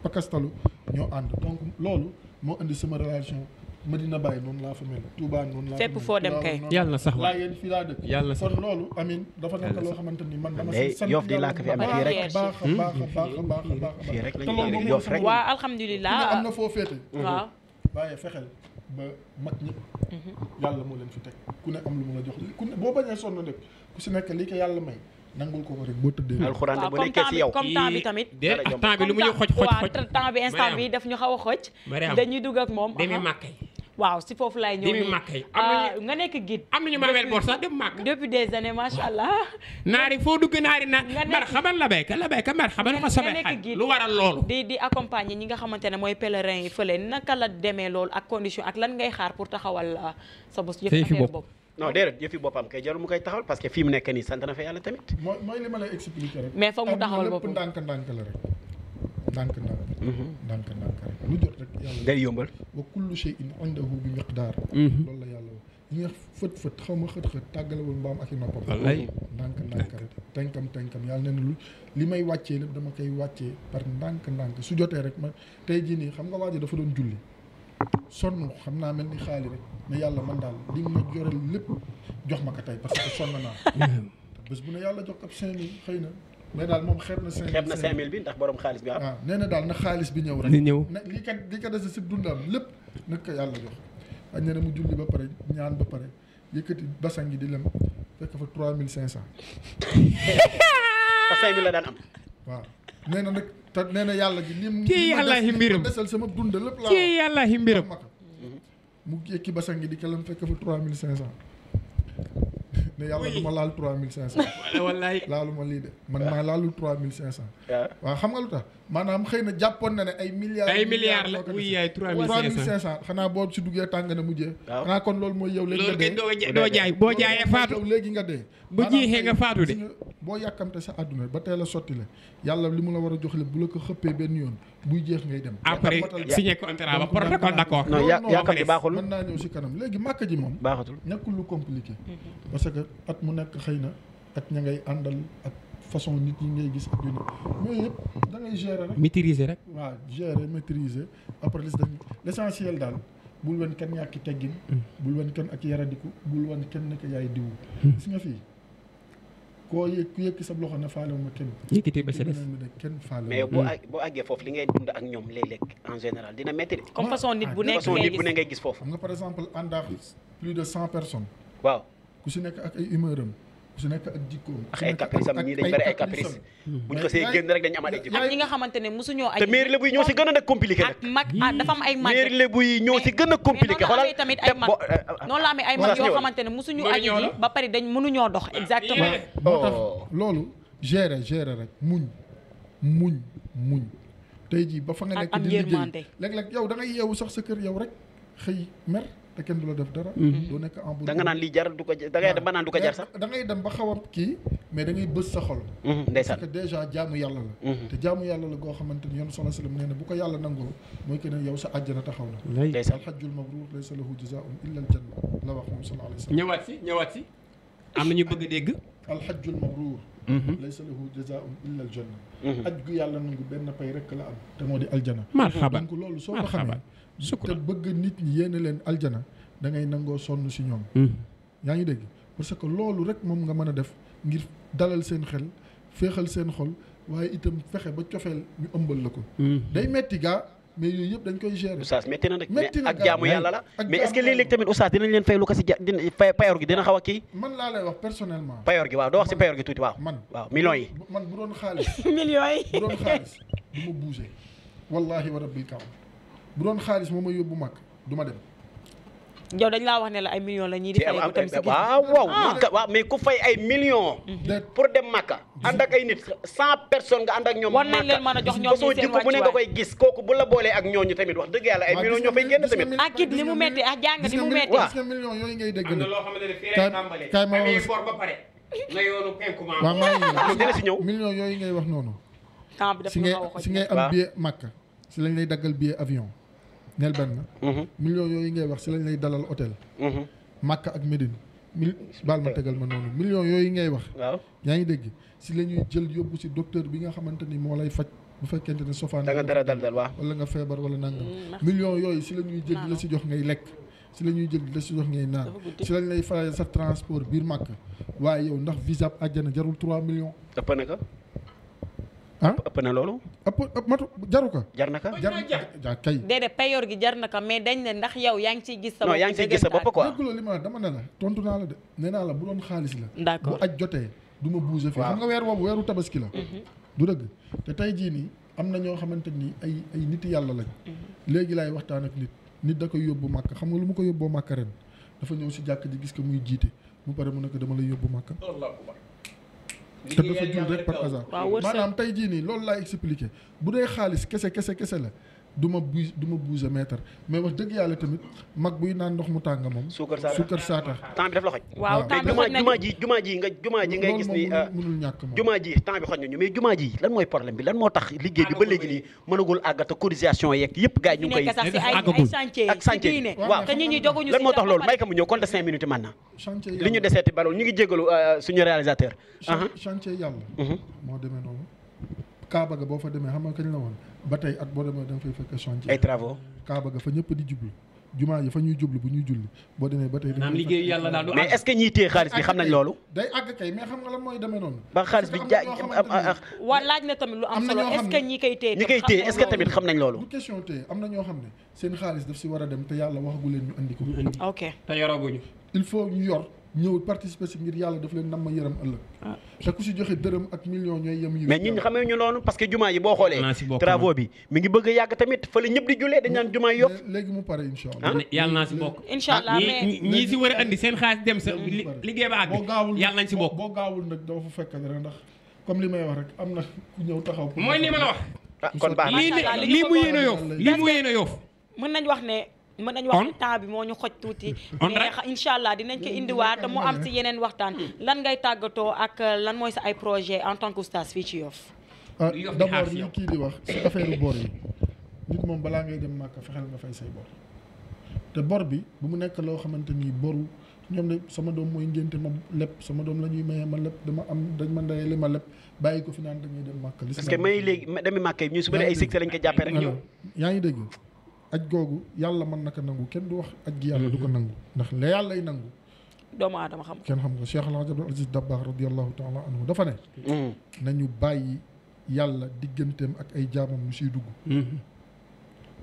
pakastalu ñoo ànd donc loolu moo indi sama relation Medina Baye noonu laa fa mel Touba noonu laa fa mel fépp foo dem kay yàlla na sax laa yéen fii laa dëkk yàlla na sax kon loolu amin dafa nekk loo xamante ni man dama Ndey, si sant Yoff di laa ko fi amee fii rek. baax a baax a baax a baax a baax a fii rek baax lañu te loolu koy moom Yoff mooy rek. sama waa ku ne am alhamdulilah na foo féete waaw waaye fexeel ba mag ñi yàlla moo leen fi teg ku ne am lu mu la jox ku ne boo bañee sonn rek ku si nekk lii ko yàlla may nangul ko rek boo tëddee alxuraan waaw bu nekkee si yow comme temps bi tamit de ak temps bi lu mu ñu xoj waaw temps bi instant bi daf ñu xaw a xoj Mariam dañuy dugg ak moom demi màkkay waaw si foofu lay ñëw demi nii. màkkay nga nekk guide am nañu ma mel bor sax dem màkk depuis des années macha allah naari foo dugg naari na nga nekk- marhaban labbayka marhaban nga xasabay nekk xaj guide. lu waral loolu di accompagner ñi nga xamante ne mooy pèlerin yi fële naka la demee loolu ak condition ak lan ngay xaar pour taxawal sa bos yëf Tey fi affaire bopp. boobu non déedéet yëfi boppam kay jarul mu koy taxawal parce que fii mu nekk nii sant na fa yàlla tamit mooy li ma lay expliquer rek Mais foog mu taxawal lépp boppam. ndànk-ndànk la rek ndànk-ndànk rek lu jot rek yàlla day yombal wa kullu shay'in indahu bi miqdaar loolu la yàlla wax ñi nga fët xaw ma xët tàggalewul mbaam ak i noppam wallaay ndànk rek tenkam yàlla ne lu li may wàccee lépp dama koy wàccee par ndànk su jotee rek ma tey jii nii xam nga waa ji dafa doon julli sonn xam naa mel ni xaali rek mais yàlla man daal li nga ma joreel lépp jox ma ko tey parce que sonn naa bés bu ne yàlla jox ab 5000 xëy na mais daal moom xeeb na 5000 xeeb na 5000 bi ndax borom xaalis bi am waaw nee na daal na xaalis bi ñëw rek ni ñëw ne li ko dese si dundam lépp nag ko yàlla jox ak nee na mu julli ba pare ñaan ba pare yëkkati basan gi di lem fekk fa 3500 te 5000 la daan am waaw nee na nag te nee na yàlla ji lim Kii yàlla hi mbiram. desal sama dund lépp laa ci yàlla hi mbiram ma ko mu yëkki basan gi di ko lem fekk fa 3500 ne yàlla du ma laal 3500 wallaay laalu ma lii de man maa laalul 3500 waaw waaw xam nga lu tax maanaam xëy na jàppoon na ne ay milliards ay milliards la moo ko wuy dese. yaay 3500 3500 xanaa boo si duggee tàng na mujjee Waaw. xanaa kon loolu mooy yow léegi nga loolu dee kenn doo jaay boo jaayee faatu yow léegi nga dee bu jiixee nga faatu de. gis nga boo yàkkamte sa àdduna ba teel a sotti la yàlla li mu la war a jox lépp bu la ko xëppee benn yoon buy jeex ngay dem après signé contrat ba protocole d'accord non yaakaar gi baaxul mën naa ñëw si kanam léegi màkk ji moom baaxatul nekkul lu compliqué parce que at mu nekk xëy na ak ña ngay àndal ak façon nit ñi ngay gis ak yu ne mais yëpp da ngay gérer rek maîtriser rek waaw gérer maîtriser après l'essentiel daal bul wan kenn ñàkki teggin bul wan kenn ak yaradiku bul wan kenn nekk yaay diwu gis nga fii koo yëg ku yëkki sa loxo ne faale ma kenn yëkkati ba sa des kenn faale mais boo àggee foofu li ngay dund ak ñoom léeg-léeg en général dina métti de. comme façon nit bu nekk ngay gis foofu. xam nga par exemple ànd ak plus de 100 personnes. waaw ku si nekk ak ay humeur am ku si nekk ak jikkoom. ak ay caprice am ñii dañ bëri ay caprice. bu ñu ko see génn rek dañu amaat ay jikko. ak ñi nga xamante ne mosuñoo ay. te mairie Lebu yi ñoo si gën a nag compliqué nag. ak mag dafa am ay mag. mairie Lebu yi ñoo si gën a compliqué. xoolal mais tamit ay mag noonu la amee ay mag yoo xamante ne mosuñu aji ji ba pare dañ mënuñoo dox exactement. moo tax loolu gérer rek muñ tey jii ba fa nga nekk di liggéey léeg-léeg yow da ngay yeewu sax sa kër yow rek xëy mer te kenn du la def dara. doo nekk en bu da nga naan lii jar du ko da ngay dem ba naan du ko jar sax. da ngay dem ba xaw a kii mais da ngay bës sa xol. ndeysaan parce que déjà jaamu yàlla la. te jaamu yàlla la goo xamante ni yoon solo sallam nee na bu ko yàlla nangoo mooy que ne yow sa àjjana taxaw na. ndeysaan alxajjul mabruur laysa lahu jazaa'un illa aljanna la wax moom sallallahu alayhi wa sallam. ñëwaat si am na ñu bëgg a dégg. alxajjul mabruur laysa lahu jazaa'un illa aljanna. aj gu yàlla nangu benn pay rek la am te moo di aljana. marhaban donc loolu soo ko xamee. te bëgg nit ñi yéene leen aljana da ngay nangoo sonn si ñoom. yaa ngi dégg parce que loolu rek moom nga mën a def ngir dalal seen xel féexal seen xol waaye itam fexe ba cofeel ñu ëmbal la ko. day metti gaa mais yooyu yëpp dañ koy gérer. oustaz métti na nag mais ak jaamu yàlla la. mais est-ce que léeg-léeg tamit oustaz dinañ leen fay lu ko si payoor gi dina xaw a kii. man laa lay wax personnellement. payoor gi waaw doo wax si payoor gi tuuti waaw. waaw millions yi. man bu doon xaalis. millions yi bu doon xaalis du ma bougé wallaahi wa rabbil kaaba bu doon xaalis moo ma yóbbu mag du ma dem. yow dañ laa wax ne la ay millions la ñii di fay ko tam si waaw mais ku fay ay millions. pour dem Makka. ànd ak ay nit 100 personnes nga ànd ak ñoom. war nañ leen mën a jox ñoom ñu seen bu ne nga koy gis kooku bu la boolee ak ñooñu tamit wax dëgg yàlla ay millions ñoo fay génn tamit. ak kit ni mu metti ak jàng ni mu metti. gis nga millions yooyu ngay dégg. am na loo xamante ne fii lay tàmbalee. kaay ma amee bor ba pare. nga yoonu penku ma. waaw maa ngi dina si ñëw. millions yooyu ngay wax noonu. temps bi daf ñu xaw a si ngay am billet Makka si lañ lay daggal billet avion. neel benn. millions yooyu ngay wax si lañ lay dalal hôtel. Makka ak Médine baal ma tegal ma noonu millions yooyu ngay wax. waaw yaa ngi dégg si la ñuy jël yóbbu si docteur bi nga xamante ni moo lay faj bu fekkente ne sofaan. da nga dara dal waaw. wala nga feebar wala nangam. millions yooyu si la ñuy jël di la si jox ngay lekk si la ñuy jël di la si jox ngay naan si lañ lay fayal sa transport biir Makka waaye yow ndax visa àjjana jarul 3 millions. ëpp na ko. ah ëpp na loolu. ëpp matu jaru ko. jar na ko. jar kay. déedéet payoor gi jar na ko mais dañ ne ndax yow yaa ngi ciy gis sa bopp. non yaa ngi ciy gis sa bopp quoi. dégg li ma la dama ne la tontu naa la de nee naa la bu doon xaalis la. d'accord bu aj jotee du ma bouger fii xam nga weer boobu weeru tabaski la. du dëgg te tey jii nii am na ñoo xamante ni ay nit yàlla lañ. léegi laay waxtaan ak nit da koy yóbbu Makka xam nga lu ma ko yóbboo Makka ren dafa ñëw si jàkk ji gis ko muy jiite mu pare mu ne ko dama lay yóbbu Makka. te dafa jul rek par hasard. maanaam tey jii nii loolu laay expliqué bu dee xaalis kese la du ma bouger mètre mais wax dëgg yàlla tamit mag buy naan ndox mu tàng moom. suukar saata temps bi daf la xoj. waaw temps bi xoj nañu jumaa ji ngay gis ni mënul ñàkk moom jumaa ji temps bi xoj nañu mais jumaa ji lan mooy problème bi lan moo tax liggéey bi ba léegi nii mënagul àggata cotisation yeeg yëpp gars yi ñu ngi koy ak chantier waaw te ñi joguñu lan moo tax loolu may ka mu ñëw compte 5 minutes maintenant li ñu deseeti balool ñu ngi jégalu suñu réalisateur chantier yàlla moo demee noonu Kaaba ga boo fa demee xam nga kañ la woon ba tey at boo demee da nga fay fekk chantier ay travaux Kaaba ga fa ñëpp di jublu jumaa yi fa ñuy jublu bu ñuy julli boo demee ba tey naam liggéey yàlla daal du mais est-ce que ñiy téye xaalis bi xam nañ loolu day àgg kay mais xam nga lan mooy demee noonu ba xaalis bi waa laaj na tamit lu am solo est-ce que ñi koy téye est-ce que tamit xam nañ loolu bu question téye am na ñoo xam ne seen xaalis daf si war a dem te yàlla waxagu leen ñu andi ko ok te yoroguñu il faut ñu yor ñëw participer si ngir yàlla daf leen nam ma yërëm ëllëg te ku si joxe dërëm ak million ñooy yem yi mais ñi xamee ñu loolu parce que jumaa yi boo xoolee travaux bi mi ngi bëgg a yàgg tamit fa la ñëpp di jullee dañ naan jumaa yi Yoff léegi mu pare incha allah yàlla naa si bokk incha allah mais ñii si war a andi seen xaalis dem sa liggéey ba àgg yàlla nañ si bokk boo gaawul nag doo fa fekk dara ndax comme li may wax rek am na ku ñëw taxaw mooy li ma la wax kon baax lii mu yéen a Yoff lii mu yéen a Yoff mën nañ wax ne temps bi moo ñu xoj tuuti mais incha allah dinañ ko indiwaat mu am si yeneen waxtaan lan ngay tàggatoo ak lan mooy sa ay projet en tant que oustaz fii ci Yoff d'abord li kii di wax si affaire bor yi nit moom balaa ngay dem Màkka fexeel nga fay say bor te bor bi bu mu nekk loo xamante ni boru ñoom de sama doom mooy ngénte ma lépp sama doom la ñuy maye ma lépp dama am dañ ma ndayee li ma lépp bàyyi ko fi naan dañuy dem Màkka parce que may léegi demi Màkka yi ñu su bëri ay succès lañ ko jàppee rek ñëw yaa ngi dégg aj googu yàlla mën na ko nangu kenn du wax aj gi yàlla du ko nangu ndax la yàllay nangu doomu aadama xam kenn xam nga Cheikh El Hadj Abdoul Aziz Dabakh radiyallahu taala anhu dafa ne nañu bàyyi yàlla digganteem ak ay jaamam mu siy dugg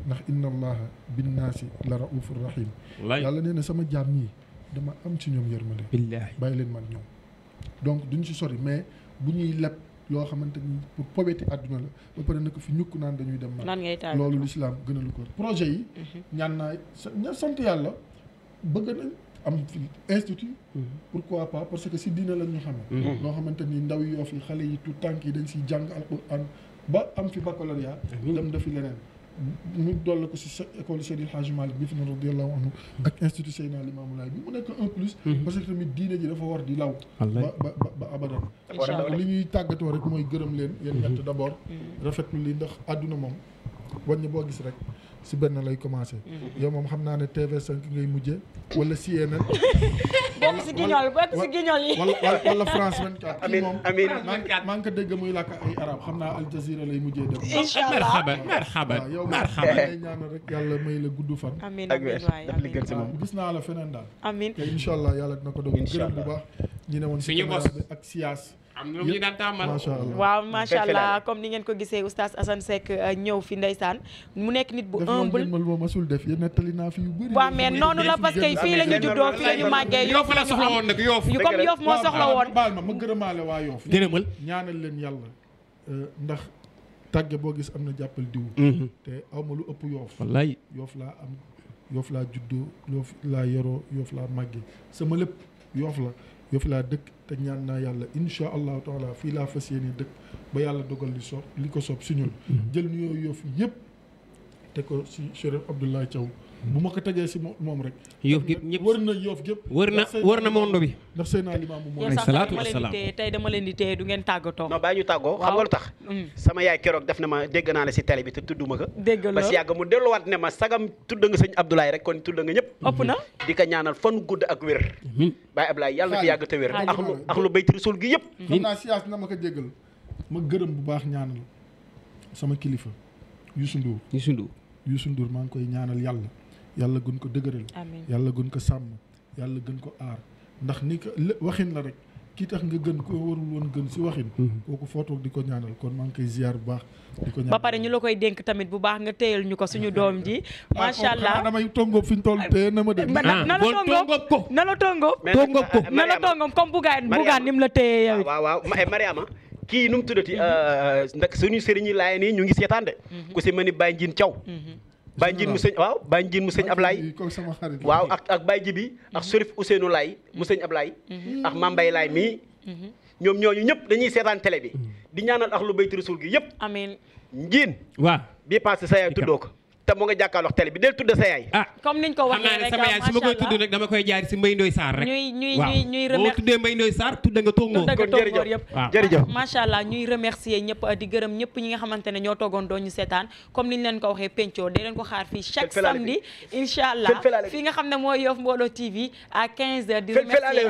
ndax inna allaha binnaasi la raufur rahim yàlla nee na sama jaam ñii dama am ci ñoom yërmande bàyyi leen man ñoom donc duñ si sori mais bu ñuy leb loo xamante ni pour pobeti àdduna la ba pare na ko fi ñukk naan dañuy dem nag loolu l'islam gënalu ko projet yi ñaan naa sant yàlla bëgg nañ am fi institut pourquoi pas parce que si diina lañ ñu xamee loo xamante ni ndaw yi Yoff yi xale yi tout tànk yi dañ siy jàng alquran ba am fi baccalauréat dem defi leneen ñu doll ko si école Seydil Hadji Malick bi fi ne radiyallahu anhu ak institut Seydina Limamou Laye bi mu nekk un plus parce que tamit diine ji dafa war di law ba abadan li ñuy tàggatoo rek mooy gërëm leen yéen ñett d'abord rafetlu li ndax àdduna moom wàññi boo gis rek si benn lay commencé yow moom xam naa ne TV5 ngay mujjee wala CNN bokk si guignol yi wala France 24 kii moom maa ngi ko dégg muy làkk ay arab xam naa Al Jazeera lay mujjee dem marhaban yow ngay ñaanal rek yàlla may la gudd fan amiin gis naa la feneen daal amiin te incha allah yàlla dina ko doon gërëm bu baax ñi ne woon si caméra bi ak siyaas am na lu ñu daan tàmmal waaw macha allah comme ni ngeen ko gisee oustaz Assane Seck ñëw fi ndeysaan mu nekk nit bu humble def ma masul def yéen nettali naa fi yu bëri waaw mais noonu la parce que fii la ñu juddoo fii la ñu màggee Yoff la soxla woon nag Yoff yu comme Yoff moo soxla woon baal ma gërëmaale waa Yoff gërëmal ñaanal leen yàlla ndax tàgge boo gis am na jàppal diw te awma lu ëpp Yoff wallaay Yoff laa am Yoff laa juddoo Yoff laa yoroo Yoff laa màggee sama lépp Yoff la Yoff laa dëkk te ñaan naa yàlla insha allahu taala fii laa fas yéene dëkk ba yàlla dogal li ko soob si ñun jël nuyoo Yoff yëpp te ko si Chérif Abdoulaye Thiaw bu ma ko tegee si moom rek Yoff gépp ñëpp wër na Yoff gépp wër na monde bi ndax Seydina Limaamu moom salaatu wasalaam tey dama leen di téye du ngeen tàggatoo non bàyyi ñu tàggoo xam nga lu tax sama yaay keroog def na ma dégg naa la si télé bi te tudduma ko ba si yàgg mu delluwaat ne ma sagam tudd nga sëñ Abdoulaye rek kon tudd nga ñëpp ëpp na di ko ñaanal fan gudd ak wér Baye Abdoulaye yàlla na fi yàgg te wér ak lu bayti rasul gi yëpp xam naa siyaas na ma ko jéggal ma gërëm bu baax ñaanal sama kilifa Youssou Ndour maa ngi koy ñaanal yàlla gën ko dëgëral yàlla gën ko sàmm yàlla gën ko aar ndax ni ko waxin la rek kii tax nga gën ko warul woon gën si waxin kooku foo toog di ko ñaanal kon maa ngi koy ziar bu baax di ko ñaanal ba pare ñu la koy dénk tamit bu baax nga téyal ñu ko suñu doom ji macha allah damay tongóob fi ñu toll téye na ma de na la tongóob comme bugaan ni mu la téye yow waaw Mariama kii nu mu tuddati ndax suñu sëriñ yi laay nii ñu ngi seetaan de ku si mel ni Baye Ndiine Thiaw Baye Ndiine mu sëñ Ablaye waaw ak Baye Jibi ak Serif Ousseynou Laye mu sëñ Ablaye ak Mambay Laye mii ñoom ñooñu ñëpp dañuy seetaan télé bi di ñaanal ak lu bayti rasul gi yëpp amiin Ndiine waaw bii passé sa yaay tuddoo ko te mu nga jàkkaarloo télé bi del tudde sa yaay comme niñ ko waxee rek sama yaay su ma koy tudd rek dama koy jaar si Mbaye Ndoye Sarr rek ñuy boo tuddee Mbaye Ndoye Sarr tudde nga tongoor kon jërëjëf macha allah ñuy remercier ñëpp di gërëm ñëpp ñi nga xamante ne ñoo toogoon doon ñu seetaan comme niñ leen ko waxee penco dee leen ko xaar fii chaque samedi incha allah fii nga xam ne mooy Yoff Mbollo TV à 15h di remercier